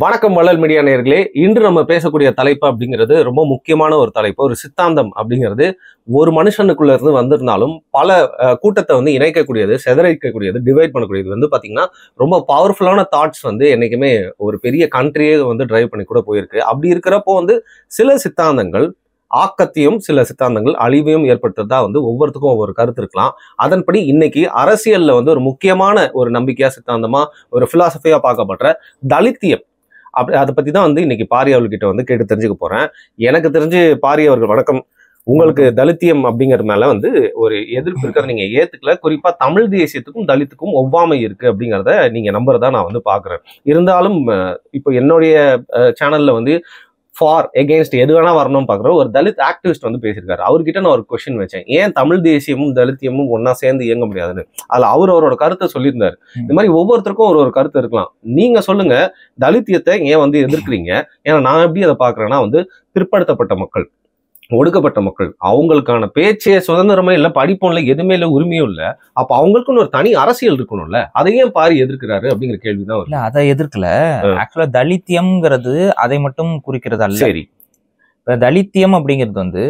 வணக்கம் வள்ளல் மீடியா நேயர்களே. இன்று நம்ம பேசக்கூடிய தலைப்பு அப்படிங்கிறது ரொம்ப முக்கியமான ஒரு தலைப்பு. ஒரு சித்தாந்தம் அப்படிங்கிறது ஒரு மனுஷனுக்குள்ள இருந்து வந்திருந்தாலும் பல கூட்டத்தை இணைக்கக்கூடியது, செதறிக்கக்கூடியது, டிவைட் பண்ணக்கூடியது பாத்தீங்கன்னா ரொம்ப பவர்ஃபுல்லான தாட்ஸ் என்னைக்குமே ஒரு பெரிய கண்ட்ரியே டிரைவ் பண்ணி கூட போயிருக்கு. அப்படி இருக்கிறப்போ சில சித்தாந்தங்கள் ஆக்கத்தையும் சில சித்தாந்தங்கள் அழிவையும் ஏற்படுத்துறதா ஒவ்வொருத்துக்கும் ஒவ்வொரு கருத்து இருக்கலாம். அதன்படி இன்னைக்கு அரசியல்ல ஒரு முக்கியமான ஒரு நம்பிக்கையா சித்தாந்தமா ஒரு பிலாசபியா பார்க்கப்படுற தலித்தியம் அதை பத்தி தான் இன்னைக்கு பாரி அவர்கிட்ட கேட்டு தெரிஞ்சுக்க போறேன். எனக்கு தெரிஞ்சு பாரி அவர்கள் வணக்கம். உங்களுக்கு தலித்தியம் அப்படிங்கிற மேல ஒரு எதிர்ப்பு இருக்கிறத நீங்க ஏத்துக்கல. குறிப்பா தமிழ் தேசியத்துக்கும் தலித்துக்கும் ஒவ்வாமை இருக்கு அப்படிங்கிறத நீங்க நம்புறதா நான் பாக்குறேன். இருந்தாலும் இப்போ என்னுடைய சேனல்ல ஃபார் எகெயின்ஸ்ட் எது வேணா வரணும்னு பாக்குற ஒரு தலித் ஆக்டிவிஸ்ட் பேசியிருக்காரு. அவர்கிட்ட நான் ஒரு கொஸ்டின் வச்சேன், ஏன் தமிழ் தேசியமும் தலித்தியமும் ஒன்னா சேர்ந்து இயங்க முடியாதுன்னு. அதுல அவரோட கருத்தை சொல்லியிருந்தாரு. இந்த மாதிரி ஒவ்வொருத்தருக்கும் ஒரு கருத்து இருக்கலாம். நீங்க சொல்லுங்க, தலித்தியத்தை ஏன் எதிர்க்கிறீங்க? ஏன்னா நான் எப்படி அதை பாக்குறேன்னா பிற்படுத்தப்பட்ட மக்கள், ஒடுக்கப்பட்ட மக்கள், அவங்களுக்கான பேச்சே சுதந்திரமே இல்லை, படிப்பும் இல்லை, எதுவுமே இல்லை, உரிமையும் இல்லை. அப்ப அவங்களுக்குன்னு ஒரு தனி அரசியல் இருக்கணும்ல. அதையும் பாரி எதிர்க்கிறாரு அப்படிங்கிற கேள்விதான் இல்ல. அதை எதிர்க்கல. ஆக்சுவலா தலித்தியம்ங்கிறது அதை மட்டும் குறிக்கிறது அல்ல. சரி, இப்ப தலித்தியம் அப்படிங்கிறது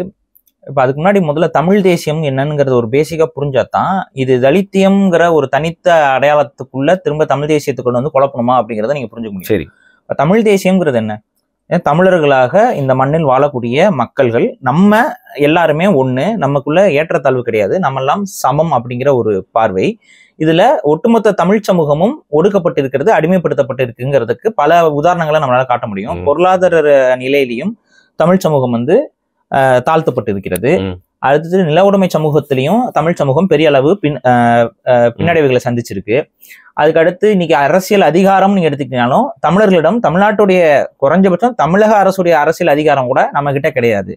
இப்ப அதுக்கு முன்னாடி முதல்ல தமிழ் தேசியம் என்னங்கிறது ஒரு பேசிக்கா புரிஞ்சாதான் இது தலித்தியம்ங்கிற ஒரு தனித்த அடையாளத்துக்குள்ள திரும்ப தமிழ் தேசியத்துக்குள்ள குழப்பணுமா அப்படிங்கிறத நீங்க புரிஞ்சுக்க முடியும். சரி, இப்ப தமிழ் தேசியம்ங்கிறது என்ன? தமிழர்களாக இந்த மண்ணில் வாழக்கூடிய மக்கள்கள் நம்ம எல்லாருமே ஒண்ணு, நமக்குள்ள ஏற்றத்தாழ்வு கிடையாது, நம்ம எல்லாம் சமம் அப்படிங்கிற ஒரு பார்வை. இதுல ஒட்டுமொத்த தமிழ் சமூகமும் ஒடுக்கப்பட்டு இருக்கிறது, அடிமைப்படுத்தப்பட்டு இருக்குங்கிறதுக்கு பல உதாரணங்களை நம்மளால காட்ட முடியும். பொருளாதார நிலையிலையும் தமிழ் சமூகம் தாழ்த்தப்பட்டு இருக்கிறது. அடுத்தது நில உடைமை சமூகத்திலையும் தமிழ் சமூகம் பெரிய அளவு பின்னடைவுகளை சந்திச்சிருக்கு. அதுக்கு அடுத்து இன்னைக்கு அரசியல் அதிகாரம் நீங்க எடுத்துக்கிட்டாலும் தமிழர்களிடம் தமிழ்நாட்டுடைய குறைஞ்சபட்சம் தமிழக அரசுடைய அரசியல் அதிகாரம் கூட நம்ம கிட்ட கிடையாது.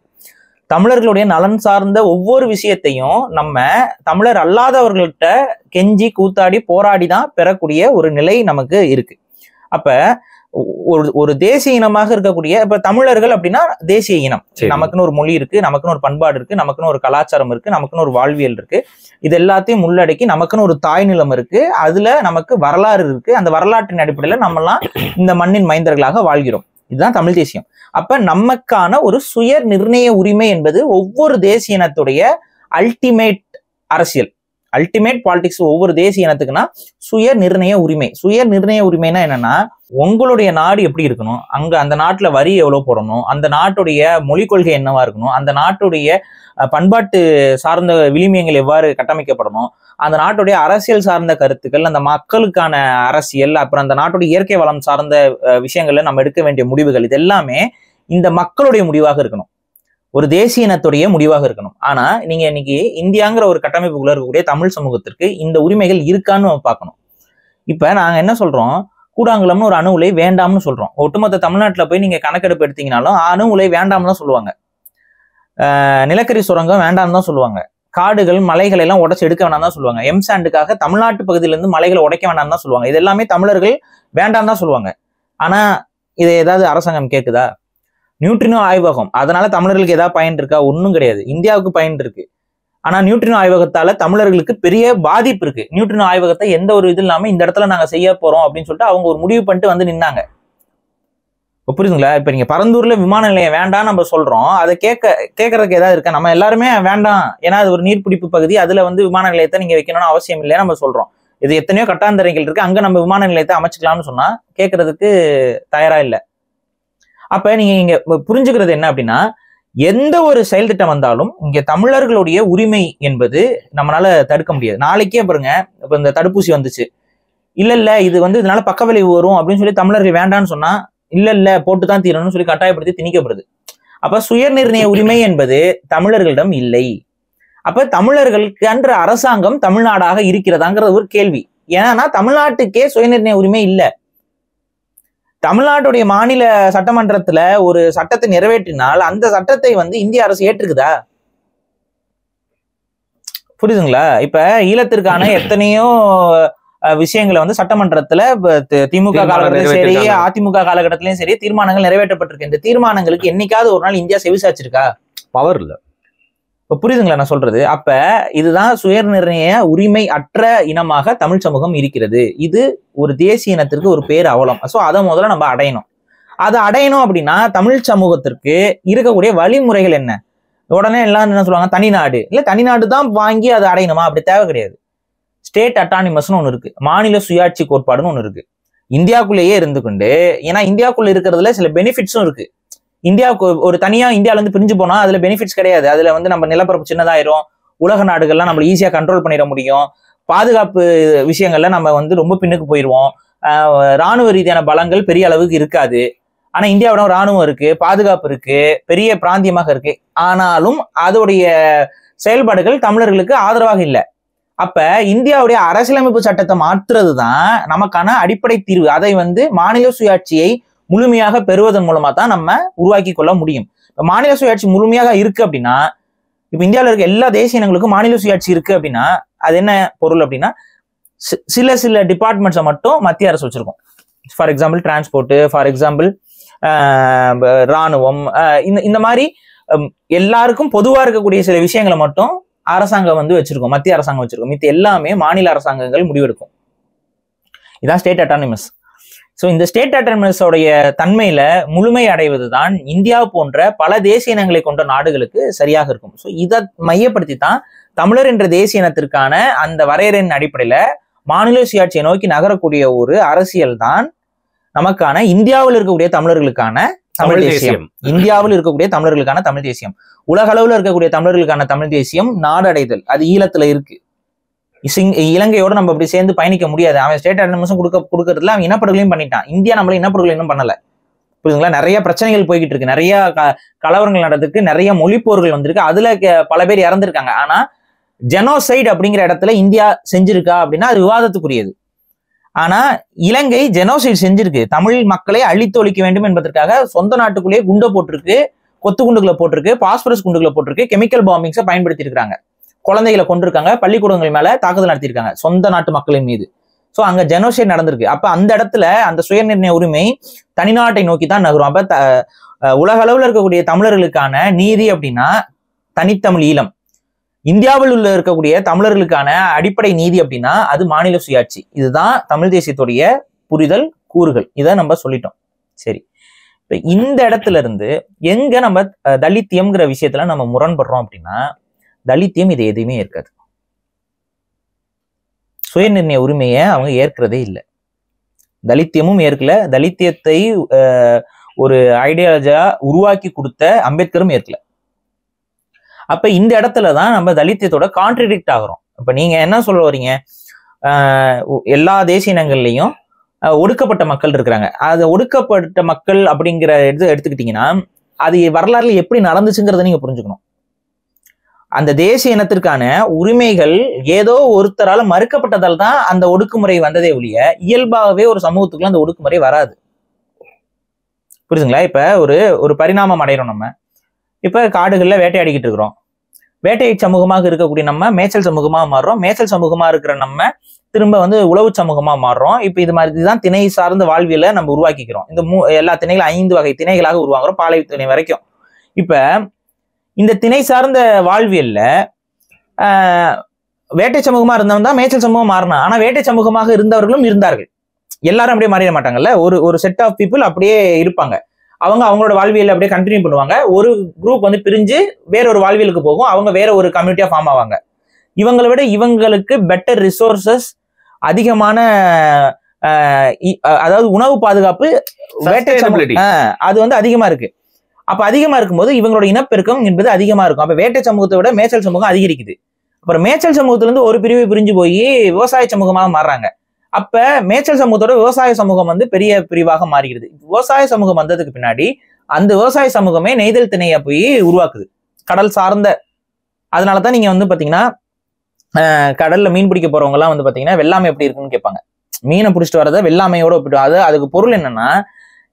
தமிழர்களுடைய நலன் சார்ந்த ஒவ்வொரு விஷயத்தையும் நம்ம தமிழர் அல்லாதவர்கள்ட்ட கெஞ்சி கூத்தாடி போராடி தான் பெறக்கூடிய ஒரு நிலை நமக்கு இருக்கு. அப்ப ஒரு தேசிய இனமாக இருக்கக்கூடிய இப்ப தமிழர்கள் அப்படின்னா தேசிய இனம், நமக்குன்னு ஒரு மொழி இருக்கு, நமக்குன்னு ஒரு பண்பாடு இருக்கு, நமக்குன்னு ஒரு கலாச்சாரம் இருக்கு, நமக்குன்னு ஒரு வாழ்வியல் இருக்கு. இது எல்லாத்தையும் உள்ளடக்கி நமக்குன்னு ஒரு தாய் நிலம் இருக்கு, அதுல நமக்கு வரலாறு இருக்கு. அந்த வரலாற்றின் அடிப்படையில நம்மலாம் இந்த மண்ணின் மைந்தர்களாக வாழ்கிறோம். இதுதான் தமிழ் தேசியம். அப்ப நமக்கான ஒரு சுய நிர்ணய உரிமை என்பது ஒவ்வொரு தேசிய இனத்துடைய அல்டிமேட் அரசியல், அல்டிமேட் பாலிடிக்ஸ். ஒவ்வொரு தேசிய இனத்துக்குன்னா சுய நிர்ணய உரிமை. சுய நிர்ணய உரிமைனா என்னன்னா, உங்களுடைய நாடு எப்படி இருக்கணும், அங்க அந்த நாட்டுல வரி எவ்வளவு போடணும், அந்த நாட்டுடைய மொழிக் கொள்கை என்னவா இருக்கணும், அந்த நாட்டுடைய பண்பாட்டு சார்ந்த விளிமியங்கள் எவ்வாறு கட்டமைக்கப்படணும், அந்த நாட்டுடைய அரசியல் சார்ந்த கருத்துக்கள், அந்த மக்களுக்கான அரசியல், அப்புறம் அந்த நாட்டுடைய இயற்கை வளம் சார்ந்த விஷயங்கள்ல நம்ம எடுக்க வேண்டிய முடிவுகள், இது எல்லாமே இந்த மக்களுடைய முடிவாக இருக்கணும், ஒரு தேசிய இனத்துடைய முடிவாக இருக்கணும். ஆனா நீங்க இன்னைக்கு இந்தியாங்கிற ஒரு கட்டமைப்புக்குள்ள இருக்கக்கூடிய தமிழ் சமூகத்திற்கு இந்த உரிமைகள் இருக்கான்னு நம்ம பார்க்கணும். இப்ப நாங்க என்ன சொல்றோம், கூடாங்குளம்னு ஒரு அணு உலை வேண்டாம்னு சொல்றோம். ஒட்டுமொத்த தமிழ்நாட்டுல போய் நீங்க கணக்கெடுப்பு எடுத்தீங்கன்னாலும் அணு உலை வேண்டாம்னு தான் சொல்லுவாங்க, நிலக்கரி சுரங்கம் வேண்டாம்னு தான் சொல்லுவாங்க, காடுகள் மலைகளை எல்லாம் உடைச்சு எடுக்க வேண்டாம் தான் சொல்லுவாங்க, எம்சாண்டுக்காக தமிழ்நாட்டு பகுதியில இருந்து மலைகளை உடைக்க வேண்டாம் தான் சொல்லுவாங்க. இது எல்லாமே தமிழர்கள் வேண்டாம் தான் சொல்லுவாங்க. ஆனா இதை ஏதாவது அரசாங்கம் கேட்குதா? நியூட்ரினோ ஆய்வகம் அதனால தமிழர்களுக்கு ஏதாவது பயன் இருக்கா? ஒன்றும் கிடையாது. இந்தியாவுக்கு பயன் இருக்கு, ஆனா நியூட்ரினோ ஆய்வகத்தால தமிழர்களுக்கு பெரிய பாதிப்பு இருக்கு. நியூட்ரினோ ஆய்வகத்தை எந்த ஒரு இது இல்லாம இந்த இடத்துல நாங்க செய்ய போறோம் அப்படின்னு சொல்லிட்டு அவங்க ஒரு முடிவு பண்ணிட்டு நின்னாங்க. புரியுதுங்களா? இப்ப நீங்க பரந்தூர்ல விமான நிலையம் வேண்டாம் நம்ம சொல்றோம், அதை கேட்கறதுக்கு ஏதாவது இருக்கா? நம்ம எல்லாருமே வேண்டாம், ஏன்னா அது ஒரு நீர்பிடிப்பு பகுதி, அதுல விமான நிலையத்தை நீங்க வைக்கணும்னு அவசியம் இல்லையா நம்ம சொல்றோம். இது எத்தனையோ கட்டாந்தரைகள் இருக்கு, அங்க நம்ம விமான நிலையத்தை அமைச்சுக்கலாம்னு சொன்னா கேட்கறதுக்கு தயாரா இல்லை. அப்ப நீங்க இங்க புரிஞ்சுக்கிறது என்ன அப்படின்னா, எந்த ஒரு செயல் திட்டம் வந்தாலும் இங்க தமிழர்களுடைய உரிமை என்பது நம்மளால தடுக்க முடியாது. நாளைக்கே பாருங்க, இப்ப இந்த தடுப்பூசி வந்துச்சு, இல்ல இது இதனால பக்க விளைவு வரும் அப்படின்னு சொல்லி தமிழர்கள் வேண்டான்னு சொன்னா, இல்ல போட்டுதான் தீரணும்னு சொல்லி கட்டாயப்படுத்தி திணிக்கப்படுது. அப்ப சுயநிர்ணய உரிமை என்பது தமிழர்களிடம் இல்லை. அப்ப தமிழர்களுக்கு அன்ற அரசாங்கம் தமிழ்நாடாக இருக்கிறதாங்கிறது ஒரு கேள்வி. ஏன்னா தமிழ்நாட்டுக்கே சுயநிர்ணய உரிமை இல்லை. தமிழ்நாட்டுடைய மாநில சட்டமன்றத்துல ஒரு சட்டத்தை நிறைவேற்றினால் அந்த சட்டத்தை இந்திய அரசு ஏற்றுக்குதா? புரியுதுங்களா? இப்ப ஈழத்திற்கான எத்தனையோ விஷயங்களை சட்டமன்றத்துல திமுக காலகட்டத்திலும் சரி, அதிமுக காலகட்டத்திலயும் சரி தீர்மானங்கள் நிறைவேற்றப்பட்டிருக்கு. இந்த தீர்மானங்களுக்கு என்னைக்காவது ஒரு நாள் இந்தியா செவிசாச்சிருக்கா? பவர் இல்ல. புரியுதுங்களா நான் சொல்றது? அப்ப இதுதான் சுயநிர்ணய உரிமை அற்ற இனமாக தமிழ் சமூகம் இருக்கிறது. இது ஒரு தேசிய இனத்திற்கு ஒரு பேர் அவலம். சோ அதை முதல்ல நம்ம அடையணும். அதை அடையணும் அப்படின்னா தமிழ் சமூகத்திற்கு இருக்கக்கூடிய வழிமுறைகள் என்ன? உடனே எல்லாம் என்ன சொல்லுவாங்க, தனிநாடு. இல்ல தனிநாடு தான் வாங்கி அதை அடையணுமா? அப்படி தேவை கிடையாது. ஸ்டேட் அட்டானமஸ்னு ஒன்று இருக்கு, மாநில சுயாட்சி கோட்பாடுன்னு ஒன்று இருக்கு. இந்தியாவுக்குள்ளேயே இருந்து கொண்டு, ஏன்னா இந்தியாவுக்குள்ள இருக்கிறதுல சில பெனிஃபிட்ஸும் இருக்கு. இந்தியாவுக்கு ஒரு தனியா இந்தியாவில இருந்து பிரிஞ்சு போனா அதுல பெனிஃபிட்ஸ் கிடையாது. அதுல வந்து நம்ம நிலப்பரப்பு சின்னதாயிரும், உலக நாடுகள்லாம் நம்மள ஈஸியா கண்ட்ரோல் பண்ணிட முடியும், பாதுகாப்பு விஷயங்கள்ல நம்ம வந்து ரொம்ப பின்னுக்கு போயிடுவோம், ராணுவ ரீதியான பலங்கள் பெரிய அளவுக்கு இருக்காது. ஆனா இந்தியாவோட ராணுவம் இருக்கு, பாதுகாப்பு இருக்கு, பெரிய பிராந்தியமாக இருக்கு. ஆனாலும் அதோடைய செயல்பாடுகள் தமிழர்களுக்கு ஆதரவாக இல்லை. அப்ப இந்தியாவுடைய அரசியலமைப்பு சட்டத்தை மாற்றுறது தான் நமக்கான அடிப்படை தீர்வு. அதை வந்து மாநில சுயாட்சியை முழுமையாக பெறுவதன் மூலமா தான் நம்ம உருவாக்கி கொள்ள முடியும். இப்ப மாநில சுயாட்சி முழுமையாக இருக்கு அப்படின்னா, இப்ப இந்தியாவில் இருக்க எல்லா தேசிய இனங்களுக்கும் மாநில சுயாட்சி இருக்கு அப்படின்னா அது என்ன பொருள் அப்படின்னா, சில டிபார்ட்மெண்ட்ஸை மட்டும் மத்திய அரசு வச்சிருக்கும். For example transport, for example ராணுவம், இந்த மாதிரி எல்லாருக்கும் பொதுவா இருக்கக்கூடிய சில விஷயங்களை மட்டும் அரசாங்கம் வந்து வச்சிருக்கும், மத்திய அரசாங்கம் வச்சிருக்கும். மித்த எல்லாமே மாநில அரசாங்கங்கள் முடிவெடுக்கும். இதான் ஸ்டேட் அட்டானமஸ். ஸோ இந்த ஸ்டேட் அட்டானமஸோடைய தன்மையில முழுமை அடைவது தான் இந்தியா போன்ற பல தேசிய இனங்களை கொண்ட நாடுகளுக்கு சரியாக இருக்கும். ஸோ இதை மையப்படுத்தி தான் தமிழர் என்ற தேசிய இனத்திற்கான அந்த வரையறையின் அடிப்படையில மாநில சுயாட்சியை நோக்கி நகரக்கூடிய ஒரு அரசியல் தான் நமக்கான இந்தியாவில் இருக்கக்கூடிய தமிழர்களுக்கான தமிழ் தேசியம். இந்தியாவில் இருக்கக்கூடிய தமிழர்களுக்கான தமிழ் தேசியம், உலக அளவில் இருக்கக்கூடிய தமிழர்களுக்கான தமிழ் தேசியம் நாடடைதல், அது ஈழத்துல இருக்கு. இலங்கையோட நம்ம அப்படி சேர்ந்து பயணிக்க முடியாது. அவன் ஸ்டேட் அட்டானமஸும் கொடுக்கறதுல அவன் இனப்படுகொலையும் பண்ணிட்டான். இந்தியா நம்மள இனப்படுகொலை இன்னும் பண்ணல, புரியுதுங்களா? நிறைய பிரச்சனைகள் போய்கிட்டு இருக்கு, நிறைய கலவரங்கள் நடந்திருக்கு, நிறைய மொழிப்போர்கள் வந்திருக்கு, அதுல பல பேர் இறந்திருக்காங்க. ஆனா ஜெனோசைட் அப்படிங்கிற இடத்துல இந்தியா செஞ்சிருக்கா அப்படின்னா அது விவாதத்துக்குரியது. ஆனா இலங்கை ஜெனோசைட் செஞ்சிருக்கு, தமிழ் மக்களை அழித்தொழிக்க வேண்டும் என்பதற்காக சொந்த நாட்டுக்குள்ளேயே குண்டை போட்டிருக்கு, கொத்து குண்டுகளை போட்டிருக்கு, பாஸ்பரஸ் குண்டுகளை போட்டிருக்கு, கெமிக்கல் பாம்பிங்ஸை பயன்படுத்தி இருக்காங்க, குழந்தைகளை கொண்டிருக்காங்க, பள்ளிக்கூடங்கள் மேல தாக்குதல் நடத்தியிருக்காங்க சொந்த நாட்டு மக்களின் மீது. ஸோ அங்க ஜெனோசைட் நடந்திருக்கு. அப்ப அந்த இடத்துல அந்த சுயநிர்ணய உரிமை தனிநாட்டை நோக்கி தான் நகரும். அப்ப உலக அளவுல இருக்கக்கூடிய தமிழர்களுக்கான நீதி அப்படின்னா தனித்தமிழ் ஈழம், இந்தியாவில் உள்ள இருக்கக்கூடிய தமிழர்களுக்கான அடிப்படை நீதி அப்படின்னா அது மாநில சுயாட்சி. இதுதான் தமிழ் தேசியத்துடைய புரிதல் கூறுகள். இதை நம்ம சொல்லிட்டோம். சரி, இப்ப இந்த இடத்துல இருந்து எங்க நம்ம தலித்தியம்ங்கிற விஷயத்துல நம்ம முரண்படுறோம் அப்படின்னா, தலித்தியம் இது எதுவுமே இருக்காது. சுயநிர்ணய உரிமையை அவங்க ஏற்கிறதே இல்லை, தலித்தியமும் ஏற்கல, தலித்தியத்தை ஒரு ஐடியாலஜியா உருவாக்கி கொடுத்த அம்பேத்கரும் ஏற்கல. அப்ப இந்த இடத்துலதான் நம்ம தலித்தியத்தோட கான்ட்ரடிக்ட் ஆகிறோம். இப்ப நீங்க என்ன சொல்ல வரீங்க, எல்லா தேசிய இனங்கள்லயும் ஒடுக்கப்பட்ட மக்கள் இருக்கிறாங்க, அது ஒடுக்கப்பட்ட மக்கள் அப்படிங்கிற எடுத்துக்கிட்டீங்கன்னா அது வரலாறுல எப்படி நடந்துச்சுங்கிறத நீங்க புரிஞ்சுக்கணும். அந்த தேசிய இனத்திற்கான உரிமைகள் ஏதோ ஒருத்தரால மறுக்கப்பட்டதால் தான் அந்த ஒடுக்குமுறை வந்ததே ஒழிய இயல்பாகவே ஒரு சமூகத்துக்குள்ள அந்த ஒடுக்குமுறை வராது, புரியுதுங்களா? இப்ப ஒரு பரிணாமம் அடைகிறோம். நம்ம இப்ப காடுகள்ல வேட்டையாடிக்கிட்டு இருக்கிறோம், வேட்டை சமூகமாக இருக்கக்கூடிய நம்ம மேய்ச்சல் சமூகமாக மாறுறோம், மேய்ச்சல் சமூகமா இருக்கிற நம்ம திரும்ப வந்து உழவு சமூகமா மாறுறோம். இப்ப இது மாதிரி தான் திணை சார்ந்த வாழ்வியலை நம்ம உருவாக்கிக்கிறோம். இந்த எல்லா திணைகளும் 5 வகை திணைகளாக உருவாக்குறோம், பாலை திணை வரைக்கும். இப்ப இந்த திணை சார்ந்த வாழ்வியல்ல வேட்டை சமூகமா இருந்தவன் தான் மேய்ச்சல் சமூகம் மாறினான். ஆனா வேட்டை சமூகமாக இருந்தவர்களும் இருந்தார்கள், எல்லாரும் அப்படியே மாறிட மாட்டாங்கல்ல. ஒரு செட் ஆஃப் பீப்புள் அப்படியே இருப்பாங்க, அவங்க அவங்களோட வாழ்வியல் அப்படியே கண்டினியூ பண்ணுவாங்க. ஒரு குரூப் வந்து பிரிஞ்சு வேற ஒரு வாழ்வியலுக்கு போகும், அவங்க வேற ஒரு கம்யூனிட்டியா ஃபார்ம் ஆவாங்க. இவங்களை விட இவங்களுக்கு பெட்டர் ரிசோர்சஸ், அதிகமான அதாவது உணவு பாதுகாப்பு, வேட்டை அது வந்து அதிகமா இருக்கு. அப்ப அதிகமா இருக்கும்போது இவங்களோட இனப்பெருக்கம் என்பது அதிகமா இருக்கும். அப்ப வேட்டை சமூகத்தை விட மேய்ச்சல் சமூகம் அதிகரிக்குது. அப்புறம் மேய்ச்சல் சமூகத்துல இருந்து ஒரு பிரிவு பிரிஞ்சு போய் விவசாய சமூகமாக மாறுறாங்க. அப்ப மேய்ச்சல் சமூகத்தோட விவசாய சமூகம் வந்து பெரிய பிரிவாக மாறுகிறது. விவசாய சமூகம் வந்ததுக்கு பின்னாடி அந்த விவசாய சமூகமே நெய்தல் திணையா போய் உருவாக்குது, கடல் சார்ந்த. அதனாலதான் நீங்க வந்து பாத்தீங்கன்னா கடல்ல மீன் பிடிக்க போறவங்க எல்லாம் வந்து பாத்தீங்கன்னா வெள்ளாமை எப்படி இருக்குன்னு கேட்பாங்க. மீனை பிடிச்சிட்டு வரத வெள்ளாமையோட ஒப்பிட்டு, அதுக்கு பொருள் என்னன்னா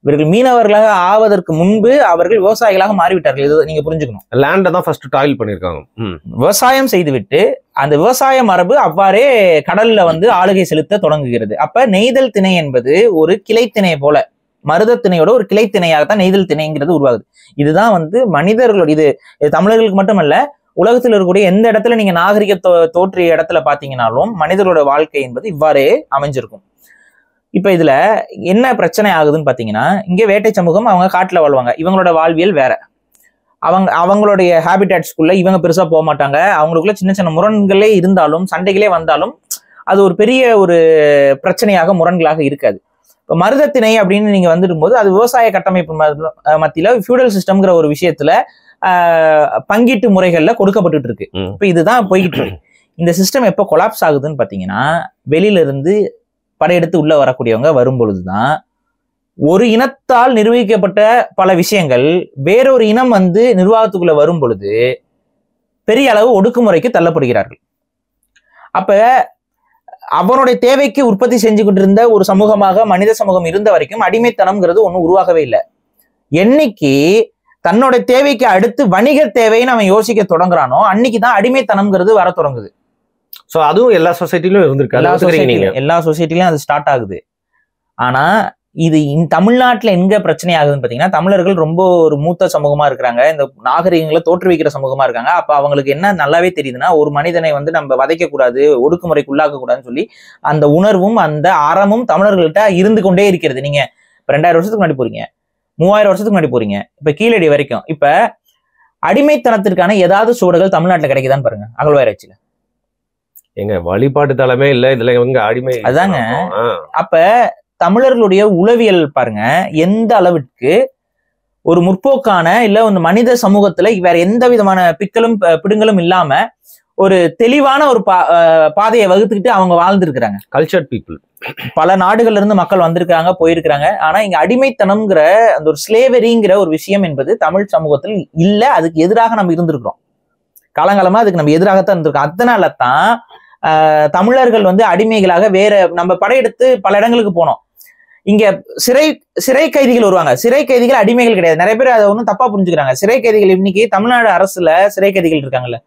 இவர்கள் மீனவர்களாக ஆவதற்கு முன்பு அவர்கள் விவசாயிகளாக மாறிவிட்டார்கள். இது நீங்க புரிஞ்சுக்கணும். லேண்டை தான் ஃபர்ஸ்ட் டாயில் பண்ணிருக்காங்க. விவசாயம் செய்துவிட்டு அந்த விவசாய மரபு அவ்வாறே கடல்ல வந்து ஆளுகை செலுத்த தொடங்குகிறது. அப்ப நெய்தல் திணை என்பது ஒரு கிளைத்திணை போல, மருத திணையோட ஒரு கிளைத்திணையாகத்தான் நெய்தல் திணைங்கிறது உருவாகுது. இதுதான் வந்து மனிதர்களோட, இது தமிழர்களுக்கு மட்டுமல்ல, உலகத்தில் இருக்கக்கூடிய எந்த இடத்துல நீங்க நாகரிக தோற்றிய இடத்துல பாத்தீங்கன்னாலும் மனிதர்களோட வாழ்க்கை என்பது இவ்வாறே அமைஞ்சிருக்கும். இப்ப இதுல என்ன பிரச்சனை ஆகுதுன்னு பாத்தீங்கன்னா, இங்க வேட்டை சமூகம் அவங்க காட்டுல வாழ்வாங்க, இவங்களோட வாழ்வியல் வேற. அவங்களுடைய ஹேபிட்டாட்ஸ்குள்ள இவங்க பெருசா போக மாட்டாங்க. அவங்களுக்குள்ள சின்ன சின்ன முரண்களே இருந்தாலும், சண்டைகளே வந்தாலும் அது ஒரு பெரிய ஒரு பிரச்சனையாக முரண்களாக இருக்காது. இப்போ மருதத்திணை அப்படின்னு நீங்க வந்துடும் போது அது விவசாய கட்டமைப்பு மத்தியில ஃபியூடல் சிஸ்டம்ங்கிற ஒரு விஷயத்துல பங்கீட்டு முறைகள்ல கொடுக்கப்பட்டு இருக்கு. இப்ப இதுதான் போய்கிட்டு இருக்கு. இந்த சிஸ்டம் எப்போ கொலாப்ஸ் ஆகுதுன்னு பாத்தீங்கன்னா, வெளியில இருந்து படையெடுத்து உள்ள வரக்கூடியவங்க வரும் பொழுதுதான் ஒரு இனத்தால் நிர்வகிக்கப்பட்ட பல விஷயங்கள் வேறொரு இனம் வந்து நிர்வாகத்துக்குள்ள வரும் பொழுது பெரிய அளவு ஒடுக்குமுறைக்கு தள்ளப்படுகிறார்கள். அப்ப அவனுடைய தேவைக்கு உற்பத்தி செஞ்சுக்கிட்டு இருந்த ஒரு சமூகமாக மனித சமூகம் இருந்த வரைக்கும் அடிமைத்தனம்ங்கிறது ஒன்றும் உருவாகவே இல்லை. என்னைக்கு தன்னோட தேவைக்கு அடுத்து வணிக தேவைன்னு அவன் யோசிக்க தொடங்குறானோ அன்னைக்குதான் அடிமைத்தனம்ங்கிறது வர தொடங்குது. சோ அதுவும் எல்லா சொசைட்டிலும் இருந்திருக்கு, எல்லா சொசைட்டிலும் அது ஸ்டார்ட் ஆகுது. ஆனா இது தமிழ்நாட்டுல எங்க பிரச்சனை ஆகுதுன்னு பாத்தீங்கன்னா, தமிழர்கள் ரொம்ப ஒரு மூத்த சமூகமா இருக்கிறாங்க, இந்த நாகரிகங்களை தோற்றுவிக்கிற சமூகமா இருக்காங்க. அப்ப அவங்களுக்கு என்ன நல்லாவே தெரியுதுன்னா, ஒரு மனிதனை வந்து நம்ம வதைக்க கூடாது, ஒடுக்குமுறைக்கு உள்ளாக்க கூடாதுன்னு சொல்லி அந்த உணர்வும் அந்த அறமும் தமிழர்கள்ட்ட இருந்து கொண்டே இருக்கிறது. நீங்க 2000 வருஷத்துக்கு முன்னாடி போறீங்க, 3000 வருஷத்துக்கு முன்னாடி போறீங்க, இப்ப கீழடி வரைக்கும். இப்ப அடிமைத்தனத்திற்கான ஏதாவது சூடுகள் தமிழ்நாட்டுல கிடைக்குதான்னு பாருங்க அகழ்வாராய்ச்சியில. எங்க வழிபாட்டு தலமே இல்ல, இதுல எங்க அடிமை? அதாங்க. அப்ப தமிழர்களுடைய உளவியல் பாருங்க எந்த அளவிற்கு ஒரு முற்போக்கான இல்ல ஒரு மனித சமூகத்துல வேற எந்த விதமான பிடுங்களும் இல்லாம ஒரு தெளிவான ஒரு பாதையை வகுத்துக்கிட்டு அவங்க வாழ்ந்துருக்கிறாங்க. Cultured people. பல நாடுகள்ல இருந்து மக்கள் வந்திருக்காங்க, போயிருக்கிறாங்க. ஆனா இங்க அடிமைத்தனம்ங்கிற அந்த ஒரு ஸ்லேவரிங்கிற ஒரு விஷயம் என்பது தமிழ் சமூகத்தில் இல்ல. அதுக்கு எதிராக நம்ம இருந்திருக்கிறோம், காலங்காலமா அதுக்கு நம்ம எதிராகத்தான் இருந்திருக்கோம். அதனால தான் தமிழர்கள் வந்து அடிமைகளாக வேற நம்ம படையெடுத்து பல இடங்களுக்கு போனோம். இங்க சிறை கைதிகள் வருவாங்க, சிறை கைதிகள் அடிமைகள் கிடையாது. நிறைய பேர் அதை ஒன்றும் தப்பா புரிஞ்சுக்கிறாங்க. சிறை கைதிகள் இன்னைக்கு தமிழ்நாடு அரசுல சிறை கைதிகள் இருக்காங்கல்ல,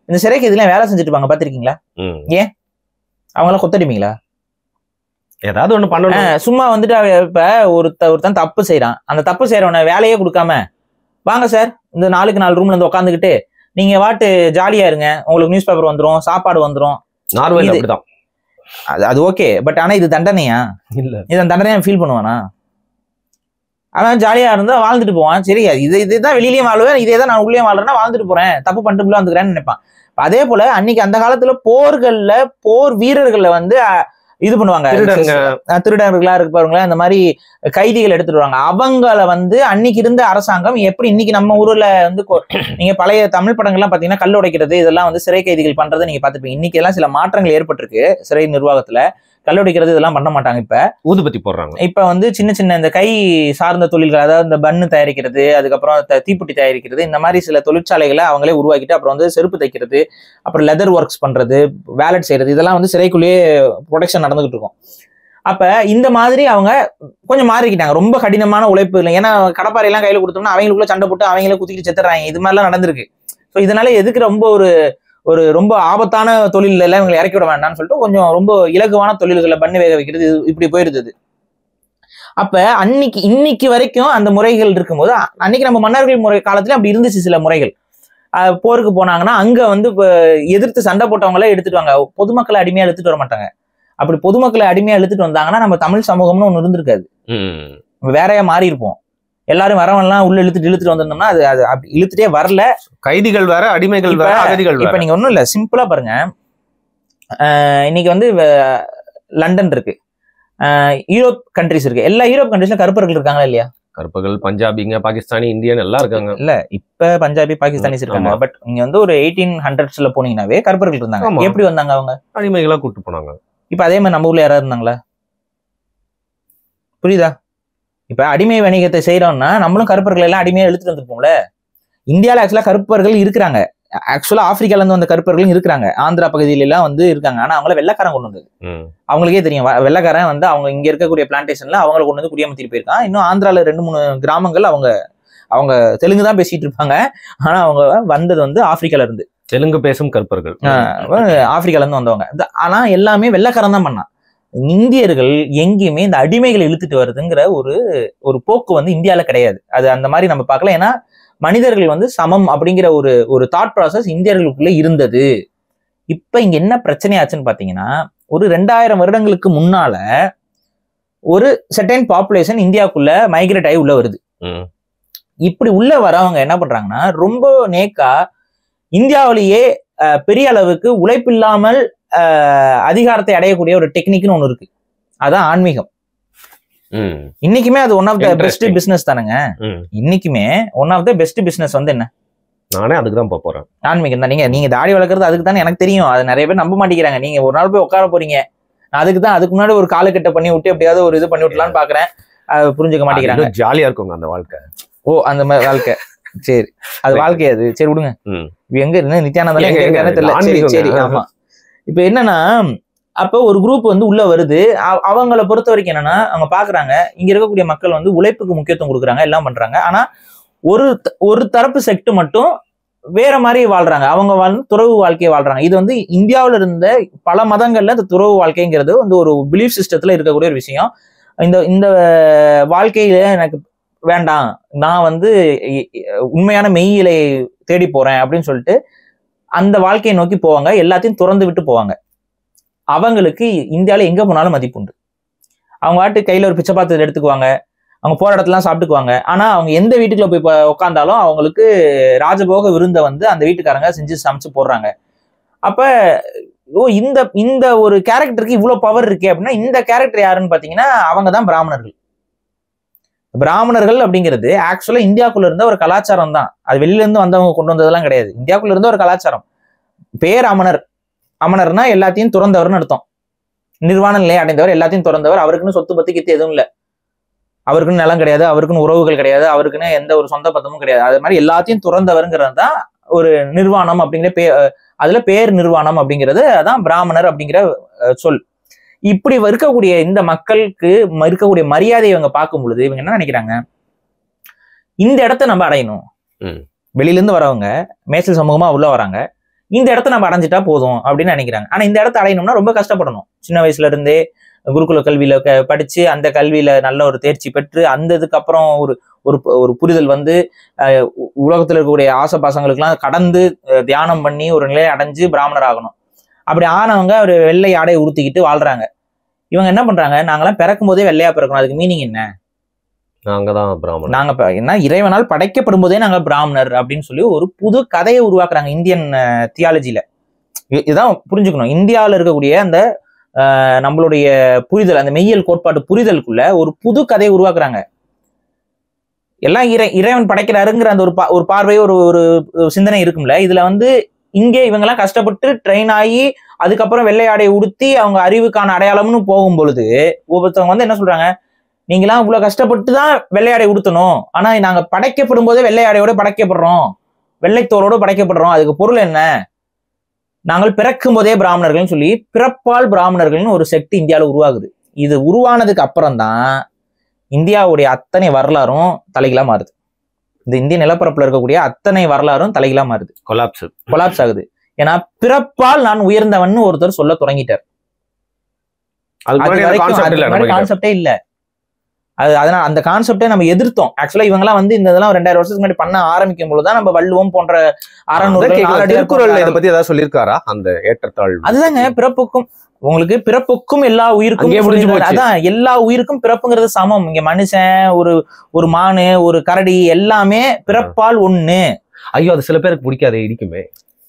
இந்த சிறை கைதிகள் வேலை செஞ்சுட்டு இருப்பாங்க, பாத்திருக்கீங்களா? ஏன் அவங்களாம் கொத்தடிமைங்களா? ஏதாவது ஒண்ணு பண்ணணும். சும்மா வந்துட்டு இப்ப ஒருத்தன் தப்பு செய்யறான், அந்த தப்பு செய்யறவன வேலையே கொடுக்காம, வாங்க சார் இந்த 4க்கு 4 ரூம்ல இருந்து உட்காந்துக்கிட்டு நீங்க வாட்டு ஜாலியா இருங்க, உங்களுக்கு நியூஸ் பேப்பர் வந்துடும், சாப்பாடு வந்துடும். நார்மல் அப்படிதான். அது ஓகே. பட் ஆனா இது தண்டனையா? இல்ல. இதான் தண்டனையா ஃபீல் பண்ணுவானா? அவன் ஜாலியா இருந்தா வாழ்ந்துட்டு போவான். சரி, இதுதான் வெளியிலயும் வாழ்வேன், இதே தான் நான் உள்ளே வாழ்றேன்னா வாழ்ந்துட்டு போறேன், தப்பு பண்ணிட்டு வந்துக்கிறேன்னு நினைப்பான். அதே போல அன்னைக்கு அந்த காலத்துல போர்கள்ல போர் வீரர்கள்ல வந்து இது பண்ணுவாங்க, திருடர்களா இருப்பாருங்களா, இந்த மாதிரி கைதிகள் எடுத்துட்டு வருவாங்க. அவங்கள வந்து அன்னைக்கு இருந்த அரசாங்கம் எப்படி இன்னைக்கு நம்ம ஊர்ல வந்து நீங்க பழைய தமிழ் படங்கள்லாம் பாத்தீங்கன்னா கல் உடைக்கிறது இதெல்லாம் வந்து சிறை கைதிகள் பண்றதை நீங்க பாத்துப்பீங்க. இன்னைக்கு எல்லாம் சில மாற்றங்கள் ஏற்பட்டிருக்கு சிறை நிர்வாகத்துல. கல் உடைக்கிறது இதெல்லாம் பண்ண மாட்டாங்க. இப்ப ஊதுபத்தி போடுறாங்க. இப்ப வந்து சின்ன சின்ன இந்த கை சார்ந்த தொழில்கள், அதாவது இந்த பன்னு தயாரிக்கிறது, அதுக்கப்புறம் தீப்பெட்டி தயாரிக்கிறது, இந்த மாதிரி சில தொழிற்சாலைகளை அவங்களே உருவாக்கிட்டு அப்புறம் வந்து செருப்பு தைக்கிறது, அப்புறம் லெதர் ஒர்க்ஸ் பண்றது, வேலட் செய்யறது, இதெல்லாம் வந்து சிறைக்குள்ளேயே ப்ரொடெக்ஷன் நடந்துகிட்டு இருக்கும். அப்ப இந்த மாதிரி அவங்க கொஞ்சம் மாறிக்கிட்டாங்க. ரொம்ப கடினமான உழைப்பு இல்லை. ஏன்னா கடப்பாறை எல்லாம் கையில கொடுத்தோம்னா அவங்களுக்குள்ள சண்டை போட்டு அவங்களே குத்திக்கிட்டு செத்துறாங்க. இது மாதிரிலாம் நடந்திருக்கு. ஸோ இதனால எதுக்கு ரொம்ப ஆபத்தான தொழில் எல்லாம் இவங்களை இறக்கி விட வேண்டாம்னு சொல்லிட்டு கொஞ்சம் ரொம்ப இலகுவான தொழில்களை பண்ணி வேக வைக்கிறது, இப்படி போயிருந்தது. அப்ப இன்னைக்கு வரைக்கும் அந்த முறைகள் இருக்கும்போது, அன்னைக்கு நம்ம மன்னர்கள் முறை காலத்துல அப்படி இருந்துச்சு. சில முறைகள் போருக்கு போனாங்கன்னா அங்க வந்து எதிர்த்து சண்டை போட்டவங்களே எடுத்துட்டு வாங்க, பொதுமக்களை அடிமையா எடுத்துட்டு வர மாட்டாங்க. அப்படி பொதுமக்களை அடிமையா எடுத்துட்டு வந்தாங்கன்னா நம்ம தமிழ் சமூகம்னு ஒண்ணு இருந்திருக்காது, வேறையா மாறி இருப்போம். எல்லாரும் வரவெல்லாம் உள்ள இழுத்துட்டு வந்திருந்தோம்னா அது அப்படி இழுத்துட்டே வரல. கைதிகள் வேற, அடிமைகள் வேற, அகதிகள். இப்ப நீங்க ஒண்ணும் இல்ல, சிம்பிளா பாருங்க. இன்னைக்கு வந்து லண்டன் இருக்கு, யூரோப் கண்ட்ரிஸ் இருக்கு. எல்லா யூரோப் கண்ட்ரிஸ்ல கருப்பர்கள் இருக்காங்களா இல்லையா? கருப்பர்கள், பஞ்சாபிங்க, பாகிஸ்தானி, இந்தியன் எல்லாம் இருக்காங்க. இல்ல இப்ப பஞ்சாபி பாகிஸ்தானிஸ் இருக்காங்க. பட் நீங்க வந்து ஒரு 1800s போனீங்கன்னாவே கருப்பர்கள் இருந்தாங்க. எப்படி வந்தாங்க? அவங்க அடிமைகளா கூட்டு போனாங்க. இப்ப அதே மாதிரி நம்ம ஊர்ல யாராவது இருந்தாங்களா? புரியுதா? இப்ப அடிமை வணிகத்தை செய்யறோம்னா நம்மளும் கருப்பர்கள் எல்லாம் அடிமையா இழுத்துட்டு வந்துருப்போம்ல. இந்தியாவில ஆக்சுவலா கருப்பர்கள் இருக்கிறாங்க. ஆக்சுவலா ஆப்பிரிக்கால இருந்து வந்த கருப்பர்களும் இருக்கிறாங்க, ஆந்திரா பகுதியில எல்லாம் வந்து இருக்காங்க. ஆனா அவங்கள வெள்ளக்காரன் கொண்டு வந்தது அவங்களுக்கே தெரியும். வெள்ளக்காரன் வந்து அவங்க இங்க இருக்கக்கூடிய பிளான்டேஷன்ல அவங்களை கொண்டு வந்து குடியமர்த்திட்டு போயிருக்கான். இன்னும் ஆந்திரால 2-3 கிராமங்கள் அவங்க தெலுங்கு தான் பேசிட்டு இருப்பாங்க. ஆனா அவங்க வந்தது வந்து ஆப்பிரிக்கால இருந்து, தெலுங்கு பேசும் கருப்பர்கள் ஆப்பிரிக்கால இருந்து வந்தவங்க. ஆனா எல்லாமே வெள்ளக்காரன் தான் பண்ணான். இந்தியர்கள் எங்கேயுமே இந்த அடிமைகளை இழுத்துட்டு வருதுங்கிற ஒரு போக்கு வந்து இந்தியாவில கிடையாது. அது அந்த மாதிரி நம்ம பார்க்கல. ஏன்னா மனிதர்கள் வந்து சமம் அப்படிங்கிற ஒரு தாட் ப்ராசஸ் இந்தியர்களுக்குள்ள இருந்தது. இப்ப இங்க என்ன பிரச்சனை ஆச்சுன்னு பாத்தீங்கன்னா, ஒரு 2000 வருடங்களுக்கு முன்னால ஒரு செர்டைன் பாப்புலேஷன் இந்தியாவுக்குள்ள மைக்ரேட் ஆகி உள்ள வருது. இப்படி உள்ள வரவங்க என்ன பண்றாங்கன்னா ரொம்ப நேக்கா இந்தியாவிலேயே பெரிய அளவுக்கு உழைப்பில்லாமல் அதிகாரத்தை அடையக்கூடிய ஒரு டெக்னிக்னு ஒண்ணு இருக்கு. அதான் ஆன்மீகம். இன்னைக்குமே அது one of the best business தானுங்க. இன்னைக்குமே one of the best business வந்து என்ன? நானே அதுக்கு தான் போறேன். ஆன்மீகம் தான். நீங்க தாடி வளர்க்கறது அதுக்கு தானே, எனக்கு தெரியும். அது நிறைய பேர் நம்ப மாட்டேங்கிறாங்க. நீங்க ஒரு நாள் போய் உட்கார போறீங்க, அதுக்கு தான். அதுக்கு முன்னாடி ஒரு காலக்கட்டை பண்ணி விட்டு எப்படியாவது ஒரு இது பண்ணி விட்டலான்னு பாக்குறேன். அது புரிஞ்சுக்க மாட்டேங்கிறாங்க. ஜாலியா இருக்குங்க அந்த வாழ்க்கை. ஓ, அந்த மாதிரி வாழ்க்கை. சரி, அது வாழ்க்கை. அது சரி விடுங்க. எங்க இருந்து நித்யானந்தாலே தெரியல. சரி, ஆமா. இப்ப என்னன்னா, அப்ப ஒரு குரூப் வந்து உள்ள வருது. அவங்கள பொறுத்த வரைக்கும் என்னன்னா, அவங்க பாக்குறாங்க இங்க இருக்கக்கூடிய மக்கள் வந்து உழைப்புக்கு முக்கியத்துவம் கொடுக்குறாங்க, எல்லாம் பண்றாங்க. ஆனா ஒரு தரப்பு செக்ட் மட்டும் வேற மாதிரி வாழ்றாங்க. அவங்க துறவு வாழ்க்கையை வாழ்றாங்க. இது வந்து இந்தியாவில இருந்த பல மதங்கள்ல இந்த துறவு வாழ்க்கைங்கிறது வந்து ஒரு பிலீஃப் சிஸ்டத்துல இருக்கக்கூடிய ஒரு விஷயம். இந்த வாழ்க்கையில எனக்கு வேண்டாம், நான் வந்து உண்மையான மெய்யிலை தேடி போறேன் அப்படின்னு சொல்லிட்டு அந்த வாழ்க்கையை நோக்கி போவாங்க. எல்லாத்தையும் துறந்து விட்டு போவாங்க. அவங்களுக்கு இந்தியாவில எங்க போனாலும் மதிப்பு உண்டு. அவங்க வாட்டு கையில ஒரு பிச்சை பாத்திரத்தை எடுத்துக்குவாங்க, அவங்க போற இடத்துலாம் சாப்பிட்டுக்குவாங்க. ஆனா அவங்க எந்த வீட்டுக்குள்ள போய் உட்காந்தாலும் அவங்களுக்கு ராஜபோக விருந்தை வந்து அந்த வீட்டுக்காரங்க செஞ்சு சமைச்சு போடுறாங்க. அப்ப இந்த ஒரு கேரக்டருக்கு இவ்வளவு பவர் இருக்கே அப்படின்னா, இந்த கேரக்டர் யாருன்னு பாத்தீங்கன்னா அவங்க தான் பிராமணர்கள். பிராமணர்கள் அப்படிங்கிறது ஆக்சுவலா இந்தியாவுக்குள்ள இருந்த ஒரு கலாச்சாரம் தான். அது வெளியில இருந்து வந்தவங்க கொண்டு வந்ததெல்லாம் கிடையாது. இந்தியாவுக்குள்ள இருந்த ஒரு கலாச்சாரம். பேர் அமனர். அமனர்னா எல்லாத்தையும் துறந்தவர்னு அர்த்தம். நிர்வாண நிலையை அடைந்தவர், எல்லாத்தையும் துறந்தவர். அவருக்குன்னு சொத்து பத்தி கித்து எதுவும் இல்லை. அவருக்குன்னு நிலம் கிடையாது, அவருக்குன்னு உறவுகள் கிடையாது, அவருக்குன்னு எந்த ஒரு சொந்த பத்தமும் கிடையாது. அது மாதிரி எல்லாத்தையும் துறந்தவருங்கிறது தான் ஒரு நிர்வாணம் அப்படிங்கிற அதுல பேர் நிர்வாணம் அப்படிங்கிறது அதான் பிராமணர் அப்படிங்கிற சொல். இப்படி இருக்கக்கூடிய இந்த மக்களுக்கு இருக்கக்கூடிய மரியாதையை இவங்க பார்க்கும் பொழுது இவங்க என்ன நினைக்கிறாங்க, இந்த இடத்த நம்ம அடையணும். வெளியில இருந்து வரவங்க மேய்ச்சல் சமூகமா உள்ள வராங்க, இந்த இடத்த நம்ம அடைஞ்சிட்டா போதும் அப்படின்னு நினைக்கிறாங்க. ஆனா இந்த இடத்த அடையணும்னா ரொம்ப கஷ்டப்படணும். சின்ன வயசுல இருந்தே குருகுல கல்வியில படிச்சு அந்த கல்வியில நல்ல ஒரு தேர்ச்சி பெற்று அந்த இதுக்கு அப்புறம் ஒரு புரிதல் வந்து உலகத்துல இருக்கக்கூடிய ஆசைபாசங்களுக்கெல்லாம் கடந்து தியானம் பண்ணி ஒரு நிலையை அடைஞ்சு பிராமணர் ஆகணும். அப்படி ஆனவங்க ஒரு வெள்ளை ஆடை உடுத்திக்கிட்டு வாழ்றாங்க. இவங்க என்ன பண்றாங்க, நாங்கெல்லாம் பிறக்கும் போதே வெள்ளையா பிறக்கணும், அதுக்கு மீனிங் என்ன? நாங்கதான் பிராமணர். நாங்க என்ன இறைவனால் படைக்கப்படும் போதே நாங்க பிராமணர் அப்படின்னு சொல்லி ஒரு புது கதையை உருவாக்குறாங்க இந்தியன் தியாலஜில. இதுதான் புரிஞ்சுக்கணும். இந்தியாவில் இருக்கக்கூடிய அந்த நம்மளுடைய புரிதல், அந்த மெய்யியல் கோட்பாட்டு புரிதலுக்குள்ள ஒரு புது கதையை உருவாக்குறாங்க. எல்லாம் இறைவன் படைக்கிறாருங்கிற அந்த ஒரு பார்வை, ஒரு சிந்தனை இருக்கும்ல. இதுல வந்து இங்கே இவங்கெல்லாம் கஷ்டப்பட்டு ட்ரெயின் ஆகி அதுக்கப்புறம் வெள்ளை ஆடையை உடுத்தி அவங்க அறிவுக்கான அடையாளம்னு போகும் பொழுது ஒவ்வொருத்தவங்க வந்து என்ன சொல்றாங்க, நீங்களாம் இவ்வளவு கஷ்டப்பட்டு தான் வெள்ளையாடை உடுத்தணும், ஆனா நாங்க படைக்கப்படும் போதே வெள்ளையாடையோட படைக்கப்படுறோம், வெள்ளைத்தோரோட படைக்கப்படுறோம், அதுக்கு பொருள் என்ன? நாங்கள் பிறக்கும் போதே பிராமணர்கள்னு சொல்லி பிறப்பால் பிராமணர்கள்னு ஒரு செக்ட் இந்தியாவில் உருவாகுது. இது உருவானதுக்கு அப்புறம் தான் இந்தியாவுடைய அத்தனை வரலாறும் தலைகீழா மாறுது. இந்த இந்திய நிலப்பரப்புல இருக்கக்கூடிய அத்தனை வரலாறும் தலைகீழா மாறுது, கொலாப்ஸ் ஆகுது. ஏன்னா பிறப்பால் நான் உயர்ந்தவன் ஒருத்தர் சொல்ல தொடங்கிட்டார். கான்செப்டே இல்ல. அதனால அந்த கான்செப்டே நம்ம எதிர்த்தோம். ஆக்சுவலா இவங்கெல்லாம் வந்து இந்த இதெல்லாம் 2000 வருஷத்துக்கு முன்னாடி பண்ண ஆரம்பிக்கும் போதுதான் நம்ம வள்ளுவம் போன்ற திருக்குறள் இதை பத்தி ஏதாவது சொல்லியிருக்காரா? அந்த ஏற்றத்தாழ்வு அதுதாங்க. பிறப்புக்கும் உங்களுக்கு பிறப்புக்கும் எல்லா உயிருக்கும், அதான் எல்லா உயிருக்கும் பிறப்புங்கிறது சமம். இங்க மனுஷன், ஒரு மானு, ஒரு கரடி எல்லாமே பிறப்பால் ஒண்ணு. ஐயோ, அது சில பேருக்கு பிடிக்காது, இடிக்குமே.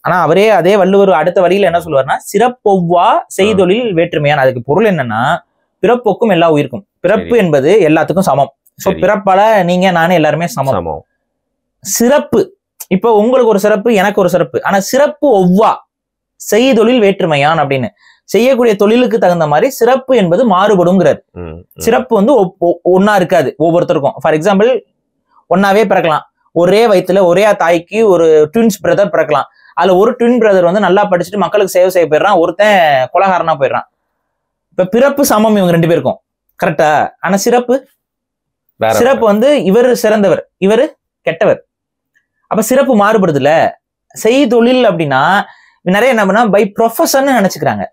ஆனா அவரே அதே வள்ளுவர் அடுத்த வரியில என்ன சொல்லுவாருன்னா, சிறப்பொவ்வா செய்தொழில் வேற்றுமையான. அதுக்கு பொருள் என்னன்னா, பிறப்புக்கும் எல்லா உயிருக்கும். பிறப்பு என்பது எல்லாத்துக்கும் சமம். சோ பிறப்பால நீங்க நானே எல்லாருமே சமம். சிறப்பு இப்போ உங்களுக்கு ஒரு சிறப்பு, எனக்கு ஒரு சிறப்பு. ஆனா சிறப்பு ஒவ்வா செய்தொழில் வேற்றுமையான் அப்படின்னு செய்யக்கூடிய தொழிலுக்கு தகுந்த மாதிரி சிறப்பு என்பது மாறுபடுங்கிறார். சிறப்பு வந்து ஒன்னா இருக்காது ஒவ்வொருத்தருக்கும். ஃபார் எக்ஸாம்பிள், ஒன்னாவே பிறக்கலாம். ஒரே வயிற்றுல ஒரே தாய்க்கு ஒரு ட்வின்ஸ் பிரதர் பிறக்கலாம். அதுல ஒரு ட்வின் பிரதர் வந்து நல்லா படிச்சுட்டு மக்களுக்கு சேவை செய்ய போயிடுறான், ஒருத்தன் கொலகாரனா போயிடுறான். இப்ப பிறப்பு சமம் இவங்க 2 பேருக்கும், கரெக்டா? ஆனா சிறப்பு வந்து இவர் சிறந்தவர், இவர் கெட்டவர். அப்ப சிறப்பு மாறுபடுதுல. செய்தொழில் அப்படின்னா நிறைய என்ன பண்ணா பை ப்ரொஃபஷன் நினைச்சுக்கிறாங்க.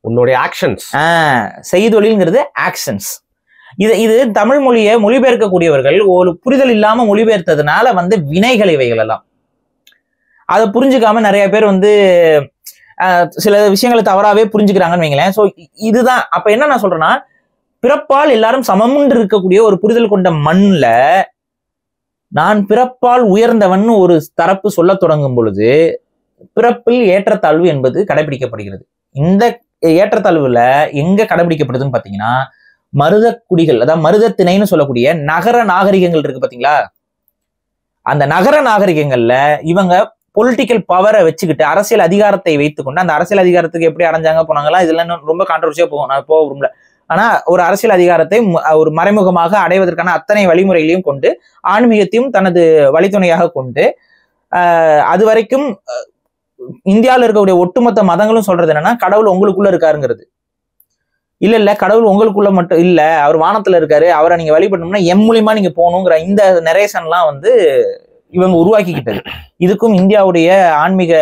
உன்னுடைய ஆக்ஷன்ஸ். செய்தொழில்ங்கிறது ஆக்ஷன்ஸ். இது தமிழ் மொழியை மொழிபெயர்க்கக்கூடியவர்கள் ஒரு புரிதல் இல்லாம மொழிபெயர்த்ததுனால வந்து வினைகள் இவைகள் எல்லாம். அதை புரிஞ்சுக்காம நிறைய பேர் வந்து சில விஷயங்களை தவறாவே புரிஞ்சுக்கிறாங்கன்னு வைங்களேன். ஸோ இதுதான் அப்ப என்ன நான் சொல்றேன்னா, பிறப்பால் எல்லாரும் சமமுன்று இருக்கக்கூடிய ஒரு புரிதல் கொண்ட மண்ல நான் பிறப்பால் உயர்ந்தவன் ஒரு தரப்பு சொல்ல தொடங்கும் பொழுது பிறப்பில் ஏற்றத்தாழ்வு என்பது கடைபிடிக்கப்படுகிறது. இந்த ஏற்றத்தாழ்வுல எங்க கடைபிடிக்கப்படுதுன்னு பாத்தீங்கன்னா, மருத குடிகள், அதாவது மருத திணைன்னு சொல்லக்கூடிய நகர நாகரிகங்கள் இருக்கு பாத்தீங்களா, அந்த நகர நாகரிகங்கள்ல இவங்க பொலிட்டிக்கல் பவரை வச்சுக்கிட்டு அரசியல் அதிகாரத்தை வைத்துக்கொண்டு, அந்த அரசியல் அதிகாரத்துக்கு எப்படி அடைஞ்சாங்க போனாங்களா, இதெல்லாம் ரொம்ப கான்ட்ரவர்சியா போகும், நான் போக விரும்பல. ஆனா ஒரு அரசியல் அதிகாரத்தை ஒரு மறைமுகமாக அடைவதற்கான அத்தனை வழிமுறைகளையும் கொண்டு ஆன்மீகத்தையும் தனது வழித்துணையாக கொண்டு அது வரைக்கும் இந்தியாவில் இருக்கக்கூடிய ஒட்டுமொத்த மதங்களும் சொல்றது என்னன்னா, கடவுள் உங்களுக்குள்ள இருக்காருங்கிறது. இல்ல கடவுள் உங்களுக்குள்ள மட்டும் இல்ல, அவர் வானத்துல இருக்காரு, அவரை நீங்க வழிபடணும்னா எம் மூலியமா நீங்க போகணுங்கிற இந்த நரேஷன்லாம் வந்து இவங்க உருவாக்கிக்கிட்டது. இதுக்கும் இந்தியாவுடைய ஆன்மீக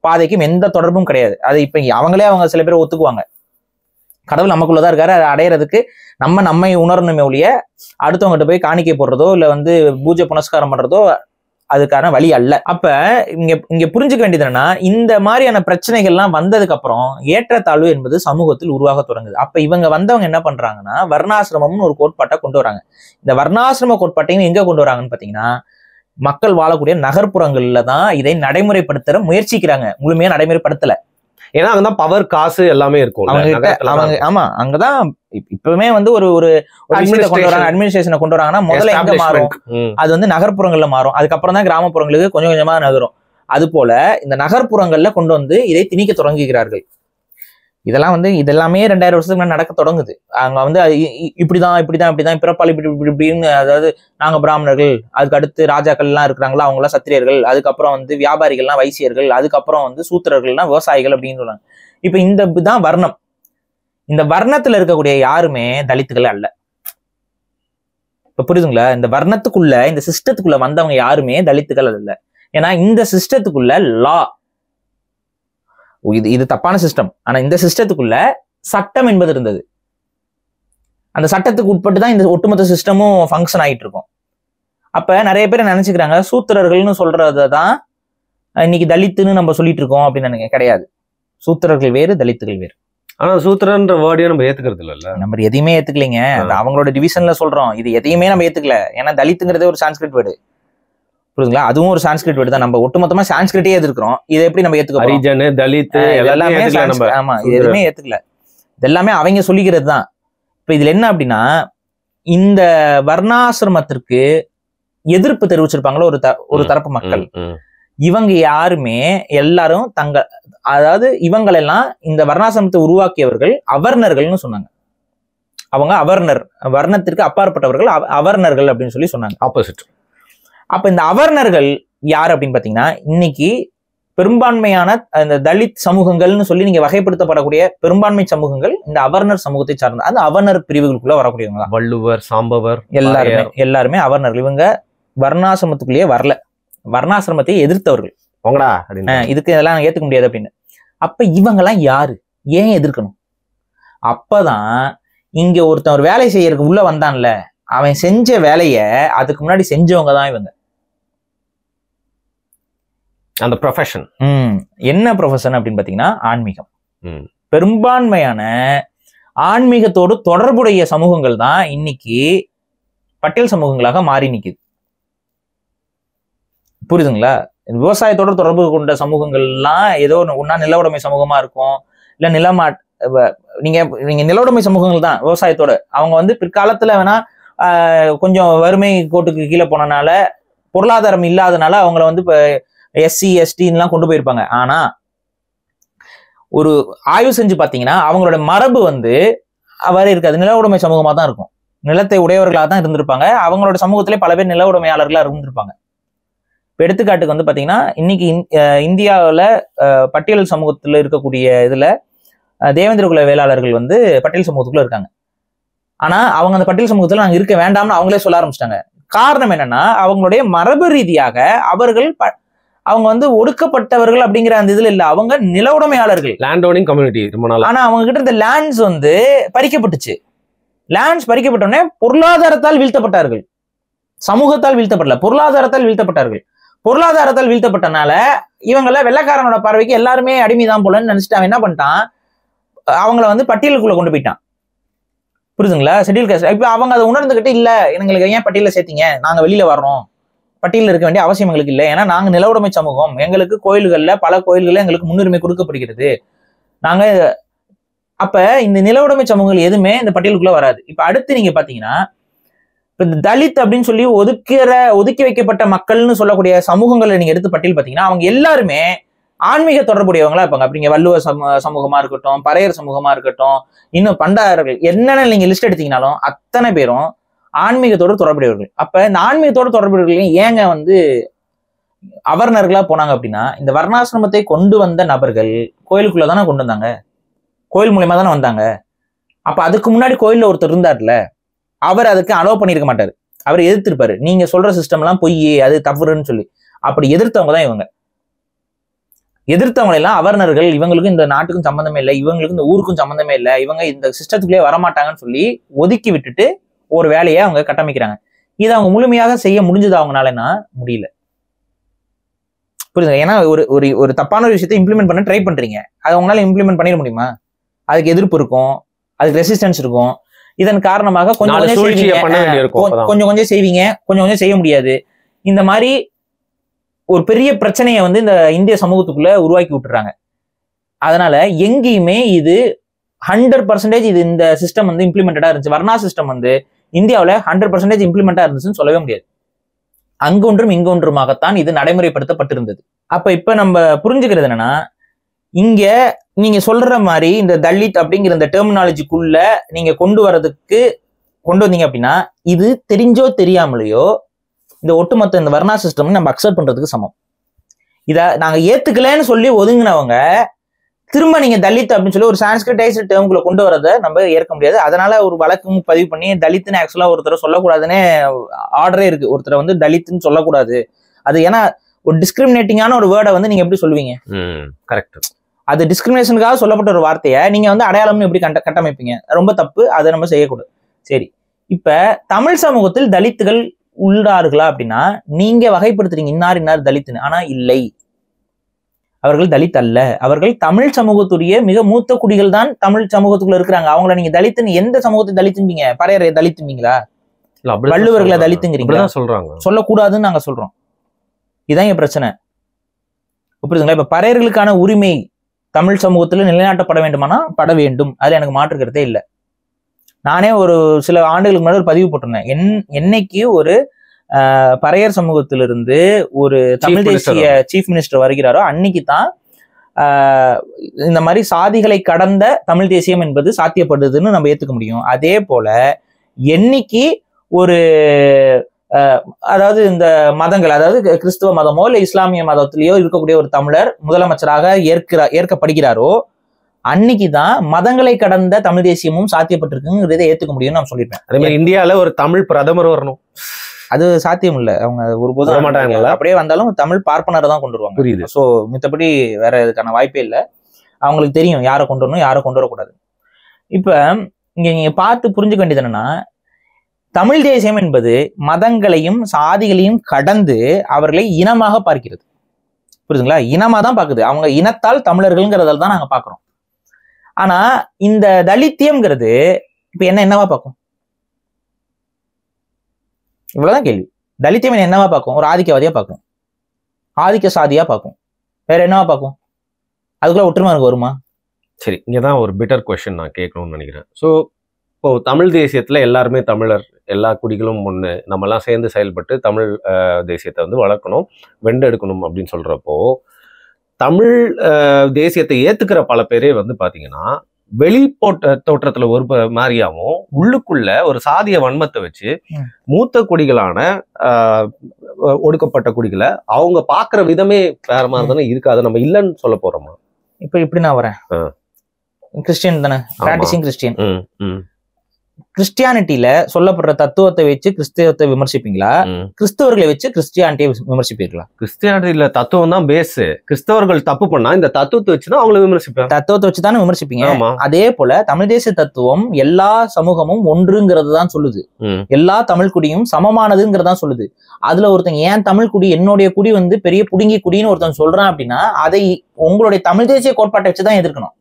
பாதைக்கும் எந்த தொடர்பும் கிடையாது. அது இப்ப அவங்களே அவங்க சில பேர் ஒத்துக்குவாங்க, கடவுள் நமக்குள்ளதான் இருக்காரு, அதை அடையிறதுக்கு நம்மை உணரணுமே ஒழிய அடுத்தவங்ககிட்ட போய் காணிக்கை போடுறதோ இல்ல வந்து பூஜை புனஸ்காரம் பண்றதோ அதுக்கான வழி அல்ல. அப்ப இங்க புரிஞ்சுக்க வேண்டியது என்னன்னா, இந்த மாதிரியான பிரச்சனைகள்லாம் வந்ததுக்கு அப்புறம் ஏற்றத்தாழ்வு என்பது சமூகத்தில் உருவாக தொடங்குது. அப்ப இவங்க வந்தவங்க என்ன பண்றாங்கன்னா, வர்ணாசிரமம்னு ஒரு கோட்பாட்டை கொண்டு வராங்க. இந்த வர்ணாசிரம கோட்பாட்டையும் எங்க கொண்டு வராங்கன்னு பாத்தீங்கன்னா, மக்கள் வாழக்கூடிய நகர்ப்புறங்கள்ல தான் இதை நடைமுறைப்படுத்த முயற்சிக்கிறாங்க. முழுமையா நடைமுறைப்படுத்தல. ஏன்னா அங்கதான் பவர், காசு எல்லாமே இருக்கும். ஆமா, அங்கதான் இப்பவுமே வந்து ஒரு அட்மினிஸ்ட்ரேஷனை கொண்டு வராங்கன்னா முதல்ல எங்க மாறும், அது வந்து நகர்ப்புறங்கள்ல மாறும், அதுக்கப்புறம் தான் கிராமப்புறங்களுக்கு கொஞ்சம் கொஞ்சமா நகரும். அது போல இந்த நகர்ப்புறங்கள்ல கொண்டு வந்து இதை திணிக்க தொடங்குகிறார்கள். இதெல்லாம் வந்து இதெல்லாமே 2000 வருஷத்துக்கு முன்னாடி நடக்க தொடங்குது. அங்க வந்து இப்படிதான் பிறப்பால் இப்படின்னு, அதாவது நாங்க பிராமணர்கள், அதுக்கு அடுத்து ராஜாக்கள் எல்லாம் இருக்கிறாங்களா, அவங்க எல்லாம் சத்திரியர்கள், அதுக்கப்புறம் வந்து வியாபாரிகள்லாம் வைசியர்கள், அதுக்கப்புறம் வந்து சூத்திரர்கள்லாம் விவசாயிகள் அப்படின்னு சொல்றாங்க. இப்ப இந்த தான் வர்ணம். இந்த வர்ணத்துல இருக்கக்கூடிய யாருமே தலித்துகள் அல்ல. இப்ப புரியுதுங்களா? இந்த வர்ணத்துக்குள்ள, இந்த சிஸ்டத்துக்குள்ள வந்தவங்க யாருமே தலித்துகள் அல்ல. ஏன்னா இந்த சிஸ்டத்துக்குள்ள லா, இது தப்பான சிஸ்டம், ஆனா இந்த சிஸ்டத்துக்குள்ள சட்டம் என்பது இருந்தது. அந்த சட்டத்துக்கு உட்பட்டு தான் இந்த ஒட்டுமொத்த சிஸ்டமும் ஃபங்க்ஷன் ஆகிட்டு இருக்கும். அப்ப நிறைய பேர் நினைச்சுக்கிறாங்க சூத்திரர்கள்னு சொல்றதான் இன்னைக்கு தலித்துன்னு நம்ம சொல்லிட்டு இருக்கோம் அப்படின்னு நினைக்க. கிடையாது. சூத்திரர்கள் வேறு, தலித்துகள் வேறு. ஆனா சூத்திரன்ற வேர்டையும் நம்ம ஏத்துக்கிறது இல்ல. நம்ம எதையுமே ஏத்துக்கலைங்க. அவங்களோட டிவிஷன்ல சொல்றோம், இது எதையுமே நம்ம ஏத்துக்கல. ஏன்னா தலித்துங்கிறதே ஒரு சான்ஸ்கிரிட் வேர்டு, புரியுதுங்களா? அதுவும் ஒரு சான்ஸ்கிரிட் வேர்டு தான். நம்ம ஒட்டுமொத்தமா சான்ஸ்கிரிட்டே எதிர்க்கிறோம். இதை எப்படி நம்ம ஏத்துக்கிறோம்? ஹரிஜன், தலித் எல்லாமே ஆமா, இது எதுவுமே ஏத்துக்கல. இதெல்லாமே அவங்க சொல்லிக்கிறது தான். இப்ப இதுல என்ன அப்படின்னா, இந்த வர்ணாசிரமத்திற்கு எதிர்ப்பு தெரிவிச்சிருப்பாங்களோ ஒரு தரப்பு மக்கள், இவங்க யாருமே எல்லாரும் அதாவது இவங்களெல்லாம் இந்த வர்ணாசிரமத்தை உருவாக்கியவர்கள் அவர்ணர்கள்னு சொன்னாங்க. அவங்க அவர்ணர், வர்ணத்திற்கு அப்பாற்பட்டவர்கள், அவர்ணர்கள் அப்படின்னு சொல்லி சொன்னாங்க. ஆப்போசிட். அப்ப இந்த அவர்ணர்கள் யார் அப்படின்னு பாத்தீங்கன்னா, இன்னைக்கு பெரும்பான்மையான இந்த தலித் சமூகங்கள்னு சொல்லி நீங்க வகைப்படுத்தப்படக்கூடிய பெரும்பான்மை சமூகங்கள் இந்த அவர்ணர் சமூகத்தை சார்ந்த அந்த அவர்ணர் பிரிவுகளுக்குள்ள வரக்கூடியவங்க தான். வள்ளுவர், சாம்பவர் எல்லாருமே அவர்ணர்கள். இவங்க வர்ணாசிரமத்துக்குள்ளேயே வரல, வர்ணாசிரமத்தை எதிர்த்தவர்கள். இதுக்கு இதெல்லாம் ஏத்துக்க முடியாது அப்படின்னு. அப்ப இவங்கெல்லாம் யாரு, ஏன் எதிர்க்கணும்? அப்பதான் இங்க ஒருத்தன் ஒரு வேலை செய்யறதுக்கு உள்ள வந்தான்ல, அவன் செஞ்ச வேலைய அதுக்கு முன்னாடி செஞ்சவங்க தான் இவங்க. அந்த ப்ரொஃபஷன் என்ன ப்ரொஃபஷன் அப்படின்னு பாத்தீங்கன்னா ஆன்மீகம். பெரும்பான்மையான ஆன்மீகத்தோடு தொடர்புடைய சமூகங்கள் தான் இன்னைக்கு பட்டியல் சமூகங்களாக மாறி நிக்குது. புரியுதுங்களா? விவசாயத்தோட தொடர்பு கொண்ட சமூகங்கள்லாம் ஏதோ ஒன்னா நிலவுடைமை சமூகமா இருக்கும், இல்ல நீங்க நிலவுடைமை சமூகங்கள் தான் விவசாயத்தோட. அவங்க வந்து பிற்காலத்துல வேணா கொஞ்சம் வறுமை கோட்டுக்கு கீழே போனனால, பொருளாதாரம் இல்லாதனால அவங்கள வந்து இப்ப SC ST கொண்டு போயிருப்பாங்க. ஆனா ஒரு ஆய்வு செஞ்சு பாத்தீங்கன்னா அவங்களோட மரபு வந்து அவர் இருக்காது, நில உடைமை சமூகமா தான் இருக்கும். நிலத்தை உடையவர்களாக தான் இருந்திருப்பாங்க. அவங்களோட சமூகத்திலே பல பேர் நில உடைமையாளர்களா இருந்திருப்பாங்க. இப்ப எடுத்துக்காட்டுக்கு வந்து பாத்தீங்கன்னா, இன்னைக்கு இந்தியாவில பட்டியல் சமூகத்துல இருக்கக்கூடிய இதுல தேவேந்திர குல வேளாளர்கள் வந்து பட்டியல் சமூகத்துக்குள்ள இருக்காங்க. ஆனா அவங்க அந்த பட்டியல் சமூகத்துல நாங்க இருக்க வேண்டாம்னு அவங்களே சொல்ல ஆரம்பிச்சிட்டாங்க. காரணம் என்னன்னா, அவங்களுடைய மரபு ரீதியாக அவங்க வந்து ஒடுக்கப்பட்டவர்கள் அப்படிங்கிற அந்த இதுல இல்ல, அவங்க நில உடைமையாளர்கள், லேண்ட் ஓனிங் கம்யூனிட்டி. ஆனா அவங்க கிட்ட இந்த லேண்ட்ஸ் வந்து பறிக்கப்பட்டுச்சு. லேண்ட்ஸ் பறிக்கப்பட்டோடனே பொருளாதாரத்தால் வீழ்த்தப்பட்டார்கள், சமூகத்தால் வீழ்த்தப்படல, பொருளாதாரத்தால் வீழ்த்தப்பட்டார்கள். பொருளாதாரத்தால் வீழ்த்தப்பட்டனால இவங்கள வெள்ளைக்காரனோட பார்வைக்கு எல்லாருமே அடிமைதான் போலன்னு நினைச்சிட்டு அவன் என்ன பண்ணிட்டான், அவங்கள வந்து பட்டியலுக்குள்ள கொண்டு போயிட்டான். புரியுதுங்களா? ஷெட்யூல் காஸ்ட் இப்ப அவங்க அதை உணர்ந்துகிட்டு இல்ல எங்களுக்கு ஏன் பட்டியல சேர்த்தீங்க, நாங்க வெளியில வர்றோம், பட்டியலில் இருக்க வேண்டிய அவசியம் எங்களுக்கு இல்லை, ஏன்னா நாங்க நிலவுடைமை சமூகம், எங்களுக்கு கோயில்கள்ல பல கோயில்கள்ல எங்களுக்கு முன்னுரிமை கொடுக்கப்படுகிறது, நாங்க அப்ப இந்த நிலவுடைமை சமூகங்கள் எதுவுமே இந்த பட்டியலுக்குள்ள வராது. இப்ப அடுத்து நீங்க பாத்தீங்கன்னா இப்ப தலித் அப்படின்னு சொல்லி ஒதுக்கி வைக்கப்பட்ட மக்கள்னு சொல்லக்கூடிய சமூகங்களை நீங்க எடுத்து பட்டியல் பாத்தீங்கன்னா அவங்க எல்லாருமே ஆன்மீக தொடர்புடையவங்களா இருப்பாங்க. அப்படிங்க வள்ளுவ சமூகமா இருக்கட்டும், பறையர் சமூகமா இருக்கட்டும், இன்னும் பண்டாரர்கள், என்னென்ன நீங்க லிஸ்ட் எடுத்தீங்கனாலும் அத்தனை பேரும் ஆன்மீகத்தோடு தொடர்புடையவர்கள். அப்ப இந்த ஆன்மீகத்தோடு தொடர்புடையவர்கள் ஏங்க அவர்ணர்களா போனாங்க அப்படின்னா, இந்த வர்ணாசிரமத்தை கொண்டு வந்த நபர்கள் கோயிலுக்குள்ளதானே கொண்டு வந்தாங்க, கோயில் மூலியமா தானே வந்தாங்க. அப்ப அதுக்கு முன்னாடி கோயில்ல ஒருத்தர் இருந்தார்ல, அவர் அதுக்கு அலோவ் பண்ணிருக்க மாட்டாரு, அவர் எதிர்த்திருப்பாரு. நீங்க சொல்ற சிஸ்டம் எல்லாம் பொய், அது தவறுன்னு சொல்லி அப்படி எதிர்த்தவங்க தான் இவங்க. எதிர்த்தவங்க எல்லாம் அவர்ணர்கள், இவங்களுக்கும் இந்த நாட்டுக்கும் சம்பந்தமே இல்லை, இவங்களுக்கும் இந்த ஊருக்கும் சம்பந்தமே இல்லை, இவங்க இந்த சிஸ்டத்துக்குள்ளே வரமாட்டாங்கன்னு சொல்லி ஒதுக்கி விட்டுட்டு ஒரு வேலையை அவங்க கட்டமைக்கிறாங்க. இதை அவங்க முழுமையாக செய்ய முடிஞ்சது அவங்களாலன்னா முடியல. புரியுதுங்க? ஏன்னா ஒரு தப்பான ஒரு விஷயத்தை இம்ப்ளிமெண்ட் பண்ண ட்ரை பண்றீங்க, அதை உங்களால இம்ப்ளிமெண்ட் பண்ணிட முடியுமா? அதுக்கு எதிர்ப்பு இருக்கும், அதுக்கு ரெசிஸ்டன்ஸ் இருக்கும். இதன் காரணமாக கொஞ்சம் கொஞ்சம் செய்வீங்க, கொஞ்சம் கொஞ்சம் செய்ய முடியாது. இந்த மாதிரி ஒரு பெரிய பிரச்சனையை இந்த இந்திய சமூகத்துக்குள்ள உருவாக்கி விட்டுறாங்க. அதனால எங்கேயுமே இது 100% இது இந்த சிஸ்டம் இம்ப்ளிமெண்டடா இருந்துச்சு, வர்ணா சிஸ்டம் இந்தியாவில் 100% இம்ப்ளிமெண்டா இருந்துச்சுன்னு சொல்லவே முடியாது. அங்கொன்றும் இங்கொன்றுமாகத்தான் இது நடைமுறைப்படுத்தப்பட்டிருந்தது. அப்ப இப்ப நம்ம புரிஞ்சுக்கிறது என்னன்னா, இங்க நீங்க சொல்ற மாதிரி இந்த தலித் அப்படிங்கிற இந்த டெர்மினாலஜிக்குள்ள நீங்க கொண்டு வந்தீங்க அப்படின்னா, இது தெரிஞ்சோ தெரியாமலையோ இந்த ஒட்டுமொத்த இந்த வர்ணா சிஸ்டம் நம்ம அக்செப்ட் பண்றதுக்கு சமம். இத நாங்க ஏத்துக்கலன்னு சொல்லி ஒதுங்கினவங்க திரும்ப நீங்க தலித் அப்படின்னு சொல்லி ஒரு சான்ஸ்கிரிட்டைஸ்டு டேர்முக்குள்ள கொண்டு வரதை நம்ம ஏற்க முடியாது. அதனால ஒரு வழக்கு பதிவு பண்ணி தலித்னு ஆக்சுவலா ஒருத்தரை சொல்லக்கூடாதுன்னு ஆர்டரே இருக்கு. ஒருத்தரை தலித்னு சொல்லக்கூடாது, அது ஏன்னா ஒரு டிஸ்கிரிமினேட்டிங்கான ஒரு வேர்டை நீங்க எப்படி சொல்லுவீங்க? கரெக்ட். அது டிஸ்கிரிமினேஷனுக்காக சொல்லப்பட்ட ஒரு வார்த்தையை நீங்க அடையாளம்னு எப்படி கட்டமைப்பீங்க? ரொம்ப தப்பு, அதை நம்ம செய்யக்கூடாது. சரி, இப்ப தமிழ் சமூகத்தில் தலித்துகள் உள்ளார்களா அப்படின்னா நீங்க வகைப்படுத்துறீங்க இன்னார் இன்னார் தலித்துன்னு. ஆனா இல்லை, அவர்கள் தலித் அல்ல. அவர்கள் தமிழ் சமூகத்துடைய மிக மூத்த குடிகள் தான் தமிழ் சமூகத்துக்குள்ள இருக்கிறாங்க. அவங்கள நீங்க தலித்துன்னு எந்த சமூகத்தை தலித்தும்பீங்க? பறையரை தலித்தும்பீங்களா? வள்ளுவர்களை தலித்துங்கிறீங்களா? சொல்லக்கூடாதுன்னு நாங்க சொல்றோம். இதான் என் பிரச்சனை. புரியுதுங்களா? இப்ப பறையர்களுக்கான உரிமை தமிழ் சமூகத்துல நிலைநாட்டப்பட வேண்டுமானா பட வேண்டும், அதுல எனக்கு மாற்று கருத்தே இல்லை. நானே ஒரு சில ஆண்டுகளுக்கு முன்னாடி ஒரு பதிவு போட்டிருந்தேன். என்னைக்கு ஒரு பறையர் சமூகத்திலிருந்து ஒரு தமிழ் தேசிய சீஃப் மினிஸ்டர் வருகிறாரோ அன்னைக்கு தான் இந்த மாதிரி சாதிகளை கடந்த தமிழ் தேசியம் என்பது சாத்தியப்படுதுன்னு நம்ம ஏத்துக்க முடியும். அதே போல என்னைக்கு ஒரு அதாவது இந்த மதங்கள், அதாவது கிறிஸ்துவ மதமோ இல்லை இஸ்லாமிய மதத்திலேயோ இருக்கக்கூடிய ஒரு தமிழர் முதலமைச்சராக ஏற்கப்படுகிறாரோ அன்னைக்கு தான் மதங்களை கடந்த தமிழ் தேசியமும் சாத்தியப்பட்டிருக்குங்கிறத ஏத்துக்க முடியும்னு நான் சொல்லியிருப்பேன். அதே மாதிரி இந்தியாவில ஒரு தமிழ் பிரதமர் வரணும், அது சாத்தியம் இல்லை. அவங்க ஒருபோதும் மாட்டாங்க. அப்படியே வந்தாலும் தமிழ் பார்ப்பனரை தான் கொண்டு வருவாங்க. புரியுது. ஸோ மித்தபடி வேற இதுக்கான வாய்ப்பே இல்லை. அவங்களுக்கு தெரியும் யாரை கொண்டு வரணும், யாரை கொண்டு வரக்கூடாது. இப்ப இங்க நீங்க பார்த்து புரிஞ்சுக்க வேண்டியது என்னன்னா, தமிழ் தேசியம் என்பது மதங்களையும் சாதிகளையும் கடந்து அவர்களை இனமாக பார்க்கிறது. புரியுதுங்களா? இனமா தான் பார்க்குது. அவங்க இனத்தால் தமிழர்கள்ங்கிறதால தான் நாங்க பார்க்கிறோம். ஆனா இந்த தலித்தியம்ங்கிறது இப்ப என்னவா பார்க்கும்? இவ்வளவுதான் கேள்வி. தலித்தியம் என்னவா பார்க்கும்? ஒரு ஆதிக்கவாதியா பார்க்கும், ஆதிக்க சாதியா பார்க்கும், வேற என்னவா பார்க்கும்? அதுக்குள்ள ஒற்றுமை எனக்கு வருமா? சரி, இங்கதான் ஒரு பெட்டர் கொஸ்டின் நான் கேட்கணும்னு நினைக்கிறேன். ஸோ இப்போ தமிழ் தேசியத்துல எல்லாருமே தமிழர், எல்லா குடிகளும் ஒன்று, நம்ம எல்லாம் சேர்ந்து செயல்பட்டு தமிழ் தேசியத்தை வளர்க்கணும், வெண்டெடுக்கணும் அப்படின்னு சொல்றப்போ, தமிழ் தேசியத்தை ஏத்துக்கிற பல பேரே பாத்தீங்கன்னா வெளி தோற்றத்துல ஒரு மாதிரியாவும் உள்ளுக்குள்ள ஒரு சாதிய வன்மத்தை வச்சு மூத்த குடிகளான ஒடுக்கப்பட்ட குடிகளை அவங்க பாக்குற விதமே வேற மாதிரி தானே இருக்கு. அதை நம்ம இல்லைன்னு சொல்ல போறோமா? இப்ப இப்படி நான் வரேன், கிறிஸ்டியன் தானே, பிராக்டிசிங் கிறிஸ்டியன். கிறிஸ்டியானிட்டியில சொல்லப்படுற தத்துவத்தை வச்சு கிறிஸ்தவத்தை விமர்சிப்பீங்களா, கிறிஸ்தவர்களை வச்சு கிறிஸ்டியானிட்டியை விமர்சிப்பீங்களா? கிறிஸ்டியானிட்டியில தத்துவம் தான் பேஸ். கிறிஸ்தவர்கள் தப்பு பண்ணா இந்த தத்துவத்தை வச்சுதான் அவங்களை விமர்சிப்பேன். தத்துவத்தை வச்சுதானே விமர்சிப்பீங்க. அதே போல தமிழ் தேசிய தத்துவம் எல்லா சமூகமும் ஒன்றுங்கிறது தான் சொல்லுது, எல்லா தமிழ் குடியும் சமமானதுங்கிறதான் சொல்லுது. அதுல ஒருத்தங்க ஏன் தமிழ் குடி என்னுடைய குடி பெரிய புடுங்கி குடின்னு ஒருத்தன் சொல்றான் அப்படின்னா அதை உங்களுடைய தமிழ் தேசிய கோட்பாட்டை வச்சுதான் எதிர்க்கணும்.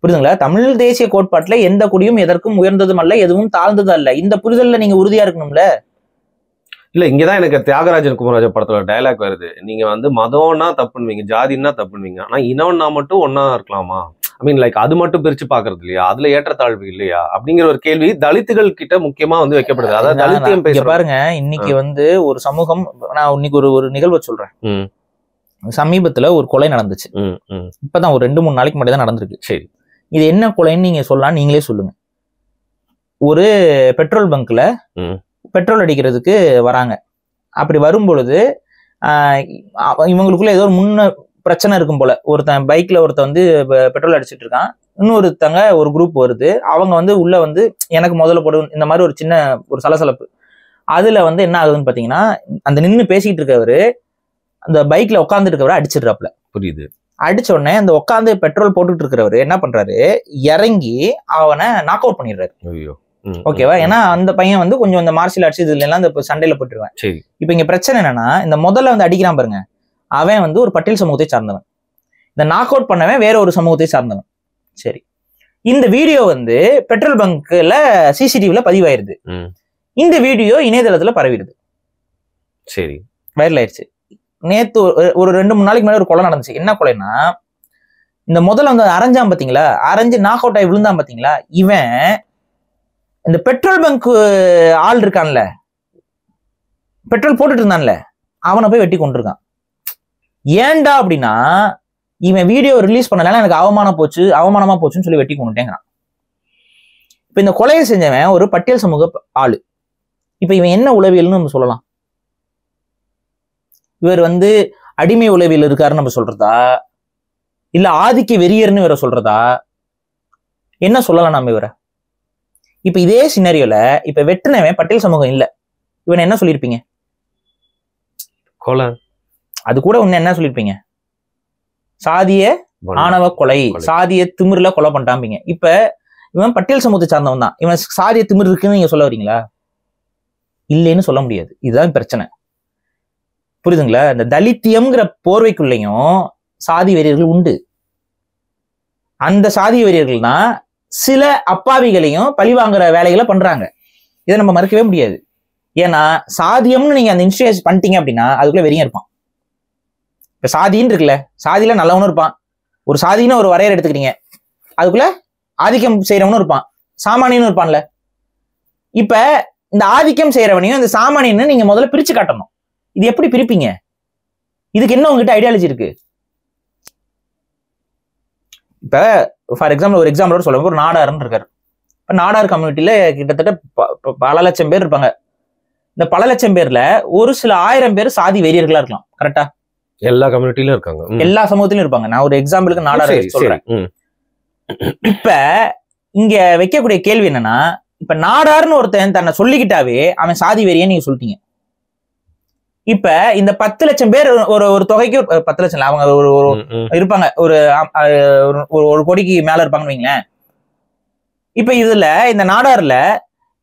புரியுதுங்களா? தமிழ் தேசிய கோட்பாட்டுல எந்த குடியும் எதற்கும் உயர்ந்ததும் அல்ல, எதுவும் தாழ்ந்ததும் அல்ல. இந்த புரிதல்ல நீங்க உறுதியா இருக்கணும்ல. இல்ல, இங்கதான் எனக்கு தியாகராஜன் குமராஜ படத்துல டைலாக் வருது. நீங்க வந்து மதம்னா தப்புன்னுவீங்க, ஜாதின்னா தப்புன்னுவீங்க, ஆனா இனம்னா மட்டும் ஒன்னா இருக்கலாமா? ஐ மீன் லைக் அது மட்டும் பிரிச்சு பாக்குறது இல்லையா? அதுல ஏற்றத்தாழ்வு இல்லையா அப்படிங்கிற ஒரு கேள்வி தலித்துகள் கிட்ட முக்கியமா வந்து வைக்கப்படுது. அதாவது தலித்தியம் பேச பாருங்க, இன்னைக்கு வந்து ஒரு சமூகம், நான் இன்னைக்கு ஒரு நிகழ்வை சொல்றேன். சமீபத்துல ஒரு கொலை நடந்துச்சு. இப்பதான் ஒரு 2-3 நாளைக்கு முன்னாடி தான் நடந்திருக்கு. சரி, இது என்ன கொலைன்னு நீங்க சொல்லலாம், நீங்களே சொல்லுங்க. ஒரு பெட்ரோல் பங்க்ல பெட்ரோல் அடிக்கிறதுக்கு வராங்க. அப்படி வரும் பொழுது இவங்களுக்குள்ள ஏதோ ஒரு முன்ன பிரச்சனை இருக்கும் போல. ஒருத்தன் பைக்ல ஒருத்தன் வந்து பெட்ரோல் அடிச்சிட்டு இருக்கான், இன்னொருத்தங்க ஒரு குரூப் வருது. அவங்க வந்து உள்ள வந்து எனக்கு முதல்ல போடும், இந்த மாதிரி ஒரு சின்ன ஒரு சலசலப்பு. அதுல வந்து என்ன ஆகுதுன்னு பாத்தீங்கன்னா, அந்த நின்று பேசிக்கிட்டு இருக்கவரு அந்த பைக்ல உட்காந்துட்டு இருக்கவரை அடிச்சிடுறாப்ல. புரியுது. அடிச்ச உடனே அந்த உட்காந்து பெட்ரோல் போட்டுட்டு இருக்கிறவரு என்ன பண்றாரு, இறங்கி அவனை நாக் அவுட் பண்ணிடுறாரு. ஓகேவா? ஏன்னா அந்த பையன் வந்து கொஞ்சம் இந்த மார்ஷியல் ஆர்ட்ஸ் இதுல எல்லாம் இந்த சண்டையில போட்டுருவேன். இப்ப இங்க பிரச்சனை என்னன்னா, இந்த முதல்ல வந்து அடிக்கிறான் பாருங்க, அவன் வந்து ஒரு பட்டியல் சமூகத்தை சார்ந்தவன். இந்த நாக் அவுட் பண்ணவன் வேற ஒரு சமூகத்தை சார்ந்தவன். சரி, இந்த வீடியோ வந்து பெட்ரோல் பங்க்ல சிசிடிவில பதிவாயிருது. இந்த வீடியோ இணையதளத்துல பரவிடுது. சரி, வைரல் ஆயிடுச்சு. நேத்து ஒரு 2-3 நாளைக்கு மேல ஒரு கொலை நடந்துச்சு. என்ன கொலைன்னா, இந்த முதல்ல வந்து அரைஞ்சான் பாத்தீங்களா, அரைஞ்சு நாக் அவுட் ஆகி விழுந்தான் பாத்தீங்களா, இவன் இந்த பெட்ரோல் பங்க் ஆள் இருக்கான்ல, பெட்ரோல் போட்டுட்டு இருந்தான்ல, அவனை போய் வெட்டி கொண்டிருக்கான். ஏன்டா அப்படின்னா, இவன் வீடியோ ரிலீஸ் பண்ணனால எனக்கு அவமானமா போச்சுன்னு சொல்லி வெட்டி கொண்டுட்டேங்கிறான். இப்ப இந்த கொலையை செஞ்சவன் ஒரு பட்டியல் சமூக ஆளு. இப்ப இவன் என்ன உளவியல்னு நம்ம சொல்லலாம்? இவர் வந்து அடிமை உளவியல் இருக்காருன்னு நம்ம சொல்றதா, இல்ல ஆதிக்க வெறியர்னு இவரை சொல்றதா, என்ன சொல்லலாம் நம்ம இவரை? இப்ப இதே சினாரியோல இப்ப வெட்டினவன் பட்டியல் சமூகம் இல்ல, இவன் என்ன சொல்லியிருப்பீங்க? கொலை. அது கூட ஒண்ணு என்ன சொல்லியிருப்பீங்க? சாதிய ஆணவ கொலை, சாதிய திமிர்ல கொலை பண்ணிட்டாம்பீங்க. இப்ப இவன் பட்டியல் சமூகத்தை சார்ந்தவன் தான், இவன் சாதிய திமிர் இருக்குன்னு நீங்க சொல்ல வரீங்களா? இல்லைன்னு சொல்ல முடியாது. இதுதான் பிரச்சனை. புரியுதுங்களா? இந்த தலித்தியம்ங்கிற போர்வைக்குள்ளேயும் சாதி வெறியர்கள் உண்டு. அந்த சாதி வெறியர்கள் தான் சில அப்பாவிகளையும் பழிவாங்குற வேலைகளை பண்றாங்க. இதை நம்ம மறுக்கவே முடியாது. ஏன்னா சாதியம்னு நீங்க அந்த இன்ஸ்டியூஷன் பண்ணிட்டீங்க அப்படின்னா அதுக்குள்ள வெறியும் இருப்பான். இப்ப சாதின்னு இருக்குல்ல, சாதியில நல்லவனும் இருப்பான். ஒரு சாதின்னு ஒரு வரையறை எடுத்துக்கிறீங்க, அதுக்குள்ள ஆதிக்கம் செய்யறவனும் இருப்பான், சாமானியனும் இருப்பான்ல. இப்ப இந்த ஆதிக்கம் செய்யறவனையும் இந்த சாமானியன்னு நீங்க முதல்ல பிரிச்சு காட்டணும். இது எப்படி பிரிப்பீங்க? இதுக்கு என்ன உங்ககிட்ட ஐடியாலஜி இருக்கு? இப்ப ஃபார் எக்ஸாம்பிள் ஒரு எக்ஸாம்பிளோட சொல்லுங்க, ஒரு நாடார்னு இருக்காரு. இப்ப நாடார் கம்யூனிட்டியில கிட்டத்தட்ட பல லட்சம் பேர் இருப்பாங்க. இந்த பல லட்சம் பேர்ல ஒரு சில 1000 பேர் சாதி வெறியர்களா இருக்கலாம். கரெக்டா? எல்லா கம்யூனிட்டிலும் இருக்காங்க, எல்லா சமூகத்திலும் இருப்பாங்க. நான் ஒரு எக்ஸாம்பிளுக்கு நாடார் சொல்றேன். இப்ப இங்க வைக்கக்கூடிய கேள்வி என்னன்னா, இப்ப நாடார்னு ஒருத்தன் தன்னை சொல்லிக்கிட்டாவே அவன் சாதி வெறியன்னு நீங்க சொல்லிட்டீங்க. இப்ப இந்த 10 லட்சம் பேர் ஒரு தொகைக்கு 10 லட்சம் அவங்க இருப்பாங்க, ஒரு கோடிக்கு மேல இருப்பாங்கன்னு வைங்களேன். இப்ப இதுல இந்த நாடார்ல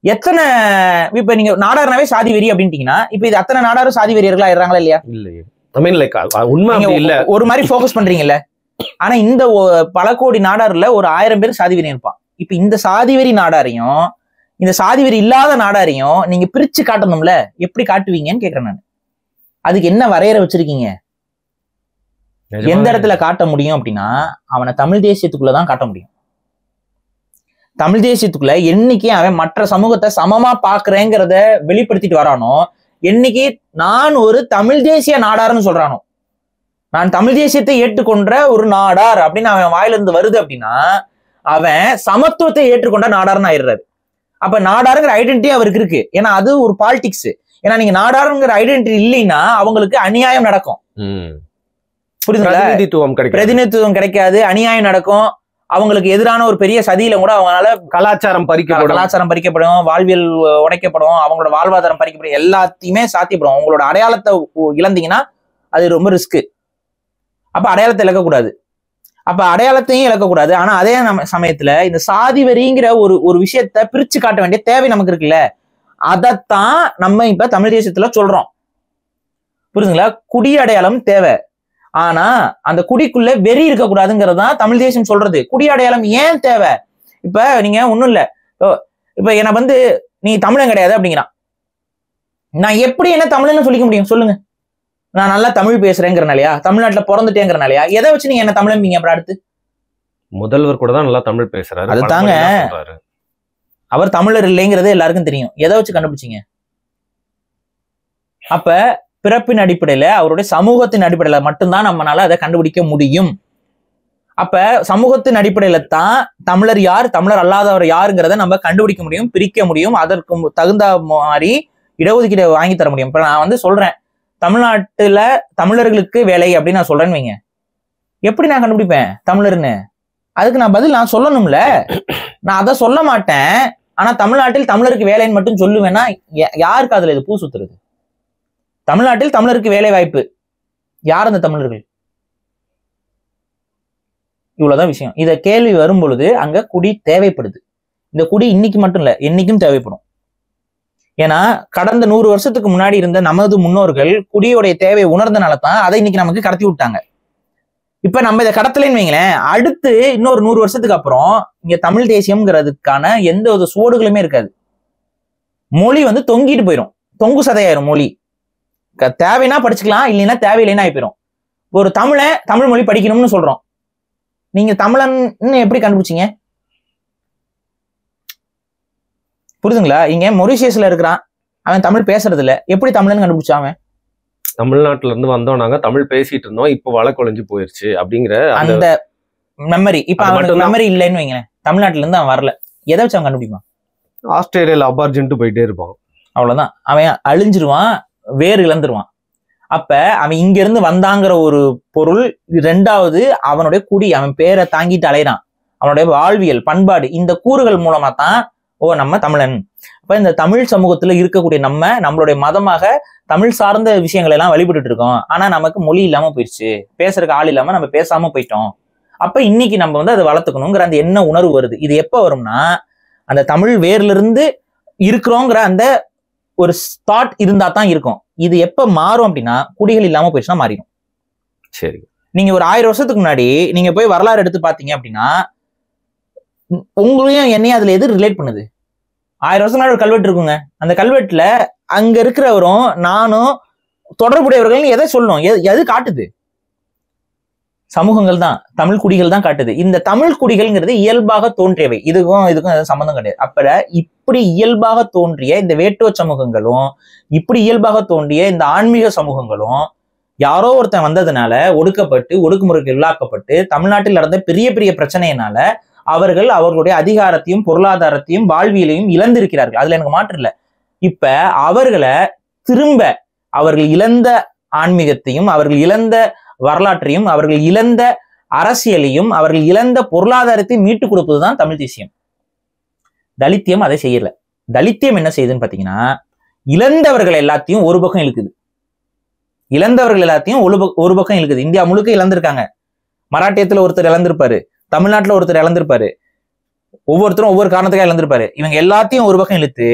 எத்தனை, இப்ப நீங்க நாடார்னாவே சாதி வெறி அப்படின்ட்டீங்கன்னா, இப்ப இது அத்தனை நாடாரும் சாதி வெறியர்களா ஆயிடுறாங்களா இல்லையா? இல்லையே. உண்மை இல்ல, ஒரு மாதிரி போக்கஸ் பண்றீங்கல்ல. ஆனா இந்த பல கோடி நாடார்ல ஒரு 1000 பேர் சாதி வெறி இருப்பான். இப்ப இந்த சாதி வெறி நாடாரையும் இந்த சாதி வெறி இல்லாத நாடாரையும் நீங்க பிரிச்சு காட்டணும்ல, எப்படி காட்டுவீங்கன்னு கேக்குறேன் நான். அதுக்கு என்ன வரையறை வச்சிருக்கீங்க? எந்த இடத்துல காட்ட முடியும் அப்படின்னா, அவனை தமிழ் தேசியத்துக்குள்ளதான் காட்ட முடியும். தமிழ் தேசியத்துக்குள்ள என்னைக்கு அவன் மற்ற சமூகத்தை சமமா பாக்குறேங்கிறத வெளிப்படுத்திட்டு வரானோ, என்னைக்கு நான் ஒரு தமிழ் தேசிய நாடார்னு சொல்றானோ, நான் தமிழ் தேசியத்தை ஏற்றுக்கொண்ட ஒரு நாடார் அப்படின்னு அவன் வாயில இருந்து வருது அப்படின்னா, அவன் சமத்துவத்தை ஏற்றுக்கொண்ட நாடார்னு ஆயிடுறாரு. அப்ப நாடாருங்கிற ஐடென்டிட்டி அவருக்கு இருக்கு. ஏன்னா அது ஒரு பாலிடிக்ஸ். ஏன்னா நீங்க நாடாருங்கிற ஐடென்டிட்டி இல்லைன்னா அவங்களுக்கு அநியாயம் நடக்கும். புரியுதுங்களா? பிரதிநிதித்துவம் கிடைக்காது, அநியாயம் நடக்கும். அவங்களுக்கு எதிரான ஒரு பெரிய சதியில கூட அவங்களால கலாச்சாரம் பறிக்கப்படும், வாழ்வியல் உடைக்கப்படும், அவங்களோட வாழ்வாதாரம் பறிக்கப்படும், எல்லாத்தையுமே சாத்தியப்படும். அவங்களோட அடையாளத்தை இழந்தீங்கன்னா அது ரொம்ப ரிஸ்க். அப்ப அடையாளத்தை இழக்கக்கூடாது. அப்ப அடையாளத்தையும் இழக்கக்கூடாது. ஆனா அதே சமயத்துல இந்த சாதி வெறிங்கிற ஒரு விஷயத்த பிரிச்சு காட்ட வேண்டிய தேவை நமக்கு இருக்குல்ல. அதத்தான் நம்ம இப்ப தமிழ் தேசியத்துல சொல்றோம். புரியுதுங்களா? குடி அடையாளம் தேவை. ஆனா அந்த குடிக்குள்ள வெறி இருக்கக்கூடாதுங்கிறது தான் தமிழ் தேசியம் சொல்றது. குடி அடையாளம் ஏன் தேவை? இப்ப நீங்க ஒண்ணும் இல்ல, இப்ப என்ன வந்து நீ தமிழன் கிடையாது அப்படிங்கிறான், நான் எப்படி என்ன தமிழ்னு சொல்லிக்க முடியும் சொல்லுங்க? நான் நல்லா தமிழ் பேசுறேங்கிறனாலயா, தமிழ்நாட்டுல பிறந்துட்டேங்கிறனாலயா? எதை வச்சு நீங்க என்ன தமிழன்பீங்க? அப்புறம் அடுத்து முதல்வர் கூட தான் நல்லா தமிழ் பேசுறாரு. அது தாங்க, அவர் தமிழர் இல்லைங்கிறது எல்லாருக்கும் தெரியும். எதை வச்சு கண்டுபிடிச்சீங்க? அப்ப பிறப்பின் அடிப்படையில, அவருடைய சமூகத்தின் அடிப்படையில மட்டும்தான் நம்மளால அதை கண்டுபிடிக்க முடியும். அப்ப சமூகத்தின் அடிப்படையில தான் தமிழர் யார், தமிழர் அல்லாதவர் யாருங்கிறத நம்ம கண்டுபிடிக்க முடியும், பிரிக்க முடியும், அதற்கு தகுந்த மாதிரி இடஒதுக்கீடு வாங்கி தர முடியும். இப்ப நான் வந்து சொல்றேன், தமிழ்நாட்டுல தமிழர்களுக்கு வேலை அப்படின்னு நான் சொல்றேன்னு வைங்க, எப்படி நான் கண்டுபிடிப்பேன் தமிழர்னு? அதுக்கு நான் பதில் நான் சொல்லணும்ல. நான் அதை சொல்ல மாட்டேன், ஆனா தமிழ்நாட்டில் தமிழருக்கு வேலைன்னு மட்டும் சொல்லுவேன்னா யாருக்கு அதுல இது பூ சுத்துறது? தமிழ்நாட்டில் தமிழருக்கு வேலை வாய்ப்பு, யார் அந்த தமிழர்கள்? இவ்வளவுதான் விஷயம். இத கேள்வி வரும் பொழுது அங்க குடி தேவைப்படுது. இந்த குடி இன்னைக்கு மட்டும் இல்ல, என்னைக்கும் தேவைப்படும். ஏன்னா கடந்த 100 வருஷத்துக்கு முன்னாடி இருந்த நமது முன்னோர்கள் குடியோடைய தேவையை உணர்ந்தனால தான் அதை இன்னைக்கு நமக்கு கடத்தி விட்டாங்க. இப்ப நம்ம இதை கடத்தலைன்னு வைங்களேன், அடுத்து இன்னொரு 100 வருஷத்துக்கு அப்புறம் இங்க தமிழ் தேசியம்ங்கிறதுக்கான எந்த ஒரு சுவடுகளுமே இருக்காது. மொழி வந்து தொங்கிட்டு போயிடும், தொங்கு சதையாயிரும் மொழி. தேவைன்னா படிச்சுக்கலாம், இல்லைன்னா தேவையில்லைன்னா ஆயிப்போயிரும். ஒரு தமிழ் மொழி படிக்கணும்னு சொல்றோம், நீங்க தமிழன் எப்படி கண்டுபிடிச்சீங்க? புரியுதுங்களா? இங்க மொரிஷியஸ்ல இருக்கிறான், அவன் தமிழ் பேசுறது இல்ல, எப்படி தமிழன் கண்டுபிடிச்சான் அவன்? தமிழ்நாட்டுல இருந்து வந்தோம், நாங்க தமிழ் பேசிட்டு இருந்தோம், இப்ப வழக்கொழிஞ்சு போயிருச்சு அப்படிங்கிற அந்த மெமரி. இப்ப அவனுக்கு மெமரி இல்லைன்னு வைங்களேன், தமிழ்நாட்டுல இருந்து அவன் வரல, எதை வச்சு அவன் கண்டுபிடிப்பான்? ஆஸ்திரேலியால அபார்ஜென்ட் போயிட்டே இருப்பான், அவ்வளவுதான். அவன் அழிஞ்சிருவான், வேறு இழந்துருவான். அப்ப அவன் இங்க இருந்து வந்தாங்கிற ஒரு பொருள். ரெண்டாவது, அவனுடைய குடி, அவன் பேரை தாங்கிட்டு அலைறான், அவனுடைய வாழ்வியல் பண்பாடு, இந்த கூறுகள் மூலமா தான் நம்ம தமிழன். அப்ப இந்த தமிழ் சமூகத்துல இருக்கக்கூடிய நம்மளுடைய மதமாக தமிழ் சார்ந்த விஷயங்கள் எல்லாம் வழிபட்டுட்டு இருக்கோம். ஆனா நமக்கு மொழி இல்லாம போயிடுச்சு, பேசுறதுக்கு ஆள் இல்லாம நம்ம பேசாம போயிட்டோம். அப்ப இன்னைக்கு நம்ம வந்து அதை வளர்த்துக்கணுங்கிற அந்த என்ன உணர்வு வருது. இது எப்ப வரும்னா, அந்த தமிழ் வேர்ல இருந்து இருக்கிறோங்கிற அந்த ஒரு தாட் இருந்தா தான் இருக்கும். இது எப்ப மாறும் அப்படின்னா, குடிகள் இல்லாம போயிடுச்சுன்னா மாறிடும். சரி, நீங்க ஒரு 1000 வருஷத்துக்கு முன்னாடி நீங்க போய் வரலாறு எடுத்து பாத்தீங்க அப்படின்னா, உங்களையும் என்னையும் அதுல எது ரிலேட் பண்ணுது? 1000 வருஷம் முன்னாடி ஒரு கல்வெட்டு இருக்குங்க, அந்த கல்வெட்டுல அங்க இருக்கிறவரும் நானும் தொடர்புடையவர்கள் எதை சொல்லணும், எது காட்டுது? சமூகங்கள் தான், தமிழ் குடிகள் தான் காட்டுது. இந்த தமிழ் குடிகள்ங்கிறது இயல்பாக தோன்றியவை, இதுக்கும் சம்பந்தம் கிடையாது. அப்ப இப்படி இயல்பாக தோன்றிய இந்த வேட்டுவ சமூகங்களும், இப்படி இயல்பாக தோன்றிய இந்த ஆன்மீக சமூகங்களும் யாரோ ஒருத்தன் வந்ததுனால ஒடுக்கப்பட்டு, ஒடுக்குமுறைக்கு உள்ளாக்கப்பட்டு, தமிழ்நாட்டில் நடந்த பெரிய பெரிய பிரச்சனையினால அவர்கள் அவர்களுடைய அதிகாரத்தையும் பொருளாதாரத்தையும் வாழ்வியலையும் இழந்திருக்கிறார்கள். அதுல எனக்கு மாற்று இல்லை. இப்ப அவர்களை திரும்ப, அவர்கள் இழந்த ஆன்மீகத்தையும், அவர்கள் இழந்த வரலாற்றையும், அவர்கள் இழந்த அரசியலையும், அவர்கள் இழந்த பொருளாதாரத்தையும் மீட்டு கொடுப்பதுதான் தமிழ் தேசியம். தலித்தியம் அதை செய்யல. தலித்தியம் என்ன செய்யுதுன்னு பாத்தீங்கன்னா, இழந்தவர்கள் எல்லாத்தையும் ஒரு பக்கம் இழுக்குது, இழந்தவர்கள் எல்லாத்தையும் ஒரு பக்கம் இழுக்குது. இந்தியா முழுக்க இழந்திருக்காங்க. மராட்டியத்துல ஒருத்தர் இழந்திருப்பாரு, தமிழ்நாட்டுல ஒருத்தர் இழந்திருப்பாரு, ஒவ்வொருத்தரும் ஒவ்வொரு காரணத்துக்காக இழந்திருப்பாரு. இவங்க எல்லாத்தையும் ஒரு பக்கம் இழுத்து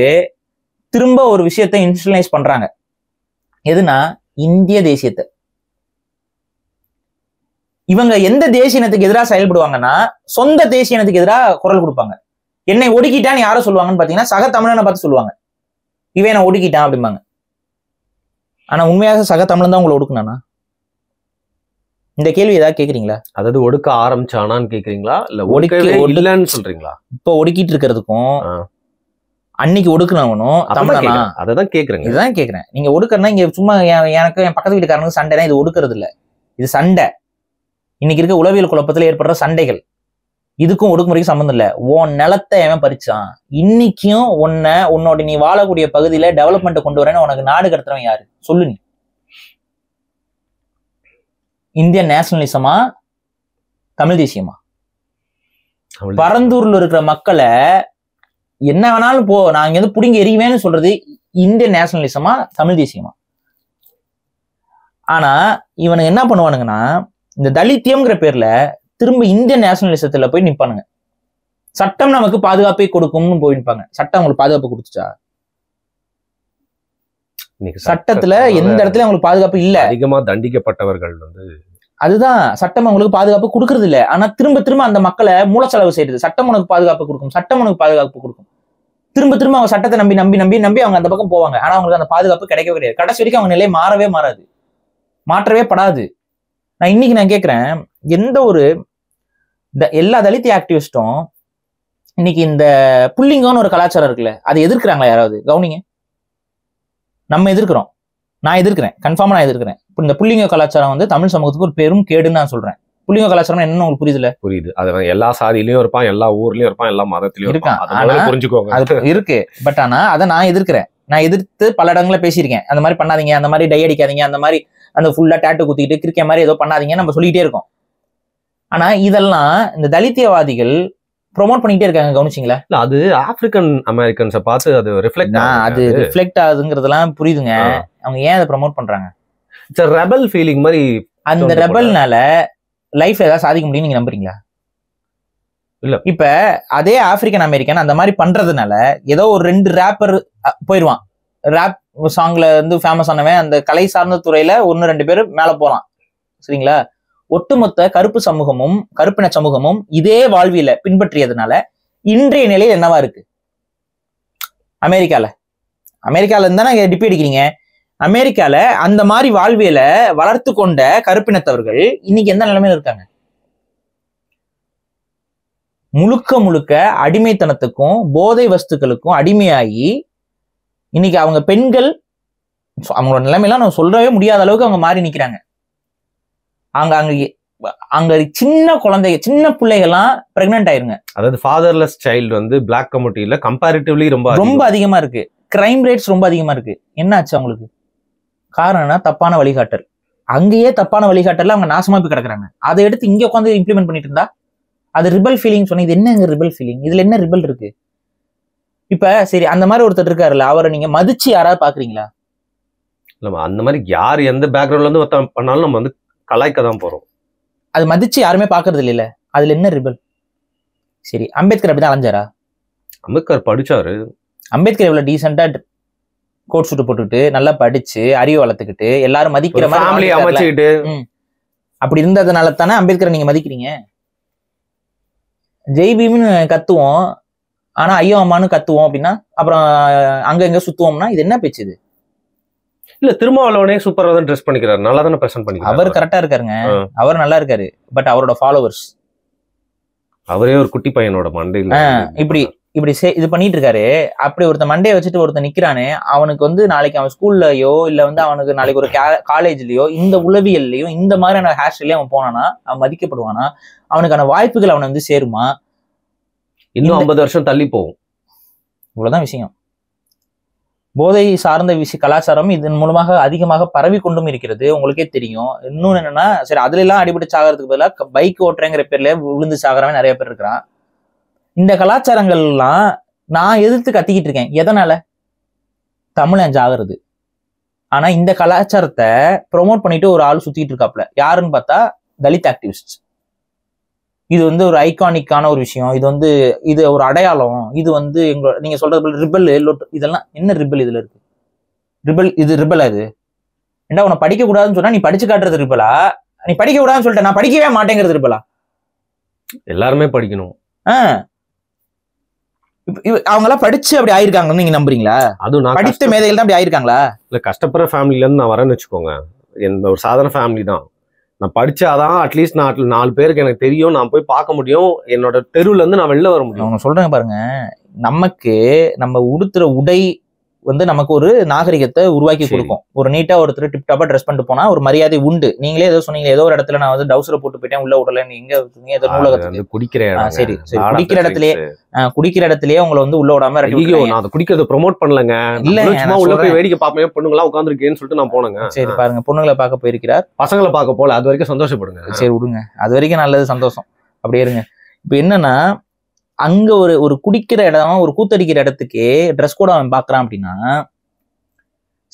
திரும்ப ஒரு விஷயத்தை இன்ஸ்டலைஸ் பண்றாங்க. எதுனா, இந்திய தேசியத்தை. இவங்க எந்த தேசிய இனத்துக்கு எதிராக செயல்படுவாங்கன்னா, சொந்த தேசிய இனத்துக்கு எதிராக குரல் கொடுப்பாங்க. என்னை ஒடுக்கிட்டான்னு யாரை சொல்லுவாங்கன்னு பாத்தீங்கன்னா, சக தமிழனை பார்த்து சொல்லுவாங்க, இவன் என்ன ஒடுக்கிட்டான் அப்படிம்பாங்க. ஆனா உண்மையாக சக தமிழன் தான் உங்களை ஒடுக்குனானா? இந்த கேள்வி ஏதாவது கேக்குறீங்களா? அதாவது ஒடுக்க ஆரம்பிச்சானான்னு கேக்குறீங்களா, இல்ல ஒடுக்கலன்னு சொல்றீங்களா? இப்ப ஒடுக்கிட்டு இருக்கிறதுக்கும் அன்னைக்கு ஒடுக்குனவனும் தமிழனா? அதான் கேக்குறேன், இதுதான் கேக்குறேன். நீங்க ஒடுக்கறனா, இங்க சும்மா எனக்கு என் பக்கத்து வீட்டுக்காரனுக்கு சண்டைனா இது ஒடுக்குறது இல்ல, இது சண்டை. இன்னைக்கு இருக்க உளவியல் குழப்பத்துல ஏற்படுற சண்டைகள், இதுக்கும் ஒடுக்குமுறைக்கும் சம்பந்தம் இல்ல. உன் நிலத்தை எவன் பறிச்சான், இன்னைக்கும் உன்னோட நீ வாழக்கூடிய பகுதியில டெவலப்மெண்ட் கொண்டு வரேன்னு உனக்கு நாடு கடத்துறவன் யாரு சொல்லு? நீ இந்தியன் நேஷனலிசமா, தமிழ் தேசியமா? பரந்தூர்ல இருக்கிற மக்களை என்ன வேணாலும் போ, நான் இங்க இருந்து புடிங்க எறிவேன்னு சொல்றது இந்தியன் நேஷனலிசமா, தமிழ் தேசியமா? ஆனா இவனுக்கு என்ன பண்ணுவானுங்கன்னா, இந்த தலித்தியம்ங்கிற பேர்ல திரும்ப இந்தியன் நேஷனலிசத்துல போய் நிப்பானுங்க. சட்டம் நமக்கு பாதுகாப்பை கொடுக்கும்னு போய் நிற்பாங்க. சட்டம் அவங்களுக்கு பாதுகாப்பு கொடுத்துச்சா? சட்டத்துல எந்த இடத்துல அவங்களுக்கு பாதுகாப்பு இல்ல. அதிகமா தண்டிக்கப்பட்டவர்கள் அதுதான் சட்டம் அவங்களுக்கு பாதுகாப்பு கொடுக்கறது இல்ல. ஆனா திரும்ப திரும்ப அந்த மக்களை மூலச்செலவு செய்யுது. சட்டம் உனக்கு பாதுகாப்பு கொடுக்கும், சட்டம் உனக்கு பாதுகாப்பு கொடுக்கும். திரும்ப திரும்ப அவங்க சட்டத்தை நம்பி நம்பி நம்பி நம்பி அவங்க அந்த பக்கம் போவாங்க. ஆனா அவங்களுக்கு அந்த பாதுகாப்பு கிடைக்கவே கிடையாது. கடைசி வரைக்கும் அவங்க நிலை மாறவே மாறாது, மாற்றவே படாது. நான் கேட்கிறேன், எந்த ஒரு எல்லா தலித் ஆக்டிவிஸ்டும் இன்னைக்கு இந்த புல்லிங்கன்னு ஒரு கலாச்சாரம் இருக்குல்ல, அதை எதிர்க்கிறாங்களா யாராவது? கவனிங்க. நம்ம எதிர்க்கிறோம், நான் எதிர்க்கிறேன், கன்ஃபார்மா நான் எதிர்க்கிறேன். இந்த புல்லிங்க கலாச்சாரம் வந்து தமிழ் சமூகத்துக்கு ஒரு பெரும் கேடுன்னு நான் சொல்றேன். புல்லிங்க கலாச்சாரம் என்னன்னு உங்களுக்கு புரியுதுல? புரியுது. அது எல்லா சாதியிலயும் இருப்பான், எல்லா ஊர்லயும் இருப்பான், எல்லா மதத்திலயும் இருக்கான். புரிஞ்சுக்கோங்க, அது இருக்கு. பட் ஆனா அதை நான் எதிர்க்கிறேன். நான் எதிர்த்து பல இடங்கள பேசியிருக்கேன். அந்த மாதிரி பண்ணாதீங்க, அந்த மாதிரி டை அடிக்காதீங்க, அந்த மாதிரி அந்த ஃபுல்லா டேட்டு குத்திக்கிட்டு கிரிக்கெட் மாதிரி ஏதோ பண்ணாதீங்க நம்ம சொல்லிட்டே இருக்கோம். ஆனா இதெல்லாம் இந்த தலித்தியவாதிகள் ப்ரொமோட் பண்ணிட்டே இருக்காங்க. கவனிச்சிங்களா? அது ஆப்பிரிக்கன் அமெரிக்கன்ஸை பார்த்து அது ரிஃப்ளெக்ட் ஆகுதுங்கிறதுலாம் புரியுதுங்க. அவங்க ஏன் அதை ப்ரொமோட் பண்றாங்க? இட்ஸ் ரெபல் ஃபீலிங் மாதிரி. அந்த ரெபல்னால லைஃப் ஏதாவது சாதிக்க முடியும் நீங்க நம்புறீங்களா? இல்ல. இப்ப அதே ஆப்பிரிக்கன் அமெரிக்கன் அந்த மாதிரி பண்றதுனால ஏதோ ஒரு 2 ரேப்பர் போயிடுவான், ரேப் சாங்ல இருந்து ஃபேமஸ் ஆனவன், அந்த கலை சார்ந்த துறையில 1-2 பேர் மேல போறான். சரிங்களா? ஒட்டுமொத்த கருப்பு சமூகமும் கருப்பின சமூகமும் இதே வாழ்வியல பின்பற்றியதுனால இன்றைய நிலையில் என்னவா இருக்கு? அமெரிக்கால இருந்தா டிபி அடிக்கிறீங்க. அமெரிக்கால அந்த மாதிரி வாழ்வியலை வளர்த்து கொண்ட கருப்பினத்தவர்கள் இன்னைக்கு எந்த நிலைமையில இருக்காங்க? முழுக்க முழுக்க அடிமைத்தனத்துக்கும் போதை வஸ்துக்களுக்கும் அடிமையாகி இன்னைக்கு அவங்க பெண்கள் அவங்களோட நிலைமையெல்லாம் நம்ம சொல்லவே முடியாத அளவுக்கு அவங்க மாறி நிக்கிறாங்க. அங்க சின்ன குழந்தைங்க, சின்ன பிள்ளைகள்லாம் பிரெக்னென்ட் ஆயிருங்க. அதாவது ஃபாதர்லெஸ் சைல்டு வந்து பிளாக் கம்யூனிட்டியில கம்பேரிட்டிவ்லி ரொம்ப அதிகமா இருக்கு. கிரைம் ரேட்ஸ் ரொம்ப அதிகமா இருக்கு. என்ன ஆச்சு அவங்களுக்கு? காரணம்னா தப்பான வழிகாட்டல். அங்கேயே தப்பான வழிகாட்டல அவங்க நாசமா போய் கிடக்குறாங்க. அதை எடுத்து இங்க உட்காந்து இம்ப்ளிமெண்ட் பண்ணிட்டு இருந்தா அது ரிபல் ஃபீலிங் சொன்ன. இது என்னங்க ரிபல் ஃபீலிங்? இதுல என்ன ரிபல் இருக்கு? இப்ப சரி, அந்த மாதிரி ஒருத்தர் இருக்காருல்ல, அவரை நீங்க மதிச்சு யாராவது பாக்குறீங்களா? அந்த மாதிரி யார் எந்த பேக்ரவுண்ட்ல இருந்து பண்ணாலும் நம்ம வந்து கலாய்க்க தான் போறோம். அது மதிச்சு யாருமே பாக்குறது இல்ல. அதுல என்ன ரிபல்? சரி, அம்பேத்கர் அப்படிதான் அலைஞ்சாரா? அம்பேத்கர் படிச்சாரு. அம்பேத்கர் இவ்வளவு டீசெண்டா கோட் சூட்டு போட்டுக்கிட்டு நல்லா படிச்சு அறிவு வளர்த்துக்கிட்டு எல்லாரும் மதிக்கிற மாதிரி அமைச்சுக்கிட்டு அப்படி இருந்ததுனால தானே அம்பேத்கரை நீங்க மதிக்கிறீங்க. ஜெய் பீம்னு கத்துவோம், ஆனா ஐயோ அம்மானு கத்துவோம் அப்படின்னா அப்புறம் அங்க எங்க சுத்துவோம்னா இது என்ன பேச்சு? இது இல்ல, திருமாவளவனே சூப்பரா தான் ட்ரெஸ் பண்ணிக்கிறாரு, நல்லா தானே பிரசன்ட் பண்ணிக்கிறாரு. அவர் கரெக்டா இருக்காருங்க, அவர் நல்லா இருக்காரு. பட் அவரோட ஃபாலோவர்ஸ், அவரே ஒரு குட்டி பையனோட மண்டையில இப்படி இது பண்ணிட்டு இருக்காரு. அப்படி ஒருத்த மண்டையை வச்சுட்டு ஒருத்த நிக்கிறானே, அவனுக்கு வந்து நாளைக்கு அவன் ஸ்கூல்லயோ இல்ல வந்து அவனுக்கு நாளைக்கு ஒரு காலேஜ்லயோ இந்த உளவியல்லையோ இந்த மாதிரியான ஹேர் ஸ்டைலையும் அவன் போனானா அவன் மதிக்கப்படுவானா? அவனுக்கான வாய்ப்புகள் அவனை வந்து சேருமா? இன்னும் 50 வருஷம் தள்ளி போகும். இவ்வளவுதான் விஷயம். போதை சார்ந்த கலாச்சாரம் இதன் மூலமாக அதிகமாக பரவி கொண்டும் இருக்கிறது. உங்களுக்கே தெரியும். இன்னொன்னு என்னன்னா, சரி அதுல எல்லாம் அடிபட்டு சாகிறதுக்கு பதிலாக பைக் ஓட்டுறேங்கிற பேர்ல விழுந்து சாகிறவன் நிறைய பேர் இருக்கிறான். இந்த கலாச்சாரங்கள்லாம் நான் எதிர்த்து கத்திக்கிட்டு இருக்கேன். எதனால? தமிழன் ஜாகிறது. ஆனா இந்த கலாச்சாரத்தை ப்ரொமோட் பண்ணிட்டு ஒரு ஆள் சுத்திட்டு இருக்காப்ல. யாருன்னு பார்த்தா தலித் ஆக்டிவிஸ்ட். இது வந்து ஒரு ஐகானிக்கான ஒரு விஷயம். இது வந்து இது ஒரு அடையாளம். இது வந்து எங்களோட நீங்க சொல்றது ரிபல் இதெல்லாம் என்ன ரிபல் இதுல இருக்கு? ரிபல் இது ரிபலா? இது ஏண்டா உன்னை படிக்க கூடாதுன்னு சொன்னா நீ படிச்சு காட்டுறது ரிபலா? நீ படிக்க கூடாதுன்னு சொல்லிட்ட, நான் படிக்கவே மாட்டேங்கிறது ரிபலா? எல்லாருமே படிக்கணும். அவங்க எல்லாம் படிச்சு அப்படி ஆயிருக்காங்கன்னு நீங்க நம்புறீங்களா? அதுவும் படித்த மேதைகள் தான் அப்படி ஆயிருக்காங்களா? இல்ல, கஷ்டப்படுற ஃபேமிலில இருந்து நான் வரேன்னு வச்சுக்கோங்க. எந்த ஒரு சாதாரண ஃபேமிலி தான். நான் படிச்சாதான் அட்லீஸ்ட் 4 பேருக்கு எனக்கு தெரியும், நான் போய் பார்க்க முடியும், என்னோட தெருவுல இருந்து நான் வெளில வர முடியும். அவங்க சொல்றாங்க பாருங்க, நமக்கு நம்ம உடுத்துற உடை வந்து நமக்கு ஒரு நாகரிகத்தை உருவாக்கி கொடுக்கும். ஒரு நீட்டா ஒருத்தர் டிப்டாப்பா ட்ரெஸ் பண்ணிட்டு போனா ஒரு மரியாதை உண்டு. நீங்களே ஏதோ சொன்னீங்க, ஏதோ ஒரு இடத்துல நான் வந்து டவுசரை போட்டு போயிட்டேன் உள்ள விடல, நீங்க ஏதோ நூலகத்துக்கு குடிக்கிற சரி குடிக்கிற இடத்துலயே உங்களை வந்து உள்ள விடாம நான் குடிக்கிறத ப்ரொமோட் பண்ணலங்க. இல்ல, சும்மா உள்ள போய் வேடிக்கை பார்ப்பேன், பொண்ணுங்களா உட்காந்துருக்கேன்னு சொல்லிட்டு நான் போனேங்க. சரி பாருங்க, பொண்ணுங்களை பார்க்க போயிருக்கிறார், பசங்களை பார்க்க போல. அது வரைக்கும் சந்தோஷப்படுங்க. சரி விடுங்க, அது வரைக்கும் நல்லது, சந்தோஷம், அப்படியே இருங்க. இப்ப என்னன்னா, அங்க ஒரு குடிக்கிற இடம், ஒரு கூத்தடிக்கிற இடத்துக்கே ட்ரெஸ் கோட் அவன் பாக்குறான் அப்படின்னா,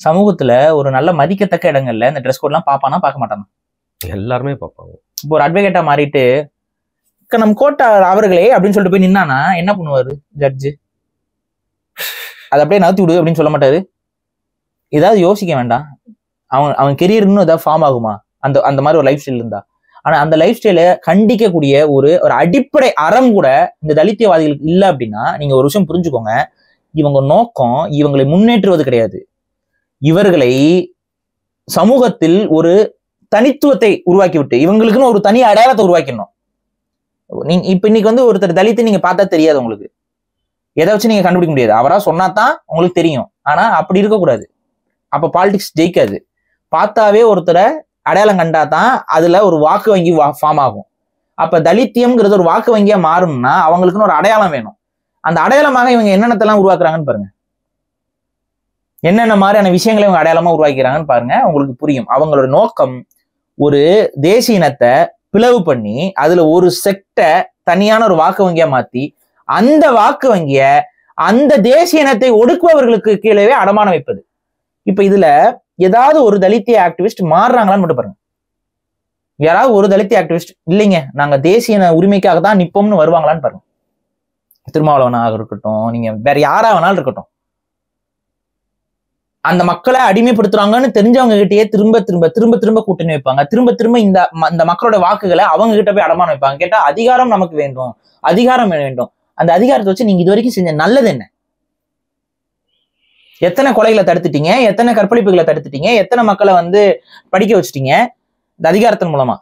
சமூகத்துல ஒரு நல்ல மதிக்கத்தக்க இடங்கள்ல இந்த ட்ரெஸ் கோட் எல்லாம் பாப்பானா பார்க்க மாட்டானா? எல்லாருமே பார்ப்பாங்க. இப்போ ஒரு அட்வொகேட்டா மாறிட்டு நம்ம கோட்டா அவர்களே அப்படின்னு சொல்லிட்டு போய் நின்னானா என்ன பண்ணுவாரு ஜட்ஜு? அதை அப்படியே நகர்த்தி விடு அப்படின்னு சொல்ல மாட்டாரு? ஏதாவது யோசிக்க வேண்டாம்? அவன் கெரியர் இன்னும் ஏதாவது ஃபார்ம் ஆகுமா அந்த மாதிரி ஒரு லைஃப் ஸ்டைல் இருந்தா? ஆனா அந்த லைஃப் ஸ்டைலை கண்டிக்கக்கூடிய ஒரு அடிப்படை அறம் கூட இந்த தலித்தியவாதிகளுக்கு இல்லை அப்படின்னா நீங்க ஒரு விஷயம் புரிஞ்சுக்கோங்க. இவங்க நோக்கம் இவங்களை முன்னேற்றுவது கிடையாது. இவர்களை சமூகத்தில் ஒரு தனித்துவத்தை உருவாக்கிவிட்டு இவங்களுக்குன்னு ஒரு தனி அடையாளத்தை உருவாக்கணும். நீங்க இப்ப இன்னைக்கு வந்து ஒருத்தர் தலித்து நீங்க பார்த்தா தெரியாது, உங்களுக்கு எதை வச்சு நீங்க கண்டுபிடிக்க முடியாது. அவரா சொன்னாதான் உங்களுக்கு தெரியும். ஆனா அப்படி இருக்கக்கூடாது. அப்ப பாலிடிக்ஸ் ஜெயிக்காது. பார்த்தாவே ஒருத்தரை அடையாளம் கண்டாதான் அதுல ஒரு வாக்கு வங்கி ஃபார்ம் ஆகும். அப்ப தலித்தியம்ங்கிறது ஒரு வாக்கு வங்கியா மாறும்னா அவங்களுக்குன்னு ஒரு அடையாளம் வேணும். அந்த அடையாளமாக இவங்க என்னென்னத்தெல்லாம் உருவாக்குறாங்கன்னு பாருங்க. என்னென்ன மாதிரியான விஷயங்களை இவங்க அடையாளமா உருவாக்கிறாங்கன்னு பாருங்க, உங்களுக்கு புரியும். அவங்களோட நோக்கம் ஒரு தேசிய இனத்தை பிளவு பண்ணி அதுல ஒரு செக்டை தனியான ஒரு வாக்கு வங்கியா மாத்தி அந்த வாக்கு வங்கிய அந்த தேசிய இனத்தை ஒடுக்குபவர்களுக்கு கீழே அடமானம் வைப்பது. இப்ப இதுல ஏதாவது ஒரு தலித்திய ஆக்டிவிஸ்ட் மாறுறாங்களான்னு மட்டும் பாருங்க. யாராவது ஒரு தலித்திய ஆக்டிவிஸ்ட் இல்லைங்க நாங்க தேசிய உரிமைக்காக தான் நிப்போம்னு வருவாங்களான்னு பாருங்க. திருமாவளவனாக இருக்கட்டும், நீங்க வேற யாரா வேணாலும் இருக்கட்டும், அந்த மக்களை அடிமைப்படுத்துறாங்கன்னு தெரிஞ்சவங்க கிட்டயே திரும்ப திரும்ப திரும்ப திரும்ப கூட்டணி வைப்பாங்க. திரும்ப திரும்ப இந்த மக்களோட வாக்குகளை அவங்க கிட்ட போய் அடமானம் வைப்பாங்க. கேட்டா அதிகாரம் நமக்கு வேண்டும், அதிகாரம் வேண்டும். அந்த அதிகாரத்தை வச்சு நீங்க இது வரைக்கும் செஞ்ச நல்லது என்ன? எத்தனை கொலைகளை தடுத்துட்டீங்க, எத்தனை கற்பழிப்புகளை தடுத்துட்டீங்க, எத்தனை மக்களை வந்து படிக்க வச்சுட்டீங்க இந்த அதிகாரத்தின் மூலமா?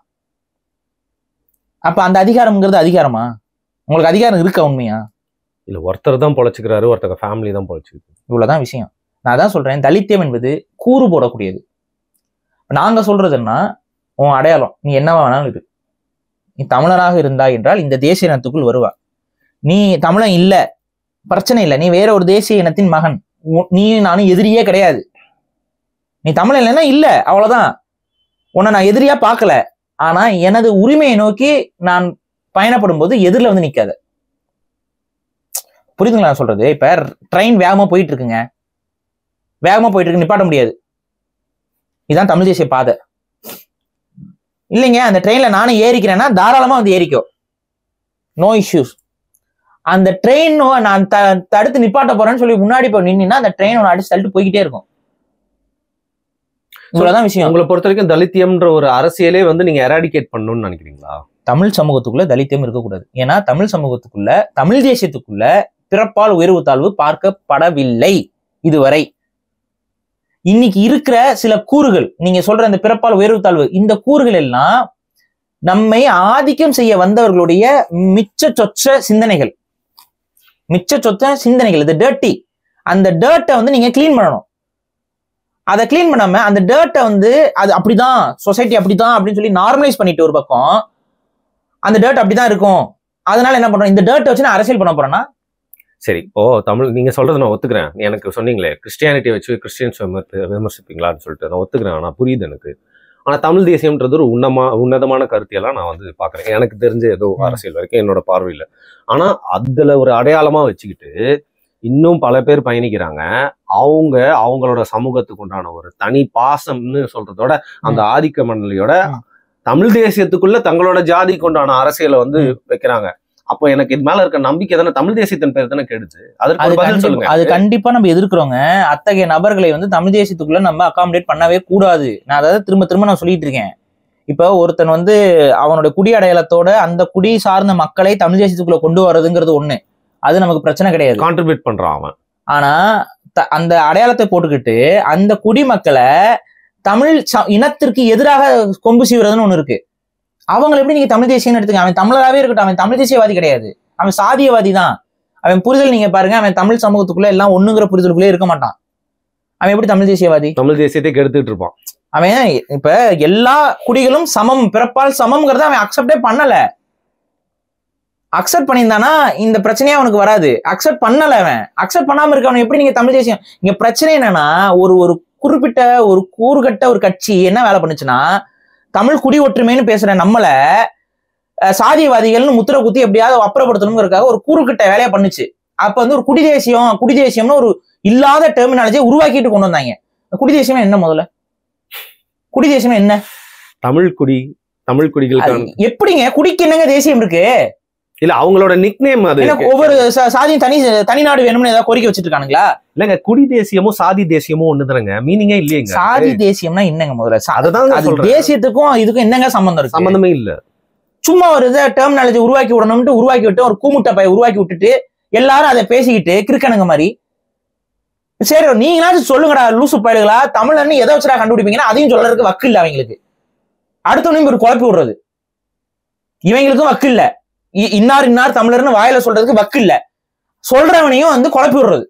அப்ப அந்த அதிகாரம்ங்கிறது அதிகாரமா? உங்களுக்கு அதிகாரம் இருக்கா உண்மையா? இல்ல, ஒருத்தர் தான் பொழைச்சுக்கிறாரு, ஒருத்தர் ஃபேமிலி தான் பொழைச்சுக்கிறாரு. இவ்வளவுதான் விஷயம். நான் தான் சொல்றேன், தலித்தியம் என்பது கூறு போடக்கூடியது. நாங்க சொல்றதுன்னா உன் அடையாளம் நீ என்னவா வேணாலும் இரு. நீ தமிழராக இருந்தா என்றால் இந்த தேசிய இனத்துக்குள் வருவா. நீ தமிழன் இல்ல, பிரச்சனை இல்லை, நீ வேற ஒரு தேசிய இனத்தின் மகன், நீ நானும் எதிரியே கிடையாது. நீ தமிழன் இல்லைன்னா இல்ல, அவ்வளவுதான். உன்னை நான் எதிரியா பார்க்கல. ஆனா எனது உரிமையை நோக்கி நான் பயணப்படும் போது எதிரில வந்து நிக்காத. புரியுதுங்களா நான் சொல்றது? இப்ப ட்ரெயின் வேகமா போயிட்டு இருக்குங்க, வேகமா போயிட்டு இருக்கு, நிப்பாட்ட முடியாது. இதுதான் தமிழ் தேசிய பாதை. இல்லைங்க அந்த ட்ரெயின்ல நானும் ஏறிக்கிறேன்னா தாராளமா வந்து ஏறிக்கோ, நோ இஷ்யூஸ். அந்த ட்ரெயின் நான் தடுத்து நிப்பாட்ட போறேன்னு சொல்லி முன்னாடி போய் நின்னா அந்த ட்ரெயின் ஒன்று அடிச்சு தள்ளிட்டு போய்கிட்டே இருக்கும். இவ்வளவுதான் விஷயம். உங்களை பொறுத்த வரைக்கும் தலித்தியம்ன்ற ஒரு அரசியலே வந்து நீங்க எராடிகேட் பண்ணணும்னு நினைக்கிறீங்களா? தமிழ் சமூகத்துக்குள்ள தலித்தியம் இருக்கக்கூடாது. ஏன்னா தமிழ் சமூகத்துக்குள்ள, தமிழ் தேசியத்துக்குள்ள பிறப்பால் உயர்வு தாழ்வு பார்க்கப்படவில்லை இதுவரை. இன்னைக்கு இருக்கிற சில கூறுகள், நீங்க சொல்ற இந்த பிறப்பால் உயர்வு தாழ்வு, இந்த கூறுகள் எல்லாம் நம்மை ஆதிக்கம் செய்ய வந்தவர்களுடைய மிச்ச சொச்ச சிந்தனைகள், இது டர்ட்டி. அந்த டர்ட்டை வந்து நீங்க கிளீன் பண்ணணும். அதை கிளீன் பண்ணாம அந்த டர்ட்டை வந்து அது அப்படிதான், சொசைட்டி அப்படிதான் அப்படின்னு சொல்லி நார்மலைஸ் பண்ணிட்டு ஒரு பக்கம் அந்த டர்ட் அப்படிதான் இருக்கும். அதனால என்ன பண்றோம், இந்த டர்ட்டை வச்சு நான் அரசியல் பண்ண போறேன்னா சரி. இப்போ தமிழ் நீங்க சொல்றது நான் ஒத்துக்கிறேன். எனக்கு சொன்னீங்களே கிறிஸ்டியானிட்டியை வச்சு கிறிஸ்டியன்ஸ் விமர்சிப்பீங்களான்னு சொல்லிட்டு நான் ஒத்துக்கிறேன். ஆனா புரியுது எனக்கு. ஆனா தமிழ் தேசியம்ன்றது ஒரு உன்னதமான கருத்தியெல்லாம் நான் வந்து பாக்குறேன். எனக்கு தெரிஞ்ச ஏதோ அரசியல் வரைக்கும் என்னோட பார்வையில். ஆனா அதுல ஒரு அடையாளமா வச்சுக்கிட்டு இன்னும் பல பேர் பயணிக்கிறாங்க. அவங்களோட சமூகத்துக்கு உண்டான ஒரு தனி பாசம்னு சொல்றதோட அந்த ஆதிக்க மண்டலியோட தமிழ் தேசியத்துக்குள்ள தங்களோட ஜாதி கொண்டான அரசியலை வந்து வைக்கிறாங்க. அப்போ எனக்கு இது மேல இருக்க நம்பிக்கை தானே தமிழ் தேசியத்தின் பேர் தானே கெடுது. அது கண்டிப்பா நம்ம எதிர்க்கிறோங்க. அத்தகைய நபர்களை வந்து தமிழ் தேசியத்துக்குள்ள நம்ம அகாமடேட் பண்ணவே கூடாது. நான் அதாவது திரும்ப நான் சொல்லிட்டு இருக்கேன். இப்போ ஒருத்தன் வந்து அவனோட குடி அடையாளத்தோட அந்த குடி சார்ந்த மக்களை தமிழ் தேசியத்துக்குள்ள கொண்டு வர்றதுங்கிறது ஒண்ணு, அது நமக்கு பிரச்சனை கிடையாது, கான்ட்ரிபியூட் பண்றான் அவன். ஆனா அந்த அடையாளத்தை போட்டுக்கிட்டு அந்த குடிமக்களை தமிழ் இனத்திற்கு எதிராக கொம்பு சீவுறதுன்னு ஒண்ணு இருக்கு. அவங்களை எப்படி நீங்க தமிழ் தேசியம்னு எடுத்துக்க? அவன் தமிழராகவே இருக்கட்டும், அவன் தமிழ் தேசியவாதி கிடையாது, அவன் சாதியவாதி தான். அவன் புரிதல் நீங்க பாருங்க, அவன் தமிழ் சமூகத்துக்குள்ள எல்லாம் ஒண்ணுங்கிற புரிதலுக்குள்ளே இருக்க மாட்டான். அவன் எப்படி தமிழ் தேசியவாதி? தமிழ் தேசியத்தை கெடுத்துட்டு இருப்பான் அவன். இப்ப எல்லா குடிகளும் சமம், பிறப்பால் சமம்ங்கிறத அவன் அக்செப்டே பண்ணல. அக்செப்ட் பண்ணியிருந்தானா இந்த பிரச்சனையே அவனுக்கு வராது. அக்செப்ட் பண்ணல. அவன் அக்செப்ட் பண்ணாம இருக்க அவன் எப்படி நீங்க தமிழ் தேசியம்? இங்க பிரச்சனை என்னன்னா, ஒரு குறிப்பிட்ட ஒரு கூறுகட்ட ஒரு கட்சி என்ன வேலை பண்ணுச்சுன்னா, தமிழ் குடி ஒற்றுமைன்னு பேசுற நம்மள சாதியவாதிகள்னு முத்திர குத்தி எப்படியாவது அப்புறப்படுத்தணுங்கிறதுக்காக ஒரு கூறுகட்ட வேலையா பண்ணுச்சு. அப்ப வந்து ஒரு குடி தேசியம்னு ஒரு இல்லாத டெர்மினாலஜியை உருவாக்கிட்டு கொண்டு வந்தாங்க. குடி தேசியம் என்ன? முதல்ல குடி தேசியம் என்ன? தமிழ் குடிகள் எப்படிங்க? குடிக்கு என்னங்க தேசியம் இருக்கு? இல்ல அவங்களோட நிக்நேம் அது. ஒவ்வொரு சாதியும் தனிநாடு வேணும்னு ஏதாவது கோரிக்கை வச்சுட்டு இருக்கானுங்களா? இல்லங்க, குடி தேசியமும் சாதி தேசியமும் ஒண்ணுதானங்க, மீனிங்கே இல்லையங்க. சாதி தேசியம்னா என்னங்க முதல்ல? அதுதான் அது தேசியத்துக்கும் இதுக்கும் என்னங்க சம்பந்தம் இருக்கு? சம்பந்தமே இல்ல. சும்மா ஒரு இதை டெர்மினாலஜி உருவாக்கி விடணும்ட்டு உருவாக்கி விட்டு ஒரு கூமுட்டை பைய உருவாக்கி விட்டுட்டு எல்லாரும் அதை பேசிக்கிட்டு கிறுக்கணுங்க மாதிரி. சரி நீங்களாச்சும் சொல்லுங்கடா லூசு பயலுகளா, தமிழன்னு எதை வச்சுடா கண்டுபிடிப்பீங்கன்னா அதையும் சொல்றதுக்கு வக்கு இல்லை அவங்களுக்கு. அடுத்தவனையும் ஒரு குழப்பி விடுறது இவங்களுக்கும் வக்கு இல்ல. இன்னார் தமிழர்னு வாயில சொல்றதுக்கு வக்கு இல்ல, சொல்றவனையும் வந்து குழப்பி விடுறது.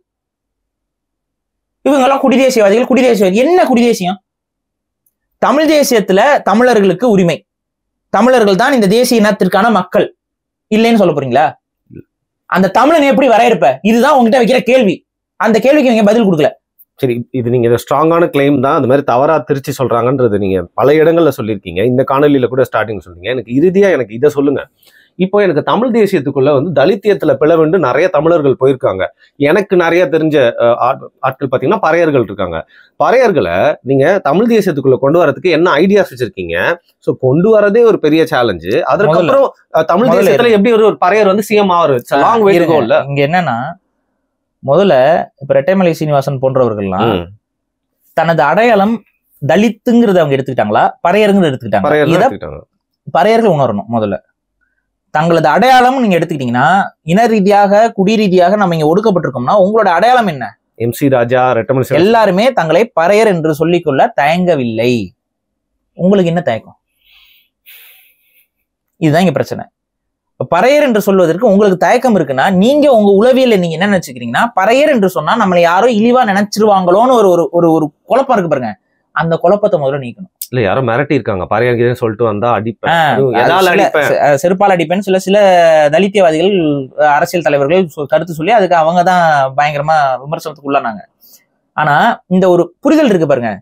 இவங்க எல்லாம் குடிதேசியவாதிகள். குடிதேசியவாதி என்ன குடிதேசியம்? தமிழ் தேசியத்துல தமிழர்களுக்கு உரிமை, தமிழர்கள் தான் இந்த தேசிய இனத்திற்கான மக்கள் இல்லைன்னு சொல்ல போறீங்களா? அந்த தமிழன் எப்படி வரையறுப்ப? இதுதான் உங்ககிட்ட வைக்கிற கேள்வி. அந்த கேள்விக்கு நீங்க பதில் கொடுக்கல. சரி, இது நீங்க ஸ்ட்ராங்கான கிளைம் தான். அந்த மாதிரி தவறா திருச்சி சொல்றாங்கன்றது நீங்க பல இடங்கள்ல சொல்லியிருக்கீங்க. இந்த காணொலியில கூட ஸ்டார்டிங் சொல்றீங்க. எனக்கு இறுதியா எனக்கு இதை சொல்லுங்க. இப்போ எனக்கு தமிழ் தேசியத்துக்குள்ள வந்து தலித்தியத்துல பிளவுண்டு நிறைய தமிழர்கள் போயிருக்காங்க. எனக்கு நிறைய தெரிஞ்ச ஆட்கள் பாத்தீங்கன்னா பறையர்கள் இருக்காங்க. பறையர்களை நீங்க தமிழ் தேசியத்துக்குள்ள கொண்டு வரதுக்கு என்ன ஐடியாஸ் வச்சிருக்கீங்க? சோ கொண்டு வரதே ஒரு பெரிய சேலஞ்சு. அதுக்கப்புறம் தமிழ் தேசியத்துல எப்படி ஒரு பறையர் வந்து சிஎம் ஆவாரு? Long way to go. இல்ல இங்க என்னன்னா, முதல்ல இப்ப ரெட்டைமலை சீனிவாசன் போன்றவர்கள்லாம் தனது அடையாளம் தலித்துங்கிறத அவங்க எடுத்துக்கிட்டாங்களா, பறையருங்கிறது எடுத்துக்கிட்டாங்க? பறையர்கள் உணரணும். முதல்ல தங்களது அடையாளம் நீங்க எடுத்துக்கிட்டீங்கன்னா, இன ரீதியாக குடி ரீதியாக நம்ம இங்க ஒடுக்கப்பட்டிருக்கோம்னா உங்களோட அடையாளம் என்ன? MC ராஜா, ரெட்டமலை எல்லாருமே தங்களை பறையர் என்று சொல்லிக்கொள்ள தயங்கவில்லை. உங்களுக்கு என்ன தயக்கம்? இதுதான் இங்க பிரச்சனை. பறையர் என்று சொல்வதற்கு உங்களுக்கு தயக்கம் இருக்குன்னா, நீங்க உங்க உளவியல நீங்க என்ன நினைச்சுக்கிறீங்கன்னா, பறையர் என்று சொன்னா நம்மளை யாரோ இழிவா நினைச்சிருவாங்களோன்னு ஒரு குழப்பம் இருக்கு பாருங்க. அந்த குழப்பத்தை முதல்ல நீக்கணும். இல்ல யாரோ மிரட்டி இருக்காங்க, பறையர் சொல்லிட்டு வந்தா அடிப்பேன், செருப்பால் அடிப்பேன் சில தலித்தியவாதிகள் அரசியல் தலைவர்கள் கருத்து சொல்லி அதுக்கு அவங்க தான் பயங்கரமா விமர்சனத்துக்கு உள்ளானாங்க. ஆனா இந்த ஒரு புரிதல் இருக்கு பாருங்க.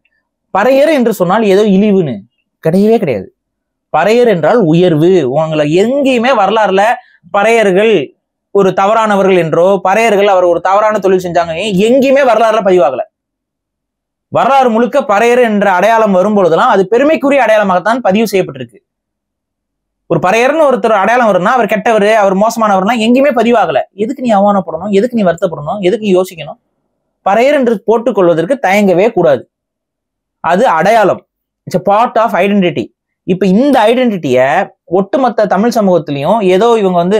பறையர் என்று சொன்னால் ஏதோ இழிவுன்னு கிடையவே கிடையாது. பறையர் என்றால் உயர்வு. உங்களை எங்கேயுமே வரலாறுல பறையர்கள் ஒரு தவறானவர்கள் என்றோ, பறையர்கள் அவர் ஒரு தவறான தொழில் செஞ்சாங்க எங்கேயுமே வரலாறுல பதிவாகல. வரலாறு முழுக்க பறையர் என்ற அடையாளம் வரும்பொழுதுலாம் அது பெருமைக்குரிய அடையாளமாகத்தான் பதிவு செய்யப்பட்டிருக்கு. ஒரு பறையர்னு ஒருத்தர் அடையாளம் வரும்னா அவர் கெட்டவர், அவர் மோசமானவர்லாம் எங்கேயுமே பதிவாகல. எதுக்கு நீ அவமானப்படணும்? எதுக்கு நீ வருத்தப்படணும்? எதுக்கு நீ யோசிக்கணும்? பறையர் என்று போட்டுக்கொள்வதற்கு தயங்கவே கூடாது. அது அடையாளம். It's a part of identity. இப்ப இந்த ஐடென்டிட்டிய ஒட்டுமொத்த தமிழ் சமூகத்திலையும் ஏதோ இவங்க வந்து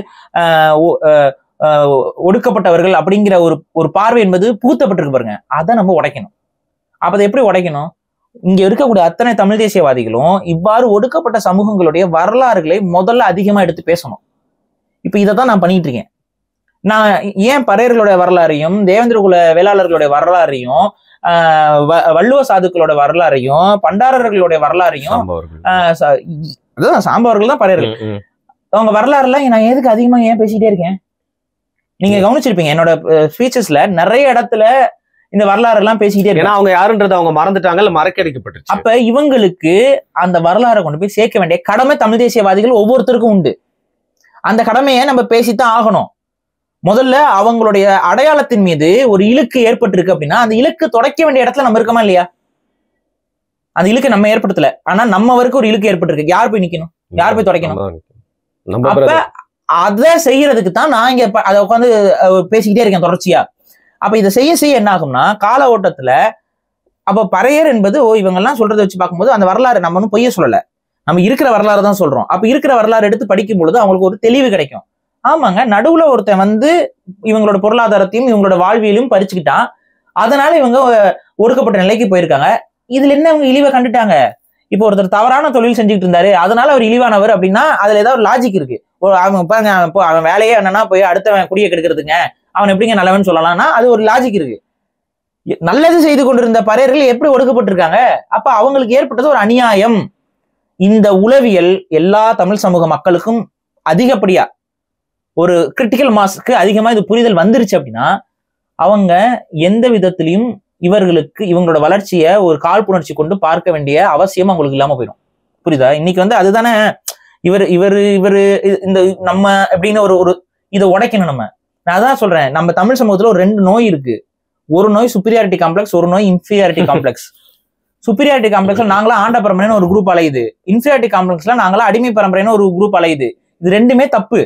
ஒடுக்கப்பட்டவர்கள் அப்படிங்கிற ஒரு பார்வை என்பது புகுத்தப்பட்டிருக்கு பாருங்க. அதை நம்ம உடைக்கணும். அப்ப அதை எப்படி உடைக்கணும்? இங்க இருக்கக்கூடிய அத்தனை தமிழ் தேசியவாதிகளும் இவ்வாறு ஒடுக்கப்பட்ட சமூகங்களுடைய வரலாறுகளை முதல்ல அதிகமா எடுத்து பேசணும். இப்ப இதைத்தான் நான் பண்ணிட்டு இருக்கேன். நான் ஏன் பறையர்களுடைய வரலாறையும் தேவேந்திர குல வேளாளர்களுடைய வரலாறையும் வள்ளுவ சாதுக்களோட வரலாறையும் பண்டாரர்களுடைய வரலாறையும் அதுதான் சாம்பவர்கள் தான் பறையர்கள். அவங்க வரலாறுல நான் எதுக்கு அதிகமா ஏன் பேசிட்டே இருக்கேன்? நீங்க கவனிச்சிருப்பீங்க என்னோட ஸ்பீச்சஸ்ல நிறைய இடத்துல இந்த வரலாறு எல்லாம் பேசிக்கிட்டே இருக்கு. அவங்க யாருன்றதை அவங்க மறந்துட்டாங்க, இல்ல மறக்கடிக்கப்பட்டுச்சு. அப்ப இவங்களுக்கு அந்த வரலாறை கொண்டு போய் சேர்க்க வேண்டிய கடமை தமிழ் தேசியவாதிகள் ஒவ்வொருத்தருக்கும் உண்டு. அந்த கடமையை நம்ம பேசித்தான் ஆகணும். முதல்ல அவங்களுடைய அடையாளத்தின் மீது ஒரு இழுக்கு ஏற்பட்டிருக்கு அப்படின்னா அந்த இழுக்கு தொடக்க வேண்டிய இடத்துல நம்ம இருக்கமா இல்லையா? அந்த இழுக்கு நம்ம ஏற்படுத்தல, ஆனா நம்ம வரைக்கும் ஒரு இழுக்கு ஏற்பட்டிருக்கு. யார் போய் நிக்கணும்? யார் போய் தொடக்கணும்? அப்ப அதை செய்யறதுக்கு தான் நான் இங்க அதை உட்காந்து பேசிக்கிட்டே இருக்கேன் தொடர்ச்சியா. அப்ப இதை செய்ய என்ன ஆகும்னா கால ஓட்டத்துல அப்ப பறையர் என்பது இவங்கெல்லாம் சொல்றதை வச்சு பார்க்கும்போது அந்த வரலாறு நம்ம ஒன்னும் பொய்ய சொல்லல, நம்ம இருக்கிற வரலாறு தான் சொல்றோம். அப்ப இருக்கிற வரலாறு எடுத்து படிக்கும் பொழுது அவங்களுக்கு ஒரு தெளிவு கிடைக்கும். ஆமாங்க, நடுவுல ஒருத்தன் வந்து இவங்களோட பொருளாதாரத்தையும் இவங்களோட வாழ்வியலையும் பறிச்சுக்கிட்டான், அதனால இவங்க ஒடுக்கப்பட்ட நிலைக்கு போயிருக்காங்க. இதுல என்ன இவங்க இழிவை கண்டுட்டாங்க? இப்போ ஒருத்தர் தவறான தொழில் செஞ்சுட்டு இருந்தாரு அதனால அவர் இழிவானவர் அப்படின்னா அதுல ஏதாவது ஒரு லாஜிக் இருக்கு. அவன் வேலையே என்னன்னா போய் அடுத்தவன் குடியை கெடுக்கிறதுங்க, அவன் எப்படிங்க நல்லவன் சொல்லலாம்னா அது ஒரு லாஜிக் இருக்கு. நல்லது செய்து கொண்டிருந்த பறையர்கள் எப்படி ஒடுக்கப்பட்டிருக்காங்க? அப்ப அவங்களுக்கு ஏற்பட்டது ஒரு அநியாயம். இந்த உளவியல் எல்லா தமிழ் சமூக மக்களுக்கும் அதிகப்படியா ஒரு கிரிட்டிக்கல் மாஸ்க்கு அதிகமா இது புரிதல் வந்துருச்சு அப்படின்னா அவங்க எந்த விதத்திலையும் இவர்களுக்கு இவங்களோட வளர்ச்சியை ஒரு காழ்ப்புணர்ச்சி கொண்டு பார்க்க வேண்டிய அவசியம் அவங்களுக்கு இல்லாம போயிடும். புரியுதா? இன்னைக்கு வந்து அதுதானே இவரு இந்த நம்ம எப்படின்னு ஒரு இதை உடைக்கணும். நான் அதான் சொல்றேன், நம்ம தமிழ் சமூகத்துல ஒரு 2 நோய் இருக்கு. ஒரு நோய் சுப்பீரியாரிட்டி காம்ப்ளெக்ஸ், ஒரு நோய் இன்ஃபீரியாரிட்டி காம்ப்ளெக்ஸ். சுப்பீரியாரிட்டி காம்ப்ளெக்ஸ்ல நாங்களா ஆண்ட பரம்பரைன்னு ஒரு குரூப் அலையுது, இன்ஃபீரியாரிட்டி காம்ப்ளெக்ஸ்ல நாங்களா அடிமை பரம்பரைன்னு ஒரு குரூப் அலையுது. இது ரெண்டுமே தப்பு.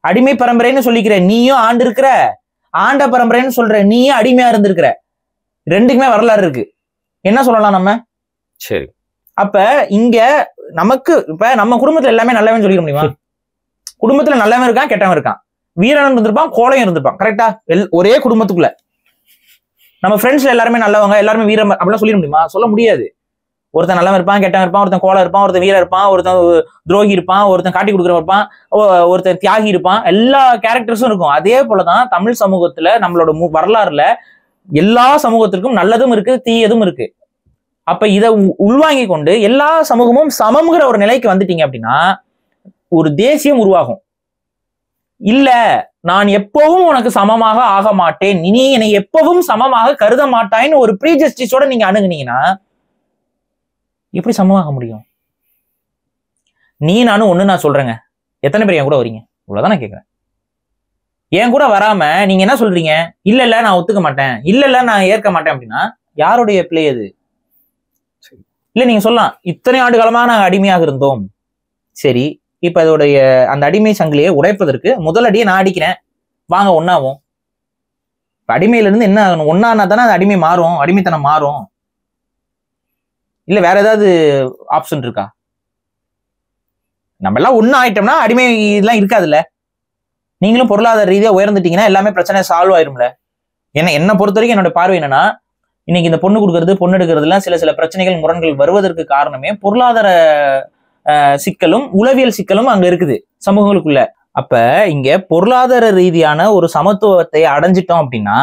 அடிமை பரம்பரைன்னு சொல்லிக்கிற நீயும் ஆண்டு இருக்கிற, ஆண்ட பரம்பரைன்னு சொல்ற நீயும் அடிமையா இருந்திருக்கிற. ரெண்டுக்குமே வரலாறு இருக்கு. என்ன சொல்லலாம் நம்ம? சரி, அப்ப இங்க நமக்கு இப்ப நம்ம குடும்பத்துல எல்லாமே நல்லவன் சொல்லிட முடியுமா? குடும்பத்துல நல்லவன் இருக்கான், கெட்டவன் இருக்கான், வீரன் இருந்திருப்பான், கோழையும் இருந்திருப்பான். கரெக்டா? ஒரே குடும்பத்துக்குள்ள நம்ம ஃப்ரெண்ட்ஸ்ல எல்லாருமே நல்லவங்க, எல்லாருமே வீரம் அப்படிலாம் சொல்லிட முடியுமா? சொல்ல முடியாது. ஒருத்தன் நல்லவன் இருப்பான், கெட்டவன் இருப்பான், ஒருத்தன் கோழை இருப்பான், ஒருத்தன் வீரர் இருப்பான், ஒருத்தன் துரோகி இருப்பான், ஒருத்தன் காட்டி கொடுக்குறவன் இருப்பான், ஒருத்தன் தியாகி இருப்பான். எல்லா கேரக்டர்ஸும் இருக்கும். அதே போலதான் தமிழ் சமூகத்துல நம்மளோட வரலாறுல எல்லா சமூகத்திற்கும் நல்லதும் இருக்கு, தீயதும் இருக்கு. அப்ப இதை உள்வாங்கி கொண்டு எல்லா சமூகமும் சமம்ங்கிற ஒரு நிலைக்கு வந்துட்டீங்க அப்படின்னா ஒரு தேசியம் உருவாகும். இல்ல, நான் எப்பவும் உனக்கு சமமாக ஆக மாட்டேன், நீ என்னை எப்பவும் சமமாக கருத மாட்டாயின்னு ஒரு ப்ரீஜஸ்டிஸோட நீங்க அணுகுனீங்கன்னா எப்படி சமமாக முடியும்? நீ நானும் ஒண்ணு நான் சொல்றேங்க, எத்தனை பேர் என் கூட வரீங்க? இவ்வளவுதான் நான் கேட்கிறேன். என் கூட வராம நீங்க என்ன சொல்றீங்க? இல்ல இல்ல நான் ஒத்துக்க மாட்டேன், இல்ல இல்ல நான் ஏற்க மாட்டேன் அப்படின்னா யாருடைய பிள்ளை அது? இல்ல நீங்க சொல்லலாம், இத்தனை ஆண்டு காலமா நாங்க அடிமையாக இருந்தோம். சரி, இப்ப அதோடைய அந்த அடிமை சங்கிலியை உடைப்பதற்கு முதல் அடியை நான் அடிக்கிறேன், வாங்க ஒன்னாவும். இப்ப அடிமையில இருந்து என்ன ஆகணும்? ஒன்னானா தானே அது அடிமை மாறும், அடிமைத்தனம் மாறும். இல்ல வேற ஏதாவது ஆப்ஷன் இருக்கா? நம்ம எல்லாம் ஒண்ணு ஆயிட்டோம்னா அடிமை இதெல்லாம் இருக்காதுல்ல. நீங்களும் பொருளாதார ரீதியா உயர்ந்துட்டீங்கன்னா எல்லாமே பிரச்சனை சால்வ் ஆயிரும்ல. என்ன பொறுத்த வரைக்கும் என்னோட பார்வை என்னன்னா, இன்னைக்கு இந்த பொண்ணு கொடுக்கறது, பொண்ணு எடுக்கிறதுலாம் சில பிரச்சனைகள், முரண்கள் வருவதற்கு காரணமே பொருளாதார சிக்கலும் உளவியல் சிக்கலும் அங்க இருக்குது சமூகங்களுக்குள்ள. அப்ப இங்க பொருளாதார ரீதியான ஒரு சமத்துவத்தை அடைஞ்சிட்டோம் அப்படின்னா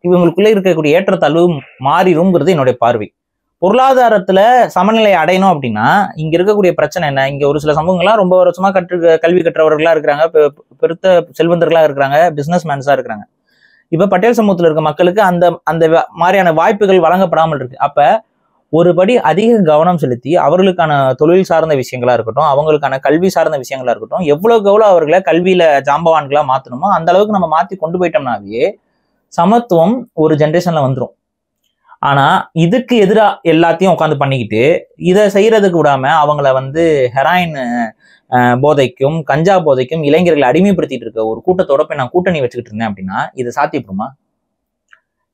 இவங்களுக்குள்ள இருக்கக்கூடிய ஏற்றத்தாழ்வு மாறிடும்ங்கிறது என்னுடைய பார்வை. பொருளாதாரத்துல சமநிலை அடையணும் அப்படின்னா இங்க இருக்கக்கூடிய பிரச்சனை என்ன? இங்க ஒரு சில சமூகங்கள்லாம் ரொம்ப வருஷமா கல்வி கற்றவர்களா இருக்கிறாங்க, பெருத்த செல்வந்தர்களா இருக்கிறாங்க, பிசினஸ் மேன்ஸா இருக்கிறாங்க. இப்ப பட்டேல் சமூகத்துல இருக்க மக்களுக்கு அந்த அந்த மாதிரியான வாய்ப்புகள் வழங்கப்படாமல் இருக்கு. அப்ப ஒருபடி அதிக கவனம் செலுத்தி அவர்களுக்கான தொழில் சார்ந்த விஷயங்களா இருக்கட்டும், அவங்களுக்கான கல்வி சார்ந்த விஷயங்களா இருக்கட்டும், எவ்வளவுக்கு எவ்வளவு அவர்களை கல்வியில ஜாம்பவான்களா மாத்தணுமோ அந்த அளவுக்கு நம்ம மாத்தி கொண்டு போயிட்டோம்னாவே சமத்துவம் ஒரு ஜென்ரேஷன்ல வந்துடும். ஆனா இதுக்கு எதிரா எல்லாத்தையும் உட்காந்து பண்ணிக்கிட்டு இதை செய்யறதுக்கு விடாம அவங்கள ஹெராயின் போதைக்கும் கஞ்சா போதைக்கும் இளைஞர்களை அடிமைப்படுத்திட்டு இருக்க ஒரு கூட்டத்தோட போய் நான் கூட்டணி வச்சுக்கிட்டு இருந்தேன் அப்படின்னா இது சாத்தியப்படுமா?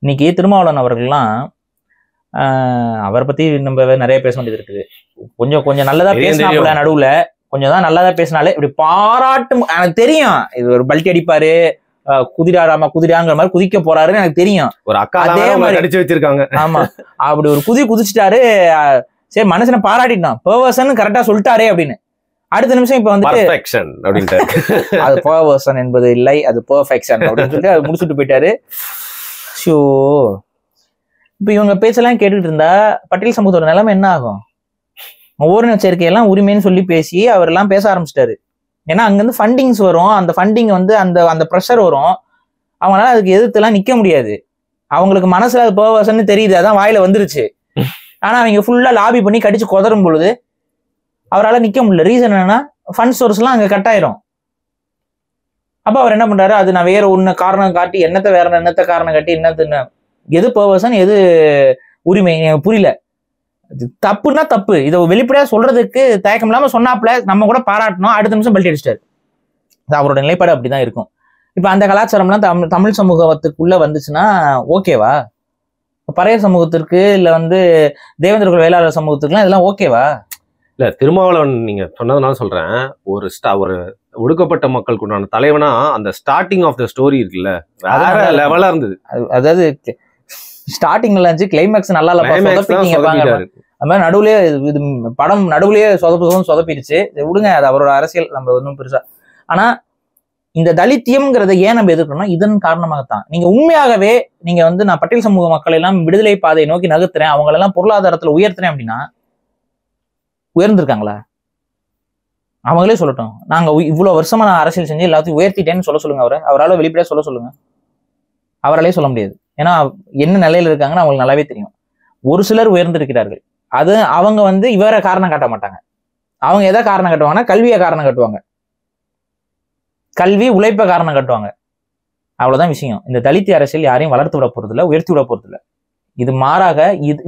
இன்னைக்கு திருமாவளவன் அவர்கள்லாம் அவரை பத்தி நம்ம நிறைய பேச வேண்டியது இருக்குது. கொஞ்சம் நல்லதா பேசினாப்புல, நடுவுல கொஞ்சம் தான் நல்லதா பேசினாலே இப்படி பாராட்டு. எனக்கு தெரியும் இது ஒரு பல்ட்டி அடிப்பாரு, குதிராராமா குதிராங்கிற மாதிரி குதிக்க போறாருன்னு எனக்கு தெரியும். ஒரு அக்கா அதே மாதிரி அடிச்சு வச்சிருக்காங்க. ஆமா, அப்படி ஒரு குதிச்சுட்டாரு. சரி, மனுஷனை பாராட்டிட்டான், பெர்வர்சன் கரெக்டா சொல்லிட்டாரே அப்படின்னு. அடுத்த நிமிஷம் இப்ப அது பெர்வர்சன் என்பது இல்லை, அது பெர்ஃபெக்ஷன் அப்படின்னு சொல்லிட்டு அது முடிச்சுட்டு போயிட்டாரு. ஷோ, இப்ப இவங்க பேச்செல்லாம் கேட்டுட்டு இருந்தா பட்டேல் சமூகத்தோட நிலைமை என்ன ஆகும்? ஓரின சேர்க்கையெல்லாம் உரிமைன்னு சொல்லி பேசி அவர் எல்லாம் பேச ஆரம்பிச்சிட்டாரு. ஏன்னா அங்கிருந்து ஃபண்டிங்ஸ் வரும், அந்த ஃபண்டிங் அந்த அந்த ப்ரெஷர் வரும், அவங்களால அதுக்கு எதிர்த்து எல்லாம் நிக்க முடியாது. அவங்களுக்கு மனசுல அது பெர்வர்சன் தெரியுது, அதான் வாயில வந்துருச்சு. ஆனா அவங்க ஃபுல்லா லாபி பண்ணி கடிச்சு கொதரும் பொழுது அவரால் நிக்க முடியல. ரீசன் என்னன்னா ஃபண்ட் சோர்ஸ் எல்லாம் அங்க கட் ஆயிரும். அப்ப அவர் என்ன பண்றாரு, அது நான் வேற ஒண்ணு காரணம் காட்டி என்னத்த காரணம் காட்டி என்னத்துன்னு எது பெர்வர்சன் எது உரிமை புரியல. தப்புன்னா தப்பு, இதை வெளிப்படையா சொல்றதுக்கு தயக்கம் இல்லாம சொன்னாப்ல, நம்ம கூட பாராட்டணும். அடுத்த நிமிஷம் பல்ட்டி அடிச்சிட்டாரு. அவரோட நிலைப்பாடு அப்படிதான் இருக்கும். இப்ப அந்த கலாச்சாரம்லாம் தமிழ் சமூகத்துக்குள்ள வந்துச்சுன்னா ஓகேவா? பறையர் சமூகத்திற்கு இல்ல தேவேந்திர குல வேளாளர் சமூகத்துக்குலாம் இதெல்லாம் ஓகேவா? இல்ல, திருமாவளவன் நீங்க சொன்னதுனால சொல்றேன், ஒரு ஒடுக்கப்பட்ட மக்களுக்கு உண்டான தலைவனா அந்த ஸ்டார்டிங் ஆஃப் த ஸ்டோரி இருக்குல்ல, வேற லெவலா இருந்தது. அதாவது ஸ்டார்டிங்ல இருந்துச்சு, கிளைமேக்ஸ் நல்லா இல்ல, அது மாதிரி நடுவுலயே இது படம் நடுவுலயே சொதப்பிடுச்சு. விடுங்க, அது அவரோட அரசியல், நம்ம ஒன்றும் பெருசா. ஆனா இந்த தலித்தியம்ங்கிறத ஏன் நம்ம எதிர்க்கணும்னா இதன் காரணமாகத்தான். நீங்க உண்மையாகவே நீங்க நான் பட்டியல் சமூக மக்களை எல்லாம் விடுதலை பாதையை நோக்கி நகர்த்துறேன், அவங்களெல்லாம் பொருளாதாரத்துல உயர்த்துறேன் அப்படின்னா உயர்ந்திருக்காங்களா? அவங்களே சொல்லட்டும். நாங்க இவ்வளவு வருஷமா நான் அரசியல் செஞ்சு எல்லாத்தையும் உயர்த்திட்டேன்னு சொல்லுங்க. அவரால் வெளிப்படையா சொல்லுங்க. அவராலே சொல்ல முடியாது. ஏன்னா என்ன நிலையில இருக்காங்கன்னு அவங்களுக்கு நல்லாவே தெரியும். ஒரு சிலர் உயர்ந்திருக்கிறார்கள். அது அவங்க இவரை காரணம் காட்ட மாட்டாங்க. அவங்க எதை காரணம் காட்டுவாங்கன்னா கல்வியை காரணம் காட்டுவாங்க, கல்வி உழைப்பை காரணம் காட்டுவாங்க. அவ்வளவுதான் விஷயம். இந்த தலித் அரசியல் யாரையும் வளர்த்து விட போறது இல்லை, உயர்த்தி விட போறது இல்லை. இது மாறாக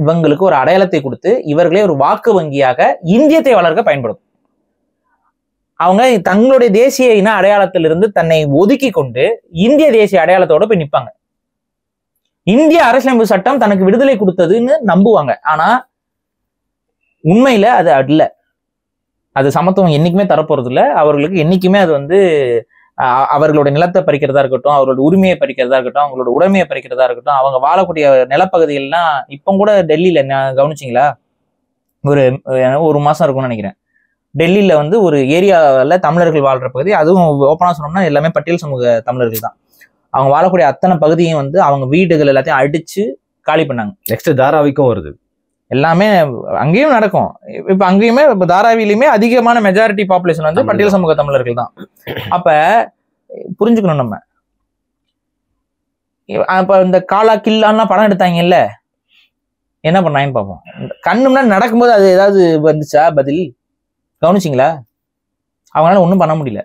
இவங்களுக்கு ஒரு அடையாளத்தை கொடுத்து இவர்களே ஒரு வாக்கு வங்கியாக இந்தியத்தை வளர்க்க பயன்படும். அவங்க தங்களுடைய தேசிய இன அடையாளத்திலிருந்து தன்னை ஒதுக்கி கொண்டு இந்திய தேசிய அடையாளத்தோட போய் நிற்பாங்க. இந்திய அரசியலமைப்பு சட்டம் தனக்கு விடுதலை கொடுத்ததுன்னு நம்புவாங்க. ஆனா உண்மையில அது அல்ல. அது சமத்துவம் என்னைக்குமே தரப்போறது இல்லை. அவர்களுக்கு என்னைக்குமே அது வந்து அவர்களோட நிலத்தை பறிக்கிறதா இருக்கட்டும், அவர்களோட உரிமையை பறிக்கிறதா இருக்கட்டும், அவங்களோட உடைமையை பறிக்கிறதா இருக்கட்டும், அவங்க வாழக்கூடிய நிலப்பகுதிகள்லாம் இப்போ கூட டெல்லியில கவனிச்சிங்களா, ஒரு மாசம் இருக்கும்னு நினைக்கிறேன், டெல்லியில வந்து ஒரு ஏரியாவில் தமிழர்கள் வாழ்ற பகுதி, அதுவும் ஓப்பனா சொன்னோம்னா எல்லாமே பட்டியல் சமூக தமிழர்கள் தான். அவங்க வாழக்கூடிய அத்தனை பகுதியும் வந்து அவங்க வீடுகள் எல்லாத்தையும் அடிச்சு காலி பண்ணாங்க. நெக்ஸ்ட் தாராவிக்கும் வருது. எல்லாமே அங்கேயும் நடக்கும். இப்ப அங்கேயுமே தாராவிலையுமே அதிகமான மெஜாரிட்டி பாப்புலேஷன் வந்து பட்டியல் சமூக தமிழர்கள் தான். அப்ப புரிஞ்சுக்கணும் நம்ம. அப்ப இந்த காலா கில்லான்லாம் படம் எடுத்தாங்கல்ல, என்ன பண்ணாங்கன்னு பார்ப்போம். கண்ணு முன்னாடி நடக்கும்போது அது ஏதாவது வந்துச்சா பதில்? கவனிச்சிங்களா? அவங்களால ஒன்றும் பண்ண முடியல.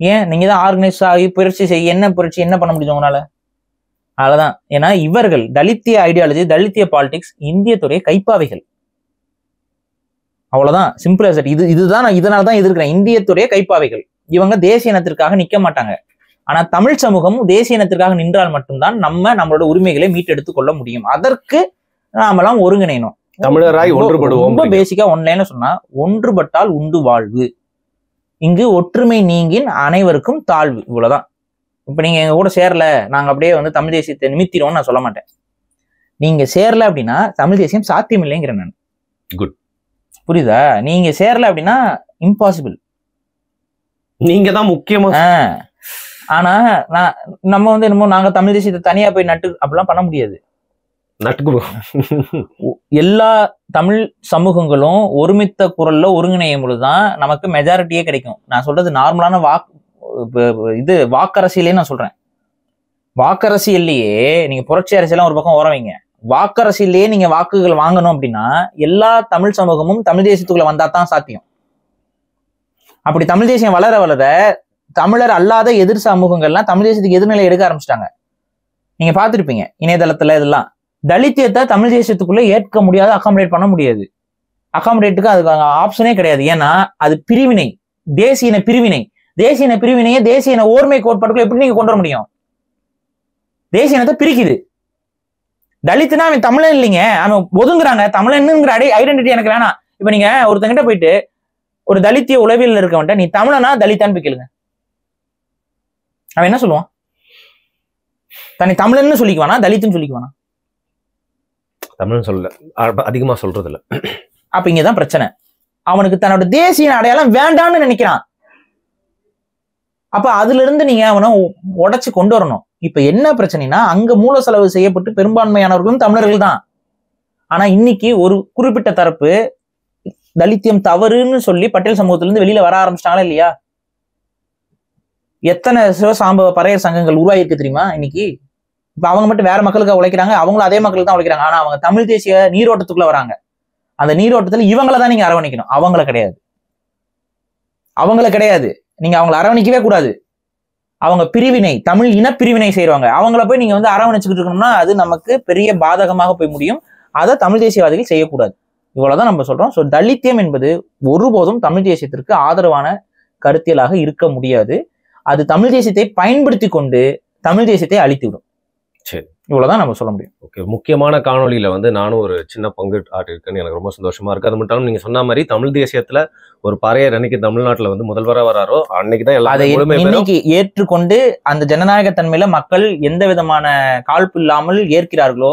ஏன்? நீங்க தான் ஆர்கனைஸ் ஆகி புரட்சி செய்ய, என்ன புரட்சி என்ன பண்ண முடியும் உங்களால? அவ்வளவுதான். ஏன்னா இவர்கள் தலித்திய ஐடியாலஜி, தலித்திய பாலிடிக்ஸ் இந்தியத்துடைய கைப்பாவைகள். அவ்வளவுதான், சிம்பிள் as that. இதுதான் நான் இதனால்தான் எதிர்க்கிறேன். இந்தியத்துடைய கைப்பாவைகள். இவங்க தேசிய இனத்திற்காக நிக்க மாட்டாங்க. ஆனா தமிழ் சமூகம் தேசிய இனத்திற்காக நின்றால் மட்டும்தான் நம்மளோட உரிமைகளை மீட்டெடுத்துக் கொள்ள முடியும். அதற்கு நாமெல்லாம் ஒருங்கிணையணும். தமிழராய் ஒன்றுபடுவோம். ரொம்ப பேசிக்கா ஒன்லைன்ல சொன்னா, ஒன்றுபட்டால் உண்டு வாழ்வு, இங்கு ஒற்றுமை நீங்கின் அனைவருக்கும் தாழ்வு. இவ்வளவுதான். இப்ப நீங்க எங்க கூட சேரல, நாங்க அப்படியே வந்து தமிழ் தேசியத்தை நிமித்திரோம்னு நான் சொல்ல மாட்டேன். நீங்க சேரல அப்படின்னா தமிழ் தேசியம் சாத்தியம் இல்லைங்கிறேன் நான். குட். புரியுதா? நீங்க சேரல அப்படின்னா இம்பாசிபிள். நீங்க தான் முக்கியமா. ஆனா நம்ம வந்து என்னமோ நாங்க தமிழ் தேசியத்தை தனியா போய் நட்டு அப்படிலாம் பண்ண முடியாது. எல்லா தமிழ் சமூகங்களும் ஒருமித்த குரல்ல ஒருங்கிணையும் பொழுதுதான் நமக்கு மெஜாரிட்டியே கிடைக்கும். நான் சொல்றது நார்மலான வாக்கரசியலே நான் சொல்றேன். வாக்கரசியல்லையே நீங்க புரட்சி அரசியலாம் ஒரு பக்கம் ஓரவைங்க, வாக்கரசியல்லையே நீங்க வாக்குகள் வாங்கணும் அப்படின்னா எல்லா தமிழ் சமூகமும் தமிழ் தேசியத்துக்குள்ள வந்தா தான் சாத்தியம். அப்படி தமிழ் தேசியம் வளர வளர தமிழர் அல்லாத எதிர் சமூகங்கள்லாம் தமிழ் தேசியத்துக்கு எதிர்நிலை எடுக்க ஆரம்பிச்சிட்டாங்க. நீங்க பார்த்துருப்பீங்க இணையதளத்துல. இதெல்லாம் தலித்தியத்தை தமிழ் தேசியத்துக்குள்ள ஏற்க முடியாது, அகாமடேட் பண்ண முடியாது. அகாமடேட்டுக்கு அதுக்கு ஆப்ஷனே கிடையாது. ஏன்னா அது பிரிவினை, தேசிய இன பிரிவினை. தேசிய இன பிரிவினையே தேசிய இன ஓர்மை கோட்பாட்டுக்குள்ள எப்படி நீங்க கொண்டு வர முடியும்? தேசிய இனத்தை பிரிக்குது. தலித்துனா அவன் தமிழன் இல்லைங்க, அவன் ஒதுங்குறாங்க. தமிழனுங்கிற ஐடென்டிட்டி எனக்கு வேணாம். இப்ப நீங்க ஒருத்தங்கிட்ட போயிட்டு ஒரு தலித்திய உளவியல் இருக்கவன்ட்ட நீ தமிழனா தலித்தான்னு போய் கேளுங்க, அவன் என்ன சொல்லுவான்? தன்னை தமிழன்னு சொல்லிக்குவானா தலித்துன்னு சொல்லிக்குவானா? தமிழ் சொல்ல அதிகமா சொல்றது இல்ல. அப்ப இங்கதான் பிரச்சனை. அவனுக்கு தன்னோட தேசிய அடையாளம் வேண்டான்னு நினைக்கிறான். அப்ப அதுல இருந்து நீங்க அவனை உடைச்சு கொண்டு வரணும். இப்ப என்ன பிரச்சனைனா, அங்க மூல செலவு செய்யப்பட்டு பெரும்பான்மையானவர்களும் தமிழர்கள் தான். ஆனா இன்னைக்கு ஒரு குறிப்பிட்ட தரப்பு தலித்தியம் தவறுன்னு சொல்லி பட்டியல் சமூகத்துல இருந்து வெளியில வர ஆரம்பிச்சிட்டாங்களா இல்லையா? எத்தனை சிவசாம்பவ பறையர் சங்கங்கள் உருவாயிருக்கு தெரியுமா இன்னைக்கு? இப்ப அவங்க மட்டும் வேற மக்களுக்காக உழைக்கிறாங்க, அவங்களும் அதே மக்களுக்கு தான் உழைக்கிறாங்க. ஆனா அவங்க தமிழ் தேசிய நீரோட்டத்துக்குள்ள வராங்க. அந்த நீரோட்டத்துல இவங்கள தான் நீங்க அரவணைக்கணும், அவங்கள கிடையாது. அவங்கள கிடையாது, நீங்க அவங்களை அரவணைக்கவே கூடாது. அவங்க பிரிவினை, தமிழ் இன பிரிவினை செய்வாங்க. அவங்கள போய் நீங்க வந்து அரவணைச்சுக்கிட்டு இருக்கணும்னா அது நமக்கு பெரிய பாதகமாக போய் முடியும். அதை தமிழ் தேசியவாதிகள் செய்யக்கூடாது. இவ்வளவுதான் நம்ம சொல்றோம். ஸோ தலித்தியம் என்பது ஒருபோதும் தமிழ் தேசியத்திற்கு ஆதரவான கருத்தியலாக இருக்க முடியாது. அது தமிழ் தேசியத்தை பயன்படுத்தி கொண்டு தமிழ் தேசியத்தை அழித்துவிடும். சரி, இவ்வளவுதான் நம்ம சொல்ல முடியும். ஓகே, முக்கியமான காணொலியில வந்து நானும் ஒரு சின்ன பங்கு ஆட்டிருக்கேன்னு எனக்கு ரொம்ப சந்தோஷமா இருக்கு. அது மட்டும் நீங்க சொன்ன மாதிரி தமிழ் தேசியத்துல ஒரு பறையர் அன்னைக்கு தமிழ்நாட்டுல வந்து முதல்வரா வராரோ அன்னைக்குதான் எல்லாரும் இன்னைக்கு ஏற்றுக்கொண்டு அந்த ஜனநாயக தன்மையில மக்கள் எந்த விதமான காழ்ப்பு இல்லாமல் ஏற்கிறார்களோ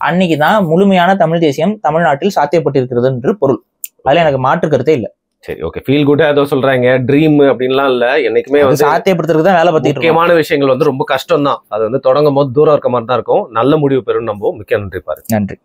அன்னைக்குதான் முழுமையான தமிழ் தேசியம் தமிழ்நாட்டில் சாத்தியப்பட்டிருக்கிறது என்று பொருள். அதுல எனக்கு மாற்று கருத்தே இல்லை. சரி, ஓகே, ஃபீல் குட்டா ஏதோ சொல்றாங்க, ட்ரீம் அப்படின்லாம் இல்ல. என்னைக்குமே வந்து சாத்தியப்படுத்துறதுக்கு தான் வேலை பார்த்துட்டு முக்கியமான விஷயங்கள் வந்து ரொம்ப கஷ்டம் தான். அது வந்து தொடங்கும் போது தூரம் இருக்க மாதிரி தான் இருக்கும். நல்ல முடிவு பெறும் நம்புவோம். மிக்க நன்றி பாரு. நன்றி.